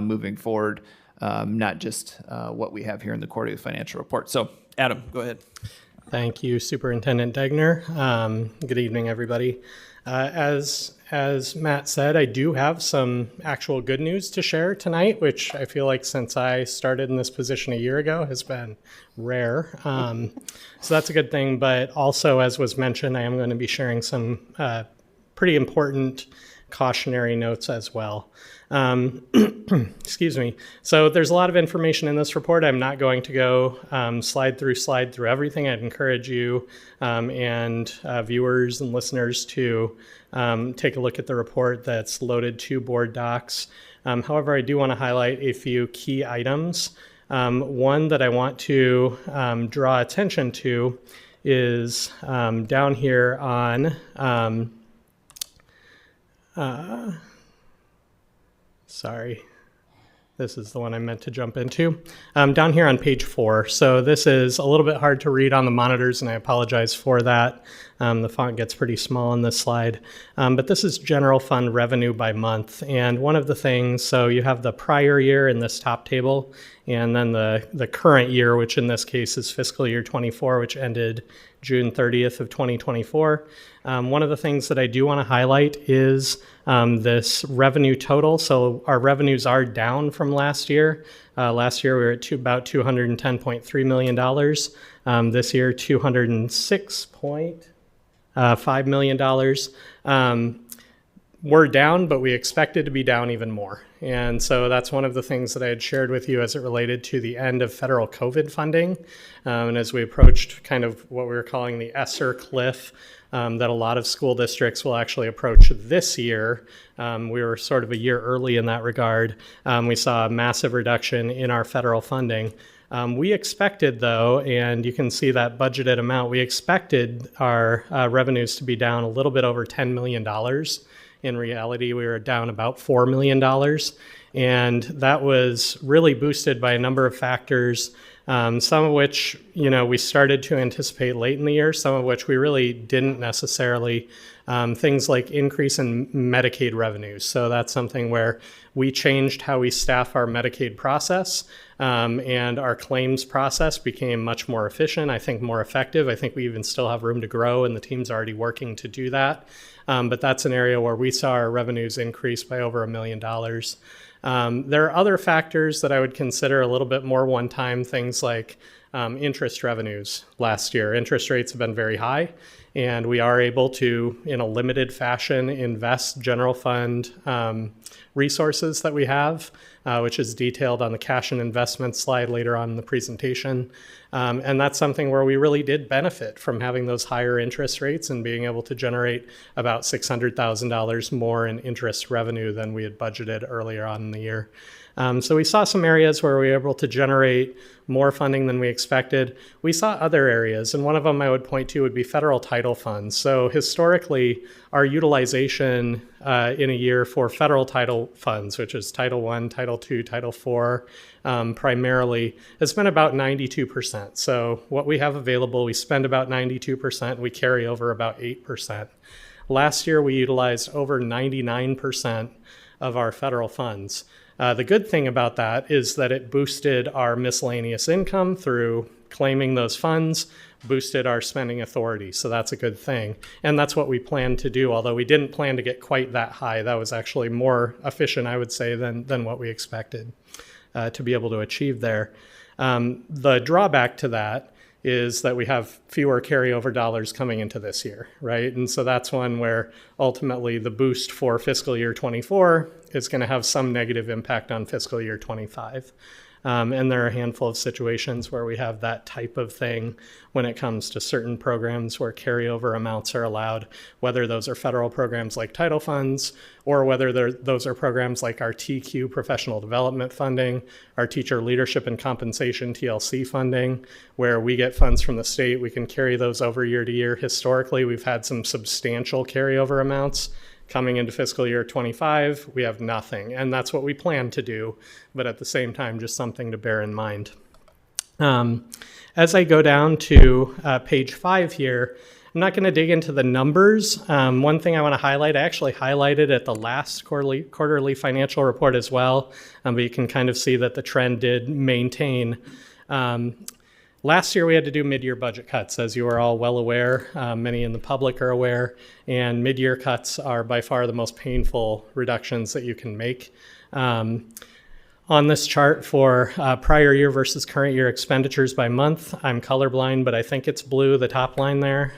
moving forward, not just what we have here in the quarterly financial report. So Adam, go ahead. Thank you, Superintendent Degner. Good evening, everybody. As Matt said, I do have some actual good news to share tonight, which I feel like since I started in this position a year ago has been rare. So that's a good thing. But also, as was mentioned, I am going to be sharing some pretty important cautionary notes as well. Excuse me. So there's a lot of information in this report. I'm not going to go slide through everything. I'd encourage you and viewers and listeners to take a look at the report that's loaded to board docs. However, I do want to highlight a few key items. One that I want to draw attention to is down here on, sorry, this is the one I meant to jump into. Down here on page 4. So this is a little bit hard to read on the monitors, and I apologize for that. The font gets pretty small on this slide. But this is general fund revenue by month. And one of the things, so you have the prior year in this top table, and then the current year, which in this case is fiscal year 24, which ended June 30th of 2024. One of the things that I do want to highlight is this revenue total. So our revenues are down from last year. Last year we were at about $210.3 million. This year, $206.5 million. We're down, but we expected to be down even more. And so that's one of the things that I had shared with you as it related to the end of federal COVID funding. And as we approached kind of what we were calling the ESSER cliff, that a lot of school districts will actually approach this year. We were sort of a year early in that regard. We saw a massive reduction in our federal funding. We expected, though, and you can see that budgeted amount, we expected our revenues to be down a little bit over $10 million. In reality, we were down about $4 million. And that was really boosted by a number of factors, some of which, we started to anticipate late in the year, some of which we really didn't necessarily. Things like increase in Medicaid revenues. So that's something where we changed how we staff our Medicaid process, and our claims process became much more efficient, I think more effective. I think we even still have room to grow, and the team's already working to do that. But that's an area where we saw our revenues increase by over $1 million. There are other factors that I would consider a little bit more one-time, things like interest revenues last year. Interest rates have been very high, and we are able to, in a limited fashion, invest general fund resources that we have, which is detailed on the cash and investment slide later on in the presentation. And that's something where we really did benefit from having those higher interest rates and being able to generate about $600,000 more in interest revenue than we had budgeted earlier on in the year. So we saw some areas where we were able to generate more funding than we expected. We saw other areas, and one of them I would point to would be federal title funds. So historically, our utilization in a year for federal title funds, which is Title I, Title II, Title IV, primarily, has been about 92%. So what we have available, we spend about 92%, we carry over about 8%. Last year, we utilized over 99% of our federal funds. The good thing about that is that it boosted our miscellaneous income through claiming those funds, boosted our spending authority. So that's a good thing. And that's what we planned to do, although we didn't plan to get quite that high. That was actually more efficient, I would say, than what we expected to be able to achieve there. The drawback to that is that we have fewer carryover dollars coming into this year, right? And so that's one where ultimately the boost for fiscal year 24 is going to have some negative impact on fiscal year 25. And there are a handful of situations where we have that type of thing when it comes to certain programs where carryover amounts are allowed, whether those are federal programs like title funds, or whether those are programs like our TQ professional development funding, our teacher leadership and compensation TLC funding, where we get funds from the state, we can carry those over year to year. Historically, we've had some substantial carryover amounts. Coming into fiscal year 25, we have nothing, and that's what we plan to do, but at the same time, just something to bear in mind. As I go down to page 5 here, I'm not going to dig into the numbers. One thing I want to highlight, I actually highlighted at the last quarterly financial report as well, but you can kind of see that the trend did maintain. Last year, we had to do mid-year budget cuts, as you are all well aware. Many in the public are aware, and mid-year cuts are by far the most painful reductions that you can make. On this chart for prior year versus current year expenditures by month, I'm colorblind, but I think it's blue. The top line there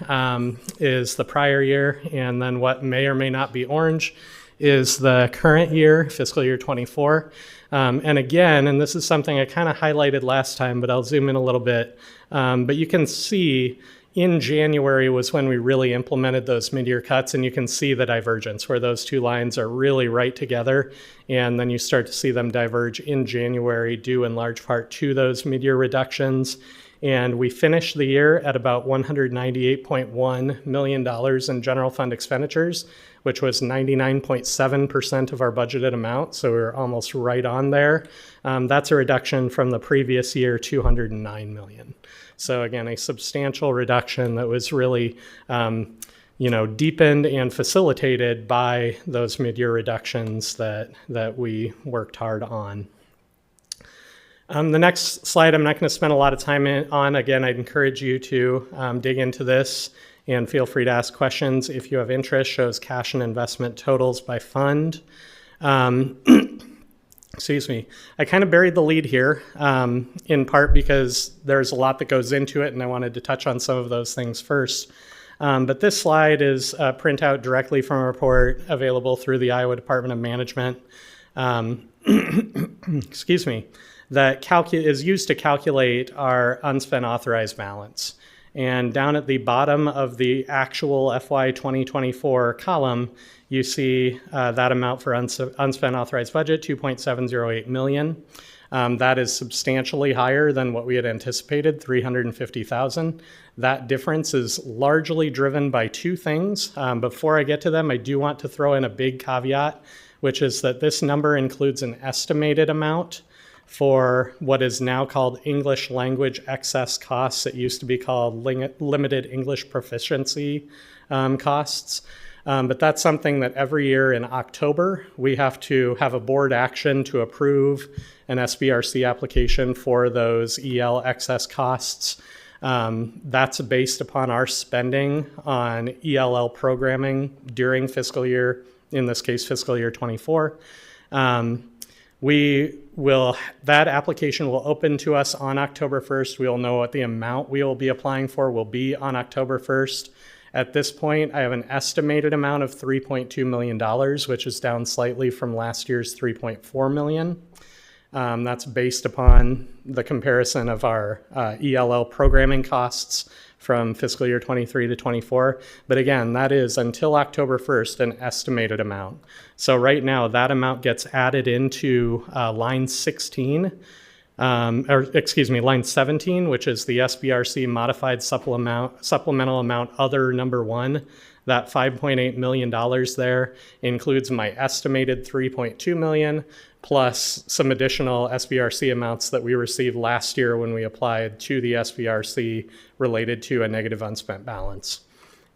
is the prior year, and then what may or may not be orange is the current year, fiscal year 24. And again, and this is something I kind of highlighted last time, but I'll zoom in a little bit. But you can see in January was when we really implemented those mid-year cuts, and you can see the divergence where those two lines are really right together, and then you start to see them diverge in January due in large part to those mid-year reductions. And we finished the year at about $198.1 million in general fund expenditures, which was 99.7% of our budgeted amount, so we're almost right on there. That's a reduction from the previous year, $209 million. So again, a substantial reduction that was really, deepened and facilitated by those mid-year reductions that we worked hard on. The next slide I'm not going to spend a lot of time on. Again, I'd encourage you to dig into this and feel free to ask questions if you have interest. Shows cash and investment totals by fund. Excuse me. I kind of buried the lead here in part because there's a lot that goes into it, and I wanted to touch on some of those things first. But this slide is a printout directly from a report available through the Iowa Department of Management. Excuse me. That is used to calculate our unspent authorized balance. And down at the bottom of the actual FY 2024 column, you see that amount for unspent authorized budget, $2.708 million. That is substantially higher than what we had anticipated, $350,000. That difference is largely driven by two things. Before I get to them, I do want to throw in a big caveat, which is that this number includes an estimated amount for what is now called English language excess costs. It used to be called limited English proficiency costs. But that's something that every year in October, we have to have a board action to approve an SBRC application for those EL excess costs. That's based upon our spending on ELL programming during fiscal year, in this case, fiscal year 24. That application will open to us on October 1st. We'll know what the amount we will be applying for will be on October 1st. At this point, I have an estimated amount of $3.2 million, which is down slightly from last year's $3.4 million. That's based upon the comparison of our ELL programming costs from fiscal year 23 to 24. But again, that is until October 1st, an estimated amount. So right now, that amount gets added into line 16, line 17, which is the SBRC modified supplemental amount other number 1. That $5.8 million there includes my estimated $3.2 million plus some additional SBRC amounts that we received last year when we applied to the SBRC related to a negative unspent balance.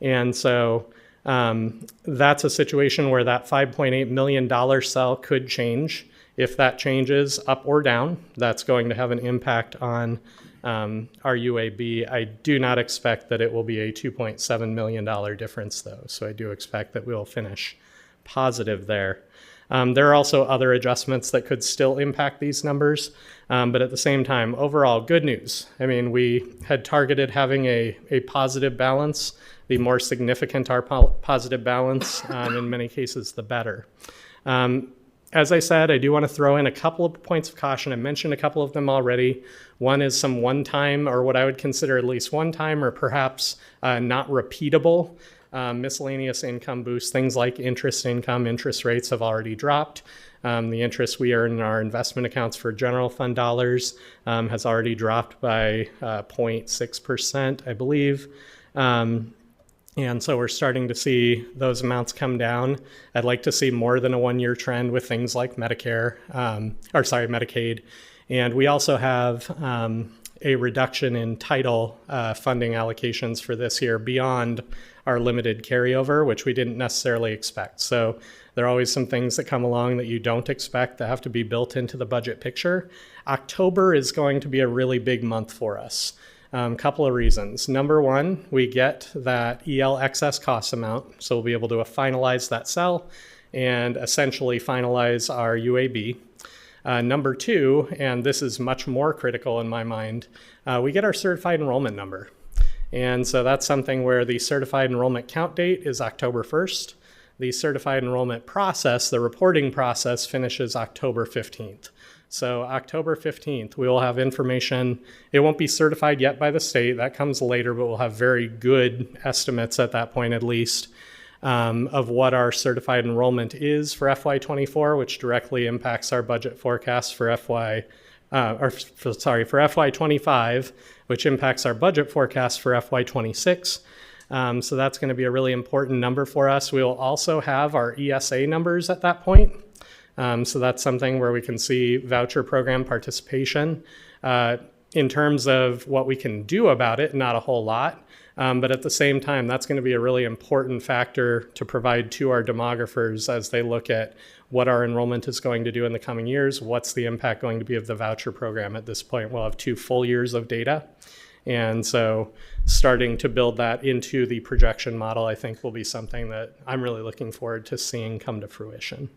And so that's a situation where that $5.8 million cell could change. If that changes up or down, that's going to have an impact on our UAB. I do not expect that it will be a $2.7 million difference, though. So I do expect that we'll finish positive there. There are also other adjustments that could still impact these numbers. But at the same time, overall, good news. I mean, we had targeted having a positive balance. The more significant our positive balance, in many cases, the better. As I said, I do want to throw in a couple of points of caution. I mentioned a couple of them already. One is some one-time, or what I would consider at least one-time, or perhaps not repeatable miscellaneous income boosts. Things like interest income. Interest rates have already dropped. The interest we earn in our investment accounts for general fund dollars has already dropped by 0.6%, I believe. And so we're starting to see those amounts come down. I'd like to see more than a one-year trend with things like Medicaid. And we also have a reduction in title funding allocations for this year beyond our limited carryover, which we didn't necessarily expect. So there are always some things that come along that you don't expect that have to be built into the budget picture. October is going to be a really big month for us. Couple of reasons. Number one, we get that EL excess cost amount, so we'll be able to finalize that cell and essentially finalize our UAB. Number two, and this is much more critical in my mind, we get our certified enrollment number. And so that's something where the certified enrollment count date is October 1st. The certified enrollment process, the reporting process, finishes October 15th. So October 15th, we will have information. It won't be certified yet by the state. That comes later, but we'll have very good estimates at that point at least of what our certified enrollment is for FY24, which directly impacts our budget forecast for FY25, which impacts our budget forecast for FY26. So that's going to be a really important number for us. We will also have our ESA numbers at that point. So that's something where we can see voucher program participation. In terms of what we can do about it, not a whole lot. But at the same time, that's going to be a really important factor to provide to our demographers as they look at what our enrollment is going to do in the coming years. What's the impact going to be of the voucher program at this point? We'll have 2 full years of data. And so starting to build that into the projection model, I think, will be something that I'm really looking forward to seeing come to fruition.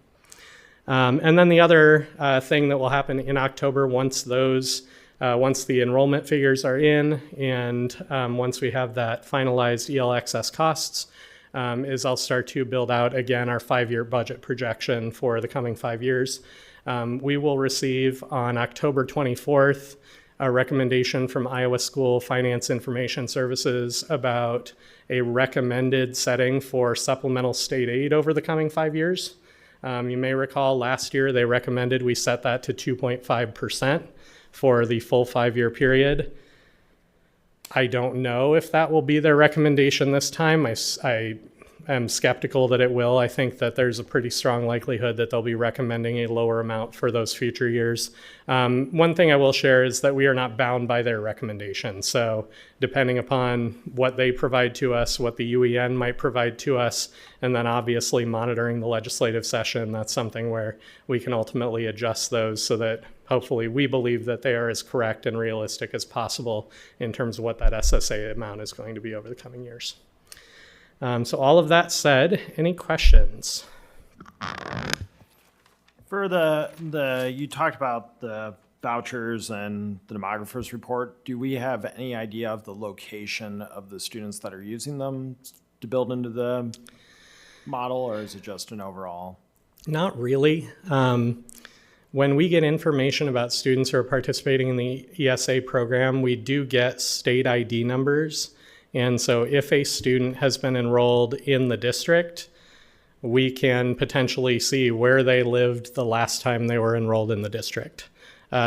And then the other thing that will happen in October once the enrollment figures are in and once we have that finalized ELXS costs, is I'll start to build out again our 5-year budget projection for the coming 5 years. We will receive on October 24th a recommendation from Iowa School Finance Information Services about a recommended setting for supplemental state aid over the coming 5 years. You may recall last year they recommended we set that to 2.5% for the full 5-year period. I don't know if that will be their recommendation this time. I am skeptical that it will. I think that there's a pretty strong likelihood that they'll be recommending a lower amount for those future years. One thing I will share is that we are not bound by their recommendation. So depending upon what they provide to us, what the UEN might provide to us, and then obviously monitoring the legislative session, that's something where we can ultimately adjust those so that hopefully we believe that they are as correct and realistic as possible in terms of what that SSA amount is going to be over the coming years. So all of that said, any questions? For you talked about the vouchers and the demographers report. Do we have any idea of the location of the students that are using them to build into the model, or is it just an overall? Not really. When we get information about students who are participating in the ESA program, we do get state ID numbers. And so if a student has been enrolled in the district, we can potentially see where they lived the last time they were enrolled in the district.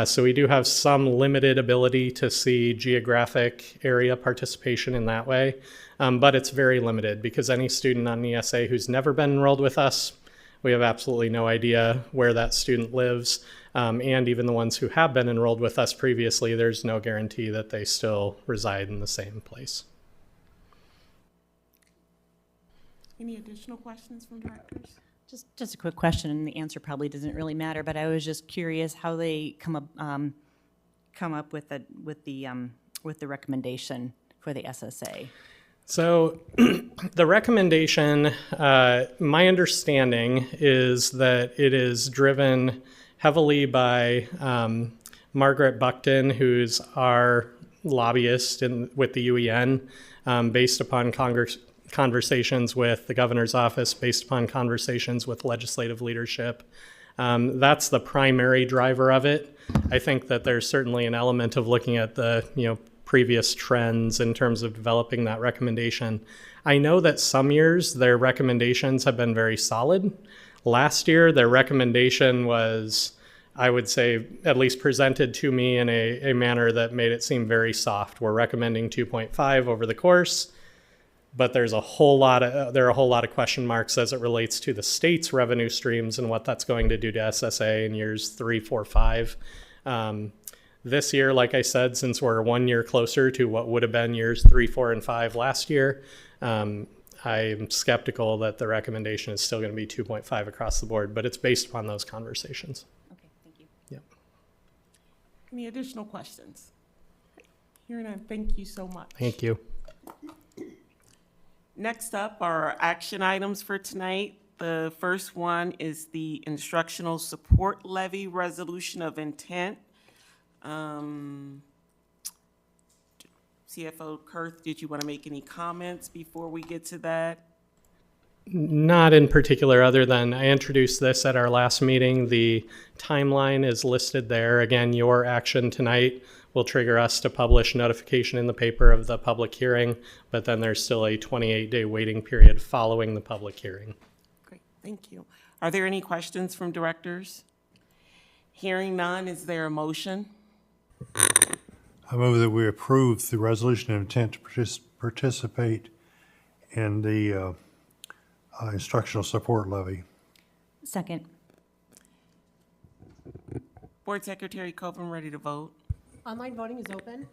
So we do have some limited ability to see geographic area participation in that way, but it's very limited because any student on ESA who's never been enrolled with us, we have absolutely no idea where that student lives. And even the ones who have been enrolled with us previously, there's no guarantee that they still reside in the same place. Any additional questions from directors? Just a quick question, and the answer probably doesn't really matter, but I was just curious how they come up with the recommendation for the SSA. So the recommendation, my understanding is that it is driven heavily by Margaret Buckton, who's our lobbyist with the UEN, based upon conversations with the governor's office, based upon conversations with legislative leadership. That's the primary driver of it. I think that there's certainly an element of looking at the previous trends in terms of developing that recommendation. I know that some years their recommendations have been very solid. Last year, their recommendation was, I would say, at least presented to me in a manner that made it seem very soft. We're recommending 2.5 over the course, but there are a whole lot of question marks as it relates to the state's revenue streams and what that's going to do to SSA in years 3, 4, 5. This year, like I said, since we're 1 year closer to what would have been years 3, 4, and 5 last year, I'm skeptical that the recommendation is still going to be 2.5 across the board, but it's based upon those conversations. Okay, thank you. Yep. Any additional questions? Hearing none, thank you so much. Thank you. Next up are action items for tonight. The first one is the instructional support levy resolution of intent. CFO Kurth, did you want to make any comments before we get to that? Not in particular, other than I introduced this at our last meeting. The timeline is listed there. Again, your action tonight will trigger us to publish notification in the paper of the public hearing, but then there's still a 28-day waiting period following the public hearing. Great, thank you. Are there any questions from directors? Hearing none, is there a motion? I move that we approve the resolution of intent to participate in the instructional support levy. Second. Board Secretary Copeland, ready to vote? Online voting is open.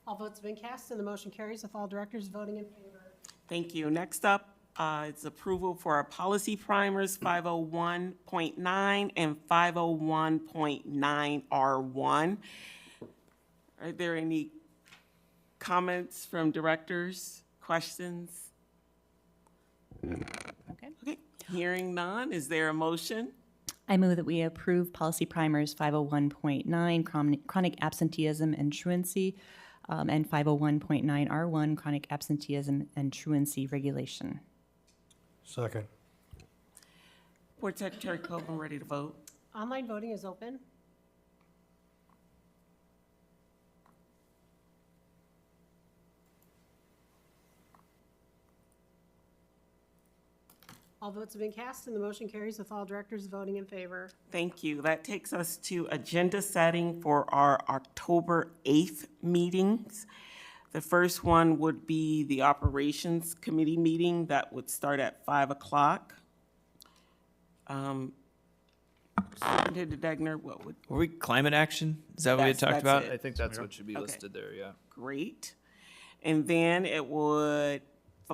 All votes have been cast and the motion carries with all directors voting in favor. Thank you. Next up is approval for our policy primers 501.9 and 501.9R1. Are there any comments from directors, questions? Okay, hearing none, is there a motion? I move that we approve policy primers 501.9, chronic absenteeism and truancy, and 501.9R1, chronic absenteeism and truancy regulation. Second. Board Secretary Copeland, ready to vote? Online voting is open. All votes have been cast and the motion carries with all directors voting in favor. Thank you. That takes us to agenda setting for our October 8th meetings. The first one would be the Operations Committee meeting that would start at 5 o'clock. Superintendent Degner, what would? Were we climate action? Is that what we had talked about? it. I think that's what should be Okay. listed there, yeah. Great. And then it would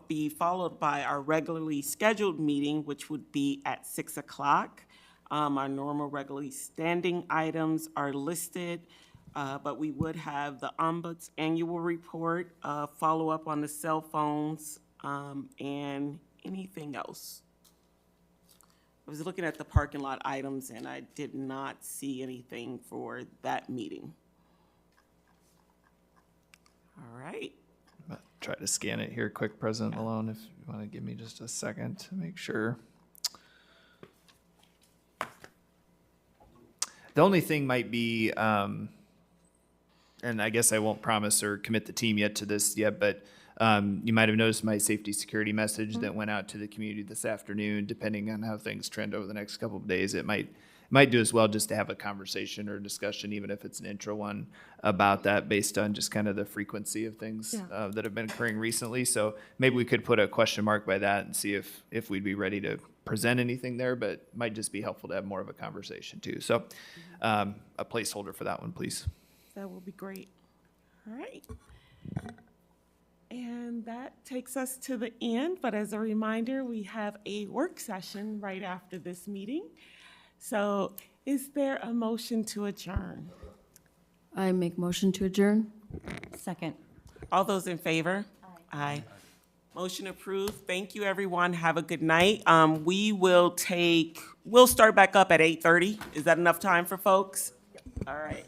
be followed by our regularly scheduled meeting, which would be at 6 o'clock. Our normal regularly standing items are listed, but we would have the Ombuds annual report, follow up on the cell phones, and anything else. I was looking at the parking lot items and I did not see anything for that meeting. All right. Try to scan it here quick, President Malone, if you want to give me just a second to make sure. The only thing might be, and I guess I won't promise or commit the team yet to this yet, but you might have noticed my safety security message that went out to the community this afternoon. Depending on how things trend over the next couple of days, it might do as well just to have a conversation or discussion, even if it's an intro one, about that based on just kind of the frequency of things that have been occurring recently. So maybe we could put a question mark by that and see if we'd be ready to present anything there, but it might just be helpful to have more of a conversation too. So a placeholder for that one, please. That will be great. All right. And that takes us to the end, but as a reminder, we have a work session right after this meeting. So is there a motion to adjourn? I make motion to adjourn. Second. All those in favor? Aye. Motion approved. Thank you, everyone. Have a good night. We'll start back up at 8:30. Is that enough time for folks? All right.